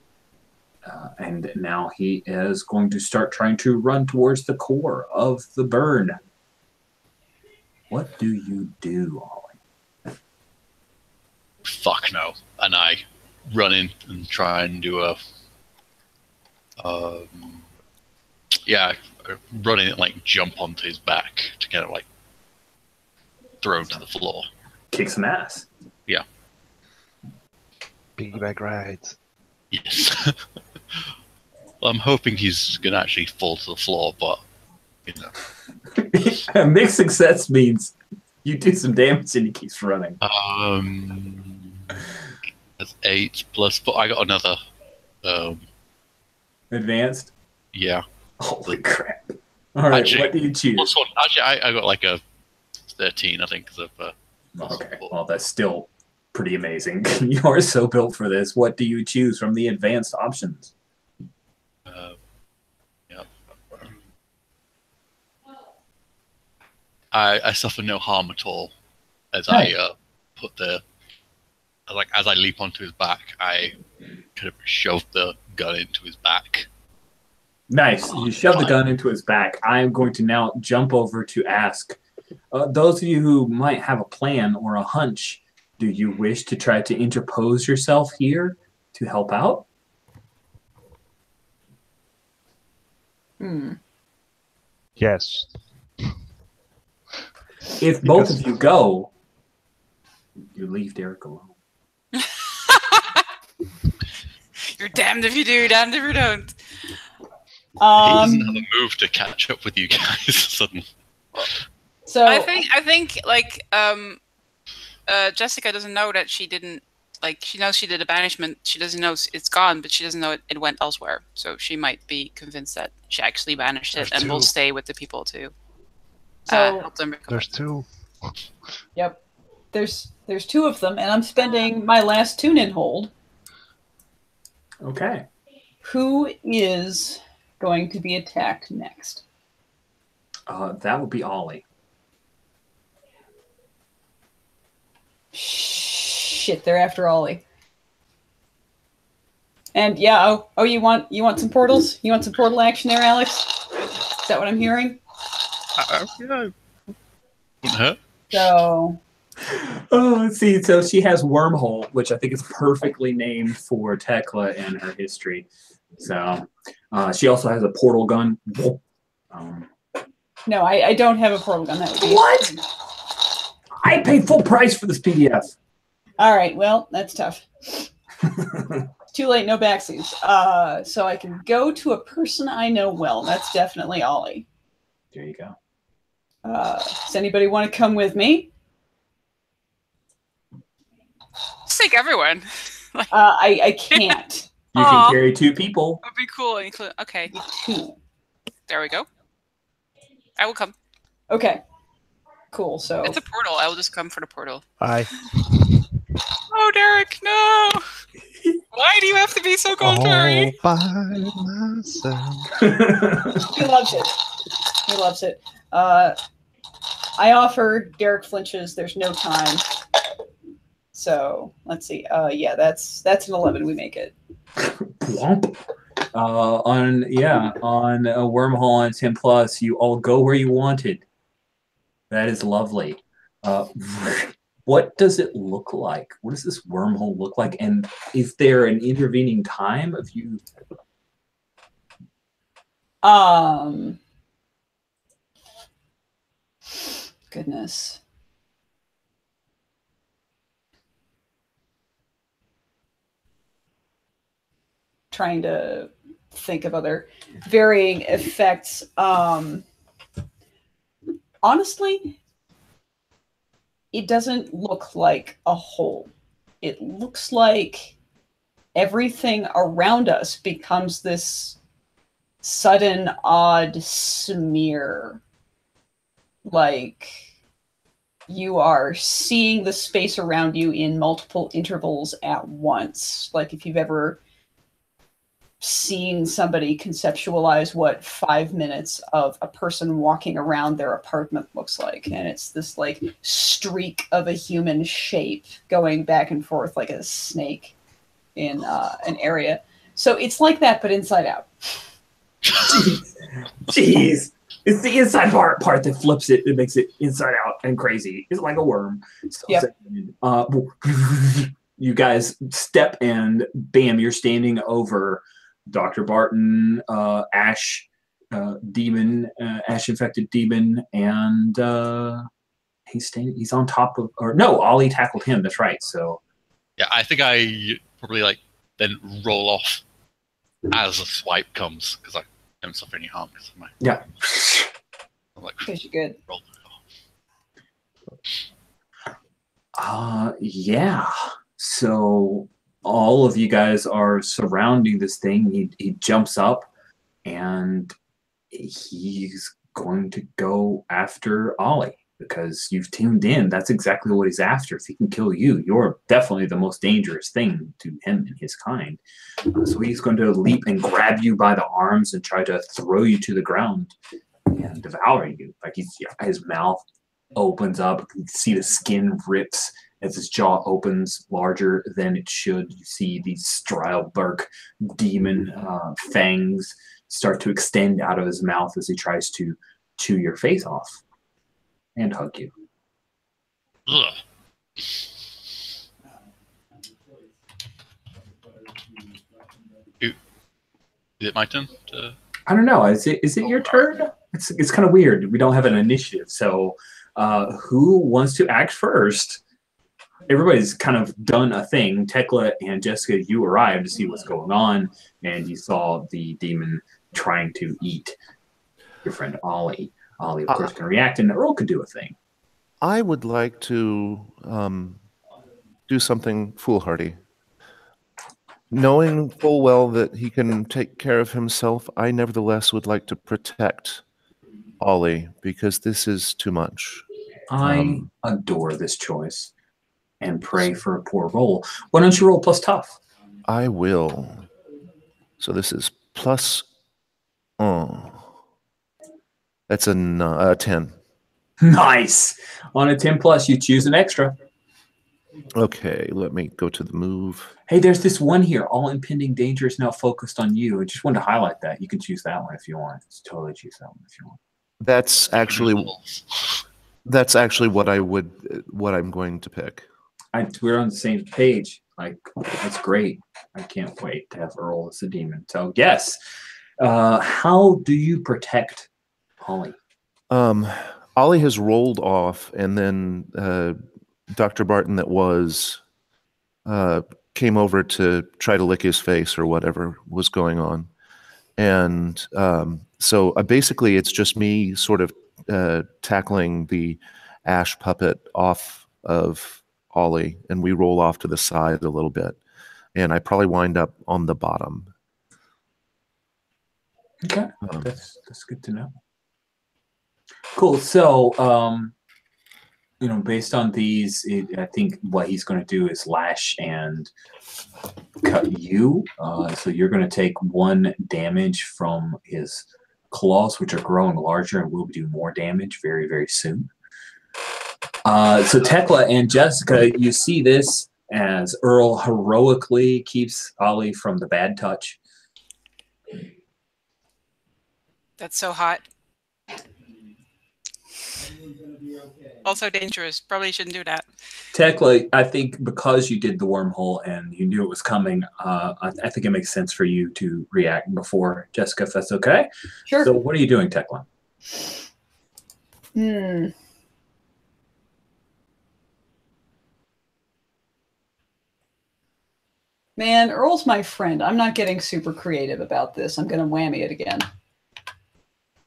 And now he is going to start trying to run towards the core of the burn. What do you do, Ollie? Fuck no. And I run in and try and do a... run in and like jump onto his back to kind of like throw him to the floor. Kick some ass. Yeah. Piggyback rides. Yes. Well, I'm hoping he's going to actually fall to the floor, but, you know. A mixed success means you do some damage and he keeps running. That's 8 plus, but I got another. Advanced? Yeah. Holy crap. All right, Actually, what do you choose? Plus 1. Actually, I got like a 13, I think. Okay, well, that's still pretty amazing. You are so built for this. What do you choose from the advanced options? I suffer no harm at all as Nice. as I leap onto his back. I kind of shove the gun into his back. Nice. You shove the gun into his back. I am going to now jump over to ask those of you who might have a plan or a hunch, do you wish to try to interpose yourself here to help out? Yes. If both of you go, you leave Derek alone. You're damned if you do, damned if you don't. He doesn't have a move to catch up with you guys suddenly. So I think like Jessica doesn't know that she didn't like she knows she did a banishment. She doesn't know it's gone, but she doesn't know it went elsewhere. So she might be convinced that she actually banished it and will stay with the people to help them recover. There's 2. Yep. There's 2 of them, and I'm spending my last tune-in hold. Okay. Who is going to be attacked next? That would be Ollie. Shit, they're after Ollie. And yeah, oh, you want some portals? You want some portal action there, Alex? Is that what I'm hearing? Yeah. Wouldn't hurt. So. Oh, let's see. So she has Wormhole, which I think is perfectly named for Tekla and her history. So she also has a portal gun. No, I don't have a portal gun. That would be what? I paid full price for this PDF. All right, well, that's tough. Too late, no backsies. So I can go to a person I know well. That's definitely Ollie. There you go. Does anybody want to come with me? Just take everyone. I can't. You can carry 2 people. That'd be cool. Okay. 2. There we go. I will come. Okay. Cool. So it's a portal. I will just come for the portal. Bye. Oh, Derek, no! Why do you have to be so contrary? All by myself. He loves it. He loves it. I offer. Derek flinches. There's no time. So let's see. Yeah, that's an 11. We make it. Plump. On a Wormhole and 10+, you all go where you wanted. That is lovely. What does it look like? What does this wormhole look like? And is there an intervening time of you? Goodness. Trying to think of other varying effects. Honestly, it doesn't look like a hole. It looks like everything around us becomes this sudden, odd smear. Like you are seeing the space around you in multiple intervals at once. Like if you've ever seen somebody conceptualize what 5 minutes of a person walking around their apartment looks like, and it's this like streak of a human shape going back and forth like a snake in an area. So it's like that, but inside out. Jeez. It's the inside part that flips it. It makes it inside out and crazy. It's like a worm. So yep. You guys step and bam, you're standing over Dr. Barton, Ash, demon, Ash infected demon, and he's on top of, or no, Ollie tackled him. That's right. So yeah, I think I probably then roll off as a swipe comes because I don't suffer any harm. Yeah. Because you're good. Roll. Yeah. So all of you guys are surrounding this thing. He jumps up and he's going to go after Ollie because you've tuned in. That's exactly what he's after. If he can kill you, you're definitely the most dangerous thing to him and his kind. So he's going to leap and grab you by the arms and try to throw you to the ground and devour you. Like his mouth opens up. You can see the skin rips as his jaw opens larger than it should. You see these Strylberg demon fangs start to extend out of his mouth as he tries to chew your face off and hug you. Ugh. Is it my turn? I don't know. Is it your turn? It's kind of weird. We don't have an initiative. So who wants to act first? Everybody's kind of done a thing. Tekla and Jessica, you arrived to see what's going on, and you saw the demon trying to eat your friend Ollie. Ollie, of course, can react, and Earl could do a thing. I would like to do something foolhardy. Knowing full well that he can take care of himself, I nevertheless would like to protect Ollie because this is too much. I adore this choice and pray for a poor roll. Why don't you roll plus tough? I will. So this is plus. That's a 10. Nice. On a 10 plus, you choose an extra. Okay, let me go to the move. Hey, there's this one here. All impending danger is now focused on you. I just wanted to highlight that. You can choose that one if you want. Just totally choose that one if you want. That's actually what I'm going to pick. We're on the same page. Like, that's great. I can't wait to have Earl as a demon. So yes. How do you protect Ollie? Ollie has rolled off, and then Dr. Barton came over to try to lick his face or whatever was going on. And so basically it's just me sort of tackling the ash puppet off of Ollie, and we roll off to the side a little bit. And I probably wind up on the bottom. Okay, that's good to know. Cool. So, based on these, I think what he's going to do is lash and cut you. So you're going to take 1 damage from his claws, which are growing larger and will do more damage very, very soon. So Tekla and Jessica, you see this as Earl heroically keeps Ollie from the bad touch. That's so hot. Also dangerous. Probably shouldn't do that. Tekla, I think because you did the wormhole and you knew it was coming, I think it makes sense for you to react before Jessica, if that's okay. Sure. So what are you doing, Tekla? Man, Earl's my friend. I'm not getting super creative about this. I'm going to whammy it again.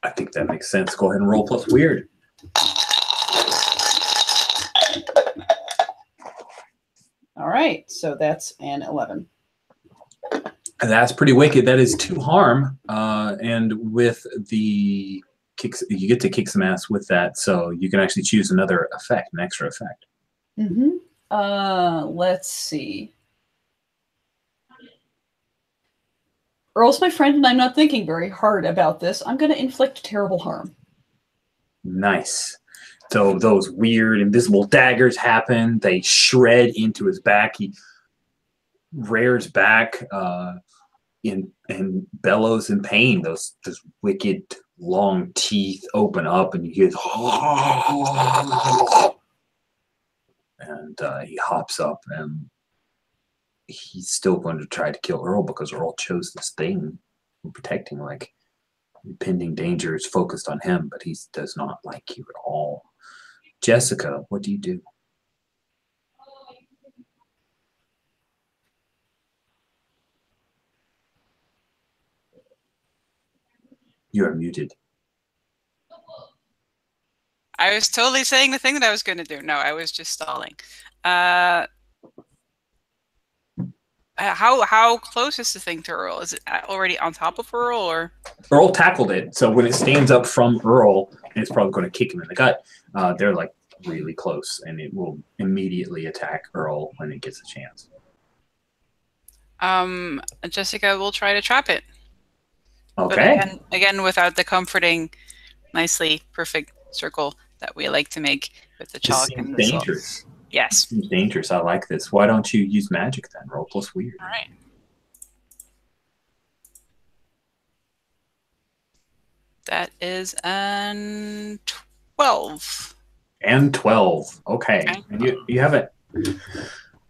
I think that makes sense. Go ahead and roll plus weird. All right, so that's an 11. That's pretty wicked. That is 2 harm. And with the kicks, you get to kick some ass with that. So you can actually choose another effect, an extra effect. Let's see. Earl's my friend, and I'm not thinking very hard about this. I'm going to inflict terrible harm. Nice. So those weird invisible daggers happen. They shred into his back. He rears back in bellows in pain. Those wicked long teeth open up, and you hear, and he hops up, and he's still going to try to kill Earl because Earl chose this thing for protecting. Like, impending danger is focused on him, but he does not like you at all. Jessica, what do you do? You are muted. I was totally saying the thing that I was going to do. No, I was just stalling. How close is the thing to Earl? Is it already on top of Earl, or? Earl tackled it, so when it stands up from Earl, and it's probably going to kick him in the gut, they're like really close, and it will immediately attack Earl when it gets a chance. Jessica will try to trap it. Okay. But again, without the comforting, nicely perfect circle that we like to make with the chalk and the dangerous. Yes. Seems dangerous. I like this. Why don't you use magic then? Roll plus weird. All right. That is an 12. And 12. Okay. Okay. And you have it.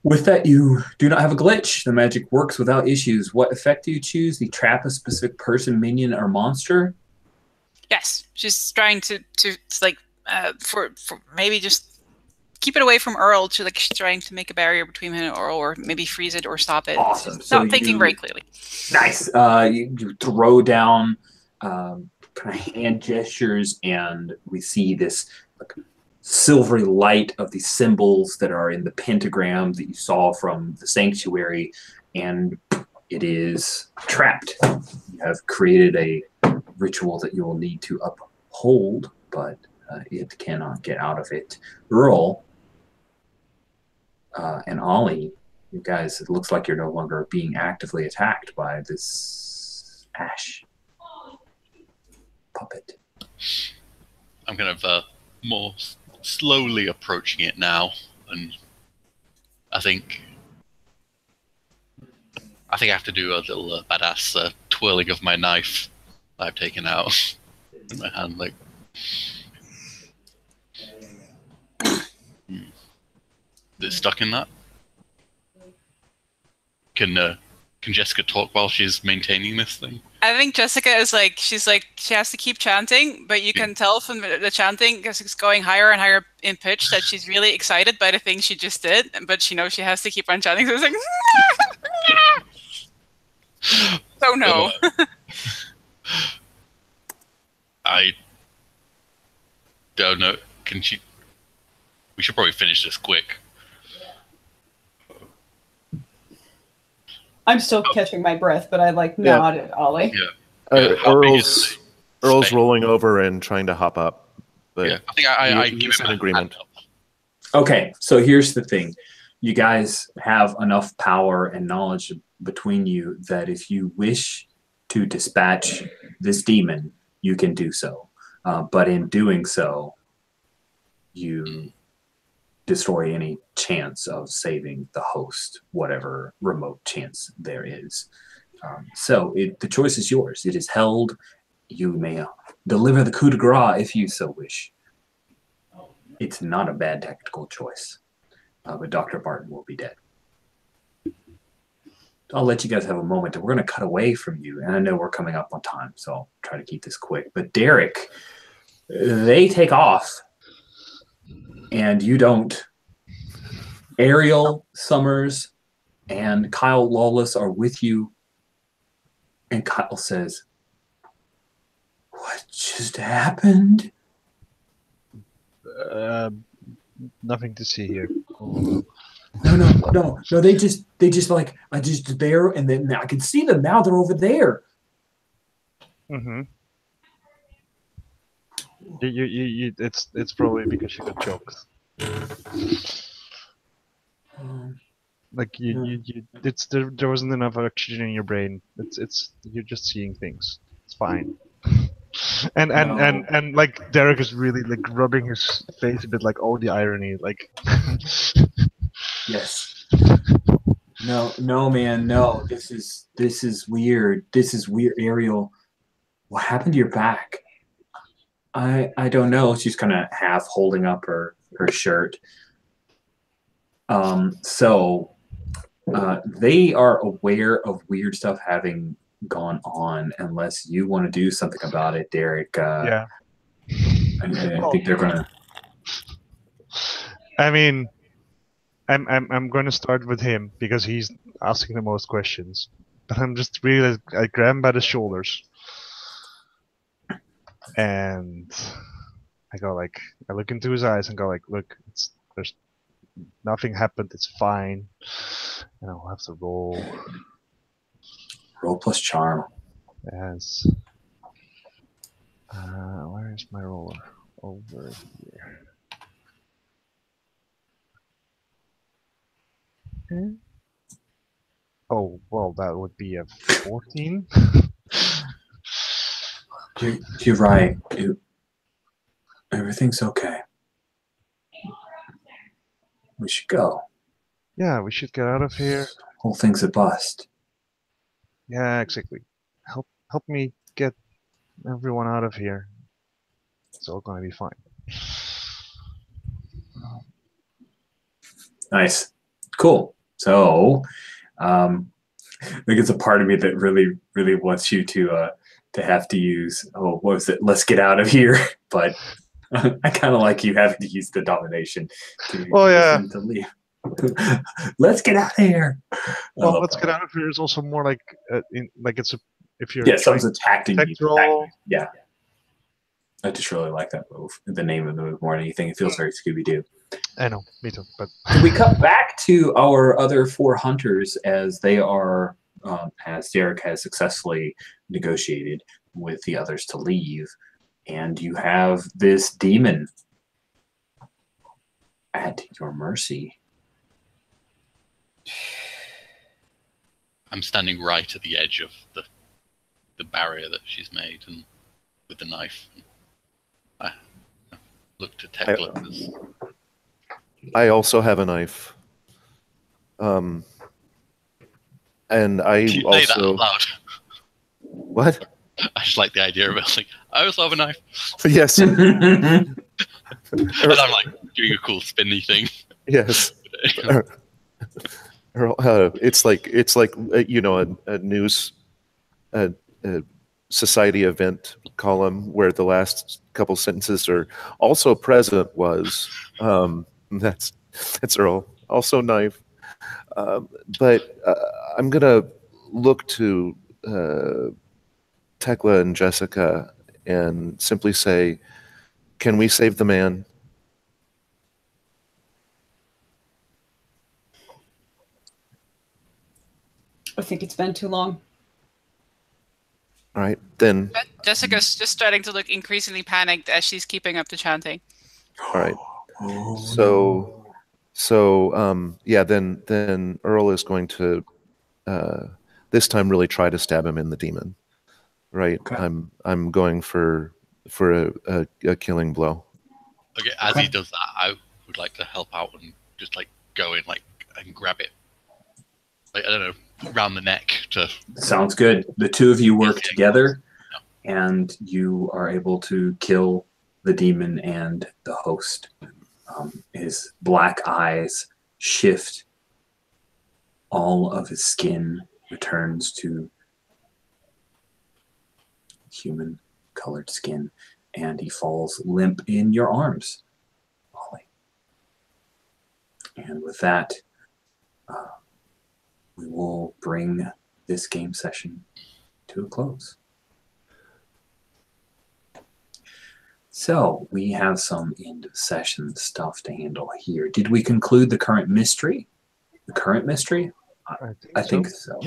With that, you do not have a glitch. The magic works without issues. What effect do you choose? The trap a specific person, minion, or monster? Yes. She's trying to like, for maybe just keep it away from Earl, to like she's trying to make a barrier between him and Earl, or maybe freeze it or stop it. Awesome. So not thinking very clearly. Nice. You throw down kind of hand gestures, and we see this like silvery light of the symbols that are in the pentagram that you saw from the sanctuary, and it is trapped. You have created a ritual that you will need to uphold, but it cannot get out of it. Earl and Ollie, you guys, it looks like you're no longer being actively attacked by this ash puppet. I'm kind of more slowly approaching it now, and I think I have to do a little badass twirling of my knife that I've taken out in my hand, like. Is it stuck in that? Can Jessica talk while she's maintaining this thing? I think Jessica is like, she has to keep chanting, but you can tell from the chanting, because it's going higher and higher in pitch, that she's really excited by the thing she just did, but she knows she has to keep on chanting, so it's like, so no. I don't know. Can she? We should probably finish this quick. I'm still catching my breath, but I nod at Ollie. Yeah. Earl's rolling over and trying to hop up. But yeah, I think I give him an agreement. Okay, so here's the thing. You guys have enough power and knowledge between you that if you wish to dispatch this demon, you can do so. But in doing so, you destroy any chance of saving the host, whatever remote chance there is. So the choice is yours. It is held. You may deliver the coup de grace if you so wish. It's not a bad tactical choice. But Dr. Barton will be dead. I'll let you guys have a moment, and we're going to cut away from you. And I know we're coming up on time, so I'll try to keep this quick. But Derek, they take off, and you don't. Ariel, Summers, and Kyle Lawless are with you. And Kyle says, "What just happened?" Nothing to see here. No. They just like, I just there, and then I can see them now. They're over there. Mm-hmm. It's probably because you got choked. There wasn't enough oxygen in your brain. You're just seeing things. It's fine. And like Derek is really like rubbing his face a bit, like, oh, the irony, like. Yes. No, man, no. This is weird. This is weird, Ariel. What happened to your back? I don't know. She's kind of half holding up her shirt. So they are aware of weird stuff having gone on, unless you want to do something about it, Derek. Yeah. I think they're gonna. I mean, I'm going to start with him because he's asking the most questions. But I'm just really, I grab him by the shoulders, and I go like, I look into his eyes and go like, look, there's nothing happened. It's fine, and I'll have to roll. Roll plus charm. Yes. Where is my roller? Over here. Okay. Oh, well, that would be a 14. You're right. Everything's okay. We should go. Yeah, we should get out of here. Whole thing's a bust. Yeah, exactly. Help me get everyone out of here. It's all gonna be fine. Nice. Cool. So, I think it's a part of me that really, really wants you to have to use, what was it? Let's get out of here. But I kind of like you having to use the domination to leave. Let's get out of here. Well, let's get out of here is also more like if you're someone's attacking you. Roll. Yeah. I just really like that move. The name of the move more than anything. It feels very Scooby-Doo. I know, me too. But So we cut back to our other 4 hunters as they are, as Derek has successfully negotiated with the others to leave. And you have this demon at your mercy. I'm standing right at the edge of the barrier that she's made, and with the knife. I look to Tekla. I also have a knife. And I You say that also... out loud. What? I just like the idea of it. Like, I also have a knife. Yes. And I'm like doing a cool spinny thing. Yes. It's like you know, a news a society event column where the last couple sentences are also present was that's Earl, also knife. But I'm gonna look to Tekla and Jessica and simply say, can we save the man? I think it's been too long. All right, then. Jessica's just starting to look increasingly panicked as she's keeping up the chanting. All right. Yeah, then Earl is going to this time really try to stab him in the demon. Right. Okay. I'm going for a killing blow. Okay, as he does that, I would like to help out and just like go in and grab it. Like, I don't know, around the neck to... Sounds good. The two of you work together, and you are able to kill the demon and the host. His black eyes shift. All of his skin returns to human-colored skin, and he falls limp in your arms, Ollie. And with that, we will bring this game session to a close. So we have some end of session stuff to handle here. Did we conclude the current mystery? The current mystery? I think so.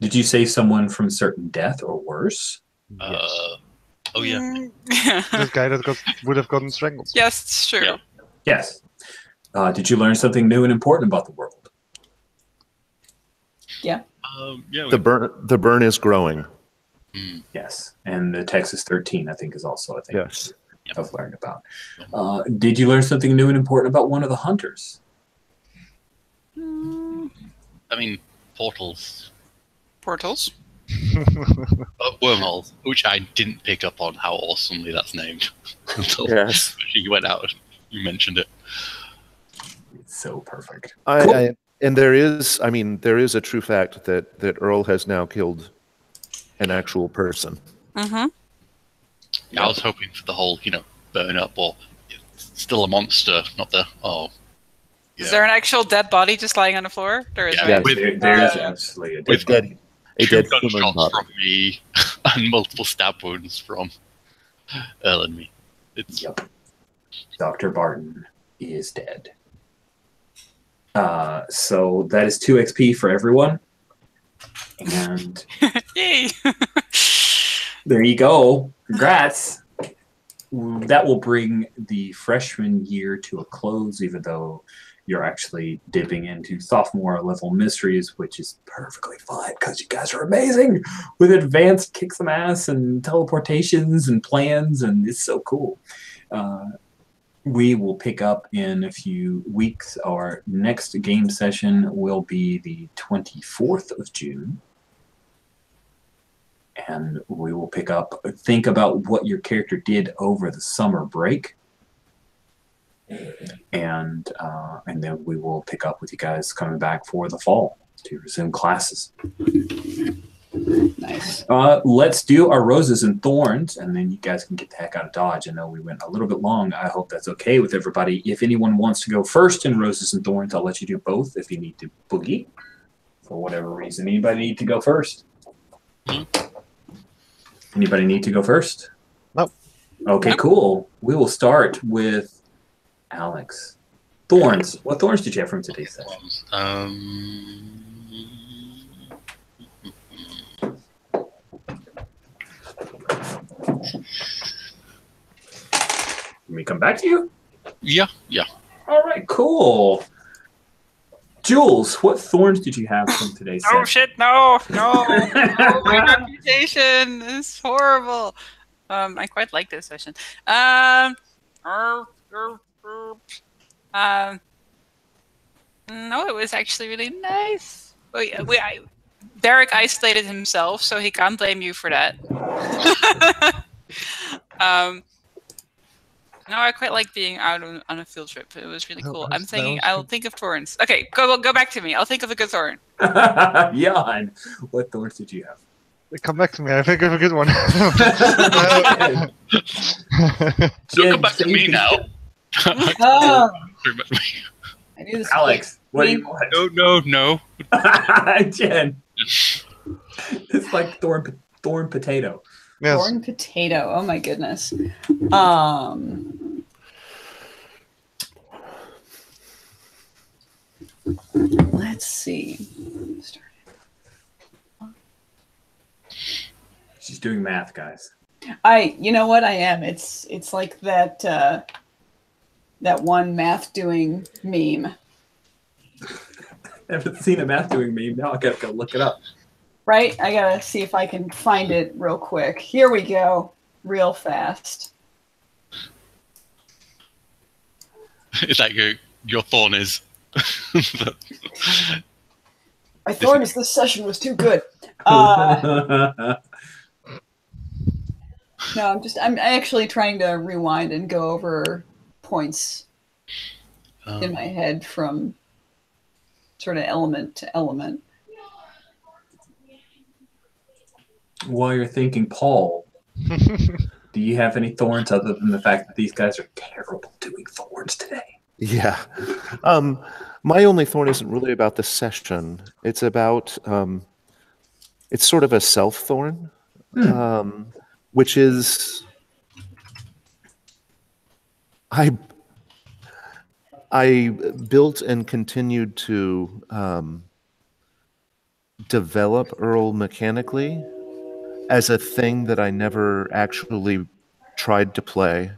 Did you save someone from certain death or worse? Oh yeah. This guy that would have gotten strangled. Yes, it's true. Yeah. Yes. Did you learn something new and important about the world? Yeah. Yeah. The burn is growing. Yes. And the Texas 13, I think, is also a thing. Yes. I've learned about. Did you learn something new and important about one of the hunters? I mean, portals. Portals? Wormholes, which I didn't pick up on how awesomely that's named until you went out and you mentioned it. It's so perfect. And there is a true fact that Earl has now killed an actual person. Mm-hmm. Yeah, I was hoping for the whole, burn up or still a monster, not the Is there an actual dead body just lying on the floor? There is. Yeah, right? there's absolutely a dead body. A two dead human gunshots body. from me and multiple stab wounds from Earl and me. Yep. Dr. Barton is dead. So that is 2 XP for everyone. And Yay! there you go. Congrats. That will bring the freshman year to a close, even though you're actually dipping into sophomore level mysteries, which is perfectly fine because you guys are amazing with advanced kick some ass and teleportations and plans, and it's so cool. We will pick up in a few weeks. Our next game session will be the 24th of June. And we will pick up, think about what your character did over the summer break. And then we will pick up with you guys coming back for the fall to resume classes. Nice. Let's do our roses and thorns, and then you guys can get the heck out of Dodge. I know we went a little bit long. I hope that's okay with everybody. If anyone wants to go first in roses and thorns, I'll let you do both if you need to boogie for whatever reason. Anybody need to go first? Anybody need to go first? Nope. Okay, cool. We will start with Alex. Thorns. What thorns did you have from today's session? Let me come back to you. Yeah. All right, cool. Jules, what thorns did you have from today's session? Oh shit! No! Oh, my reputation is horrible. I quite like this session. No, it was actually really nice. Derek isolated himself, so he can't blame you for that. No, I quite like being out on a field trip. It was really cool. I'm thinking I'll think of thorns. Okay, go back to me. I'll think of a good thorn. Jan, what thorns did you have? Come back to me. I think of a good one. Don't come back to me now. Oh, I knew this. Alex, what do you want? No. Jen. It's like thorn potato. Yes. Thorn potato. Oh my goodness. Let's see. She's doing math, guys. You know what I am? It's like that that one math doing meme. I haven't seen a math doing meme. Now I gotta go look it up. Right? I gotta see if I can find it real quick. Here we go. Real fast. Is that your thorn is? My thorn is this session was too good. No, I'm actually trying to rewind and go over points in my head from sort of element to element. While you're thinking, Paul, do you have any thorns other than the fact that these guys are terrible doing thorns today? Yeah. My only thorn isn't really about the session. It's about, it's sort of a self-thorn, which is, I built and continued to develop Earl mechanically as a thing that I never actually tried to play.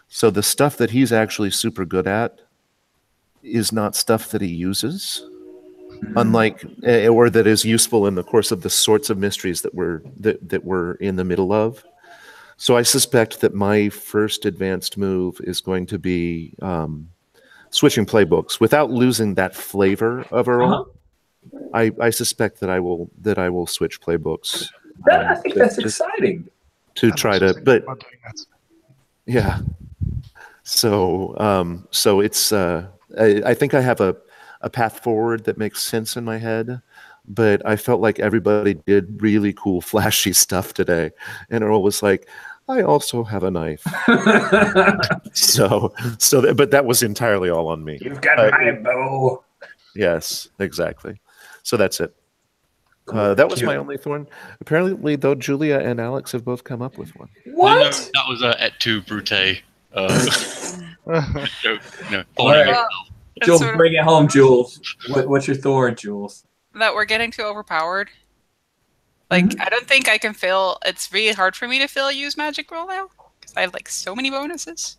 So the stuff that he's actually super good at is not stuff that he uses, unlike or that is useful in the course of the sorts of mysteries that we're in the middle of. So I suspect that my first advanced move is going to be switching playbooks without losing that flavor of Earl. I suspect that I will switch playbooks. I think that's exciting. To try to, but yeah. So so it's I think I have a path forward that makes sense in my head, but I felt like everybody did really cool, flashy stuff today, and Earl was like, "I also have a knife." But that was entirely all on me. You've got my bow. Yes, exactly. So that's it. That was my only thorn. Apparently, though, Julia and Alex have both come up with one. What? No, that was Et tu, Brute. Jules, bring it home, Jules. What's your thorn, Jules? That we're getting too overpowered. Like, I don't think I can fail. It's really hard for me to fail use magic roll now because I have like so many bonuses.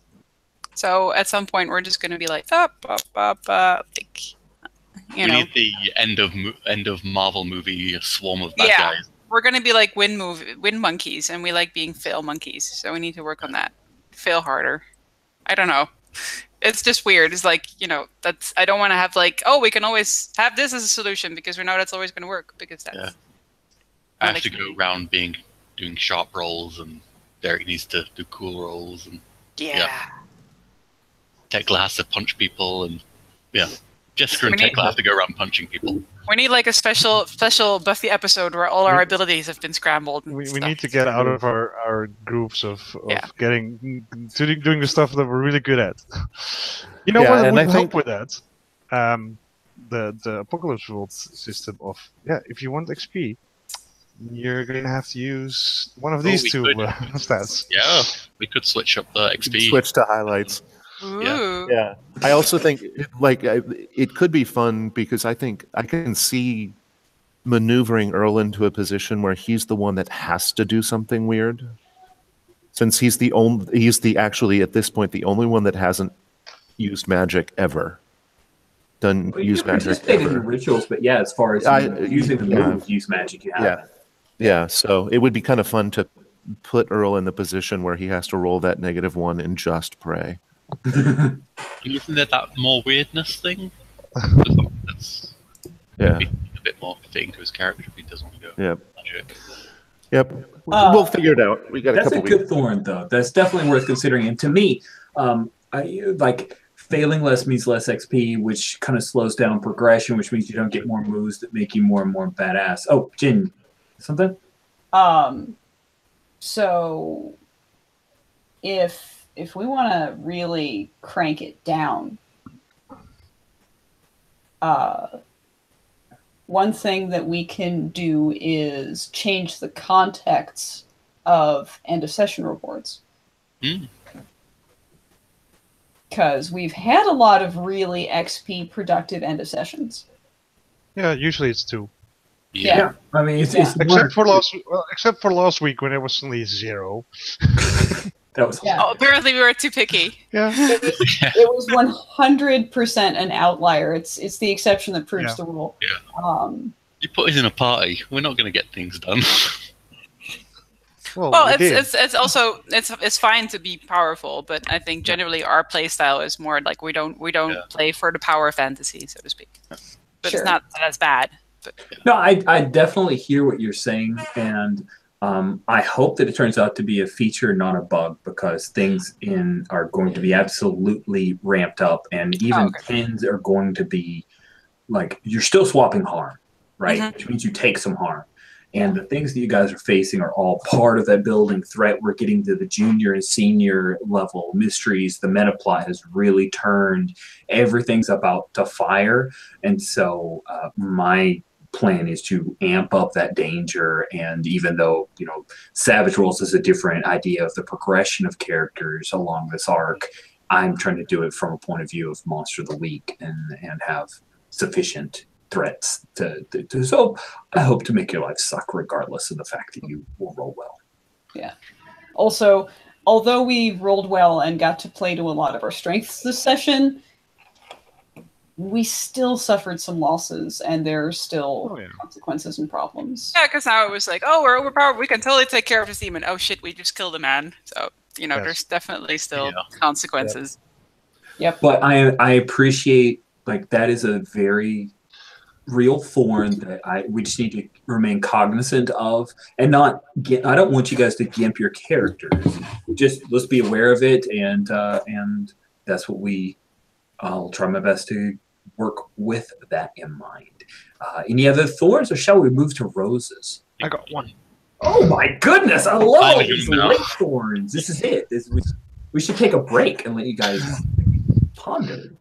So at some point, we're just going to be like, like, you know. We need the end of Marvel movie swarm of bad guys. We're going to be like win monkeys, and we like being fail monkeys. So we need to work on that. Fail harder. I don't know. It's just weird. It's like, you know, I don't want to have like, oh, we can always have this as a solution because we know that's always going to work because that's. Yeah. I have to go around doing sharp rolls, and Derek needs to do cool rolls, and Tekla has to punch people, and Jessica and Tekla have to go around punching people. We need like a special Buffy episode where all our abilities have been scrambled. We need to get out of our grooves of doing the stuff that we're really good at. You know what would help with that? The Apocalypse World system of if you want XP, you're going to have to use one of Oh, these we two could. stats. Yeah, we could switch up the XP. Switch to highlights. Ooh. Yeah, I also think it could be fun because I think I can see maneuvering Earl into a position where he's the one that has to do something weird, since he's actually at this point the only one that hasn't used magic ever. Done Well, use you magic participate in ever. rituals, but yeah, as far as using the move, use magic, you have. Yeah. So it would be kind of fun to put Earl in the position where he has to roll that -1 and just pray. Isn't there that more weirdness thing? That's Yeah. a bit more fitting to his character if he doesn't want to go Yep. magic. Yep. We'll figure it out. We got a That's couple a good weeks. thorn, though. That's definitely worth considering. And to me, like failing less means less XP, which kind of slows down progression, which means you don't get more moves that make you more and more badass. Oh, Jin, something? So if we want to really crank it down, one thing that we can do is change the context of end of session reports. Because we've had a lot of really XP productive end of sessions. Yeah, usually it's 2. Yeah. I mean, it's Except for last week when it was only 0. that was Yeah. Oh, apparently we were too picky. Yeah. It was 100% an outlier. It's the exception that proves the rule. Yeah. You put us in a party, we're not going to get things done. Well, it's also it's fine to be powerful, but I think generally our play style is more like we don't play for the power fantasy, so to speak. But Sure. it's not as bad. But, No, I definitely hear what you're saying, and I hope that it turns out to be a feature, not a bug, because things are going to be absolutely ramped up, and even tens are going to be like you're still swapping harm, right? Which means you take some harm. And the things that you guys are facing are all part of that building threat. We're getting to the junior and senior level mysteries. The meta plot has really turned. Everything's about to fire. And so my plan is to amp up that danger. And even though, Savage Worlds is a different idea of the progression of characters along this arc, I'm trying to do it from a point of view of Monster of the Week and have sufficient threats so I hope to make your life suck regardless of the fact that you will roll well. Yeah. Also, although we rolled well and got to play to a lot of our strengths this session, we still suffered some losses, and there are still consequences and problems. yeah, because now it was like, oh, we're overpowered. We can totally take care of this demon. Oh shit, we just killed a man. So there's definitely still consequences. Yep. But I appreciate that is a very real thorn that we just need to remain cognizant of and not get. I don't want you guys to gimp your characters. Just let's be aware of it, and that's what I'll try my best to work with that in mind. Any other thorns, or shall we move to roses? I got one. Oh my goodness! I love all these late thorns. This is it. We should take a break and let you guys ponder.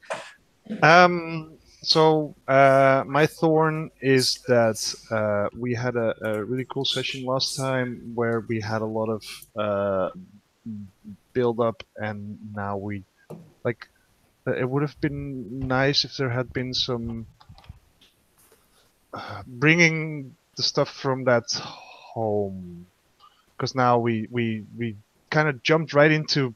So my thorn is that we had a really cool session last time where we had a lot of build up, and now we it would have been nice if there had been some bringing the stuff from that home, because now we kind of jumped right into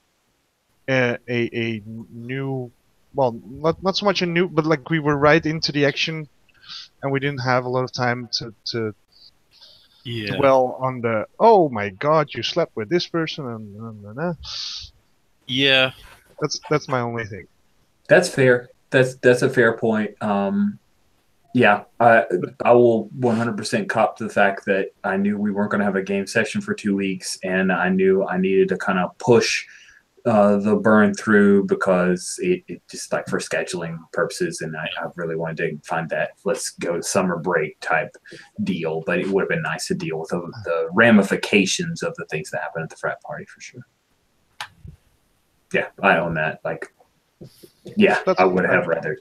a new. Well, not so much a new, but we were right into the action, and we didn't have a lot of time to dwell on the oh my god, you slept with this person and Yeah, that's my only thing. That's fair. That's a fair point. Yeah, I will 100% cop to the fact that I knew we weren't going to have a game session for 2 weeks, and I knew I needed to kind of push the burn through because it just for scheduling purposes, and I really wanted to find that let's go summer break type deal, but it would have been nice to deal with the ramifications of the things that happen at the frat party for sure. Yeah, I own that. Yeah, That's I would fine. have rather.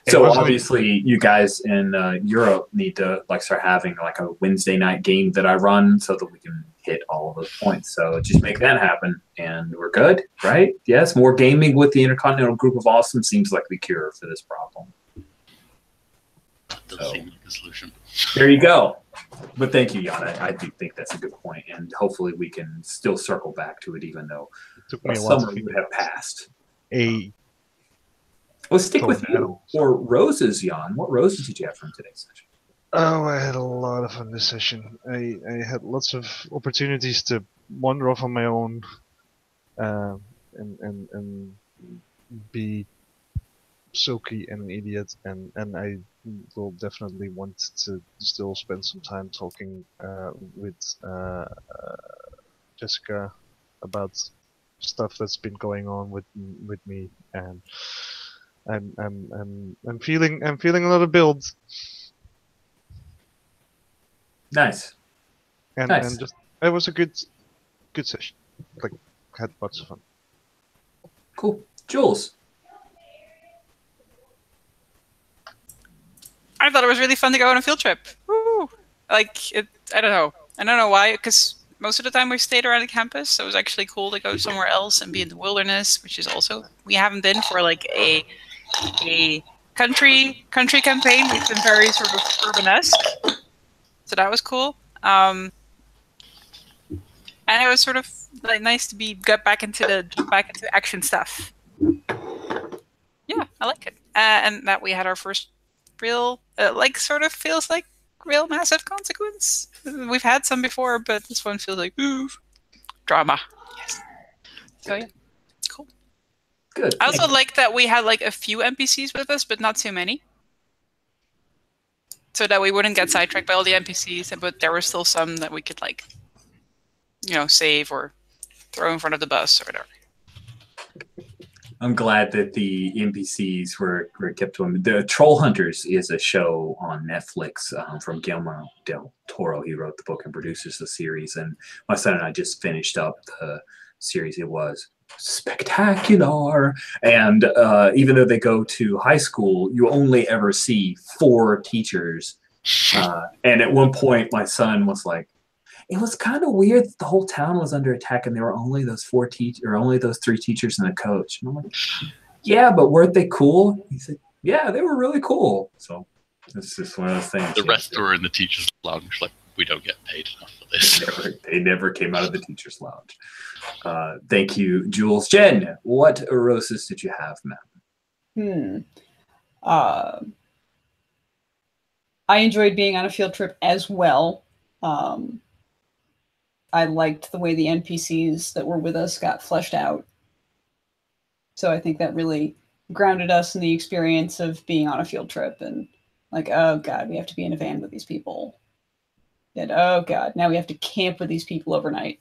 It So wasn't- obviously, you guys in Europe need to like start having like a Wednesday night game that I run so that we can hit all of those points. So just make that happen, and we're good, right? Yes, more gaming with the Intercontinental Group of Awesome seems like the cure for this problem. That does So- seem like a solution. There you go. But thank you, Jan. I do think that's a good point, and hopefully we can still circle back to it, even though It took me a a while to summer figure would have passed. a Let's stick with Tone you animal. or roses, Jan. What roses did you have from today's session? Oh, I had a lot of fun this session. I had lots of opportunities to wander off on my own, and be silky and an idiot, and I will definitely want to still spend some time talking with Jessica about stuff that's been going on with me, and I'm feeling a lot of build. Nice. And Nice. and just it was a good session. Like, had lots of fun. Cool. Jules. I thought it was really fun to go on a field trip. Woo! Like, I don't know. I don't know why, because most of the time we stayed around the campus, so it was actually cool to go somewhere else and be in the wilderness, which is also, we haven't been for like a country campaign. We've been very sort of urban-esque, so that was cool. And it was sort of like nice to get back into action stuff. Yeah, I like it. And that we had our first real, like, sort of feels like real massive consequence. We've had some before, but this one feels like, ooh, drama. Yes. So yeah, cool. Good. I also like that we had like a few NPCs with us, but not too many. So that we wouldn't get sidetracked by all the NPCs, but there were still some that we could, like, you know, save or throw in front of the bus or whatever. I'm glad that the NPCs were kept to him. The Troll Hunters is a show on Netflix from Guillermo del Toro. He wrote the book and produces the series. And my son and I just finished up the series. It was spectacular. And even though they go to high school, you only ever see 4 teachers. And at one point, my son was like, it was kind of weird that the whole town was under attack and there were only those 3 teachers and a coach. And I'm like, yeah, but weren't they cool? He said, yeah, they were really cool. So it's just one of those things. The rest were in the teacher's lounge, like, we don't get paid enough for this. They never came out of the teacher's lounge. Thank you, Jules. Jen, what roses did you have, ma'am? I enjoyed being on a field trip as well. I liked the way the NPCs that were with us got fleshed out. So I think that really grounded us in the experience of being on a field trip and like, oh God, we have to be in a van with these people. And oh God, now we have to camp with these people overnight.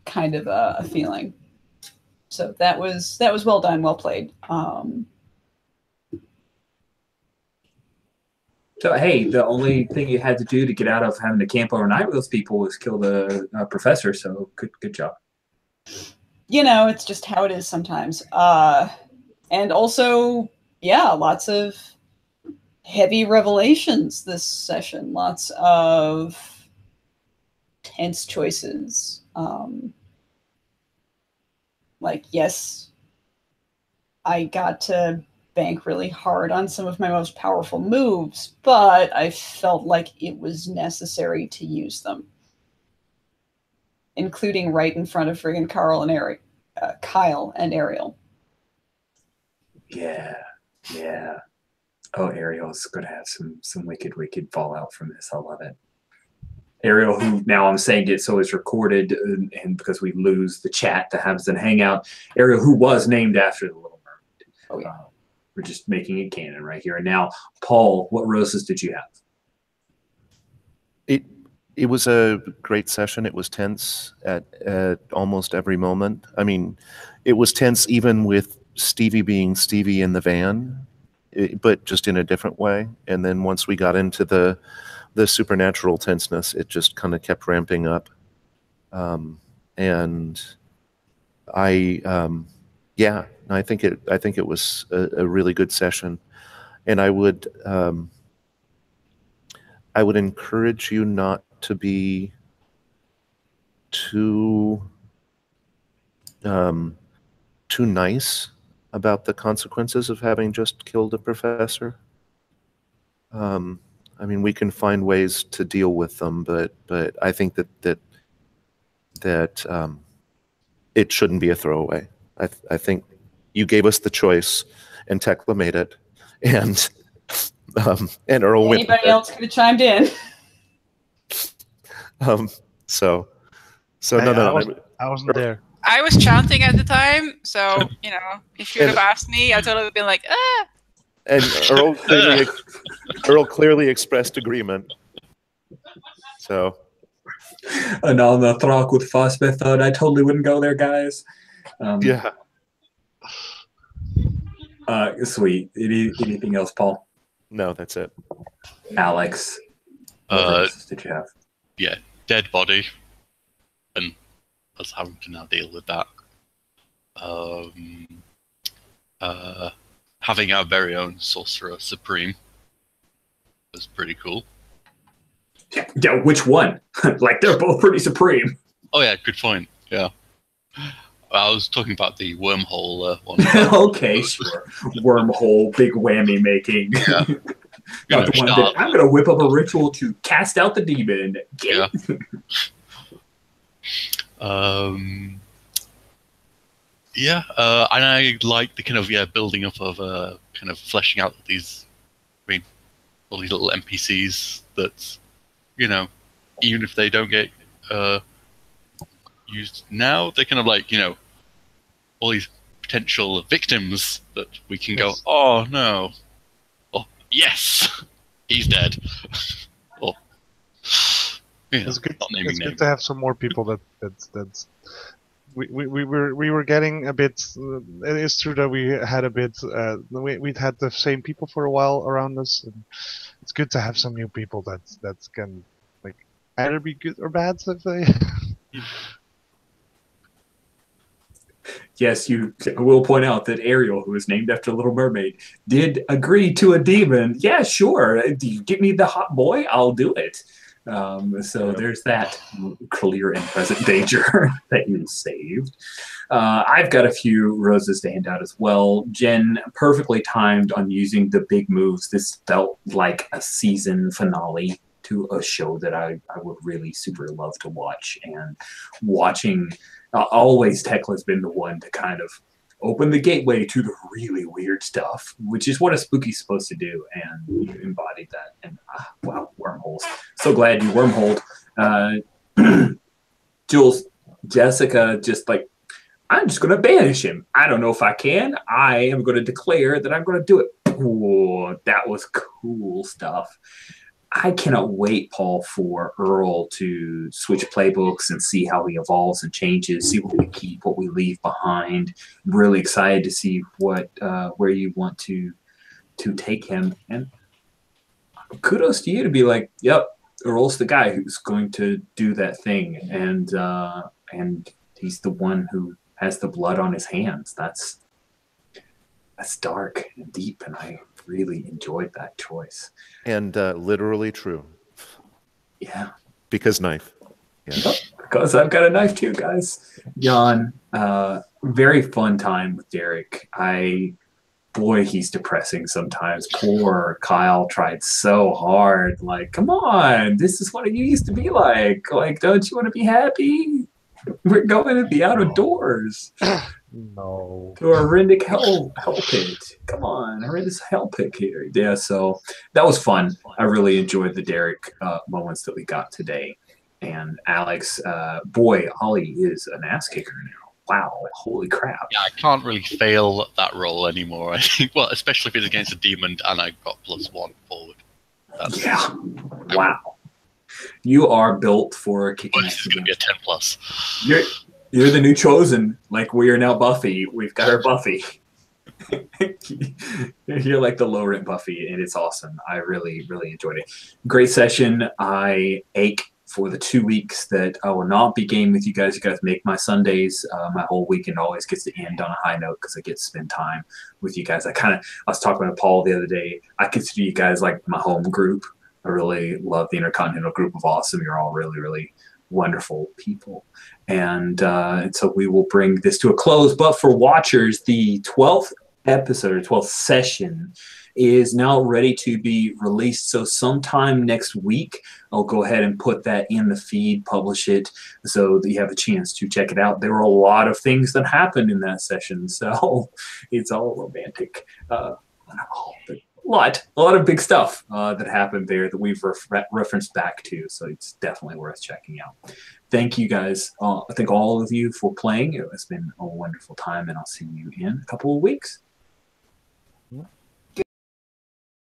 Kind of a feeling. So that was well done, well played. So, hey, the only thing you had to do to get out of having to camp overnight with those people was kill the professor. So good job. You know, it's just how it is sometimes. And also, yeah, lots of heavy revelations this session. Lots of tense choices. Like, yes, I got to bank really hard on some of my most powerful moves, but I felt like it was necessary to use them, including right in front of friggin' Kyle and Ariel. Yeah. Oh, Ariel's going to have some wicked fallout from this. I love it. Ariel, who now I'm saying it so it's recorded, and because we lose the chat that happens in Hangout, Ariel, who was named after the Little Mermaid. Oh yeah. We're just making it canon right here. And now, Paul, what roses did you have? It was a great session. It was tense at almost every moment. I mean, it was tense even with Stevie being Stevie in the van, but just in a different way. And then once we got into the supernatural tenseness, it just kind of kept ramping up. And I Yeah, I think it was a really good session, and I would encourage you not to be too too nice about the consequences of having just killed a professor. I mean, we can find ways to deal with them, but I think that it shouldn't be a throwaway. I think you gave us the choice, and Tekla made it, and Earl went. Anybody else could have chimed in. So Hey, no. I wasn't there. I was chanting at the time, so you know, if you would have asked me, I totally would have been like, ah. And Earl clearly expressed agreement. So. And on the Throck with Foss method, I totally wouldn't go there, guys. Yeah. Sweet. Anything else, Paul? No, that's it. Alex, what verses did you have? Yeah, dead body, and us having to now deal with that. Having our very own Sorcerer Supreme was pretty cool. Yeah, which one? Like, they're both pretty supreme. Oh yeah, good point. Yeah. I was talking about the wormhole one. Okay, sure. Wormhole, big whammy making. Yeah. Not the one that I'm going to whip up a ritual to cast out the demon. Yeah. And I like the kind of building up of kind of fleshing out these, all these little NPCs that, even if they don't get used now, they're kind of like, all these potential victims that we can go, oh no, oh yes, he's dead. Or, It's good. It's good to have some more people that's. We were getting a bit. It is true that we had a bit. We'd had the same people for a while around us, and it's good to have some new people that can either be good or bad. If they. Yes, you will point out that Ariel, who is named after Little Mermaid, did agree to a demon. Yeah, sure. Do you get me the hot boy? I'll do it. So there's that clear and present danger that you saved. I've got a few roses to hand out as well. Jen, perfectly timed on using the big moves. This felt like a season finale to a show that I would really super love to watch. And watching, always Tekla's been the one to kind of open the gateway to the really weird stuff, which is what a spooky's supposed to do, and you embodied that. And wow, wormholes. So glad you wormholed. Jules, Jessica, just like, I'm just going to banish him. I don't know if I can. I am going to declare that I'm going to do it. Ooh, that was cool stuff. I cannot wait, Paul, for Earl to switch playbooks and see how he evolves and changes, see what we keep, what we leave behind. I'm really excited to see what where you want to take him. And kudos to you to be like, yep, Earl's the guy who's going to do that thing, and he's the one who has the blood on his hands. That's dark and deep, and I really enjoyed that choice. And literally true. Yeah. Because knife. Yeah. Because I've got a knife too, guys. Jan, very fun time with Derek. Boy, he's depressing sometimes. Poor Kyle tried so hard. Like, come on, this is what it used to be like. Like, don't you want to be happy? We're going to the out of doors. No. To a horrendous hell pit. Come on, horrendous hell pit here. Yeah, so that was fun. I really enjoyed the Derek moments that we got today. And Alex, boy, Ollie is an ass kicker now. Wow, holy crap. Yeah, I can't really fail that role anymore, I think. Well, especially if it's against a demon and I got +1 forward. Yeah. Wow. You are built for kicking ass. This is going to be a 10+. You're the new chosen. Like, we are now Buffy. We've got our Buffy. You're like the low-rent Buffy, and it's awesome. I really, really enjoyed it. Great session. I ache for the 2 weeks that I will not be gaming with you guys. You guys make my Sundays, my whole weekend always gets to end on a high note because I get to spend time with you guys. I was talking to Paul the other day. I consider you guys like my home group. I really love the Intercontinental Group of Awesome. You're all really, really wonderful people. And so we will bring this to a close. But for watchers, the 12th episode or 12th session is now ready to be released. So sometime next week, I'll go ahead and put that in the feed, publish it, so that you have a chance to check it out. There were a lot of things that happened in that session, so it's all romantic. A lot of big stuff that happened there that we've referenced back to, so it's definitely worth checking out. Thank you guys. I thank all of you for playing. It's been a wonderful time, and I'll see you in a couple of weeks.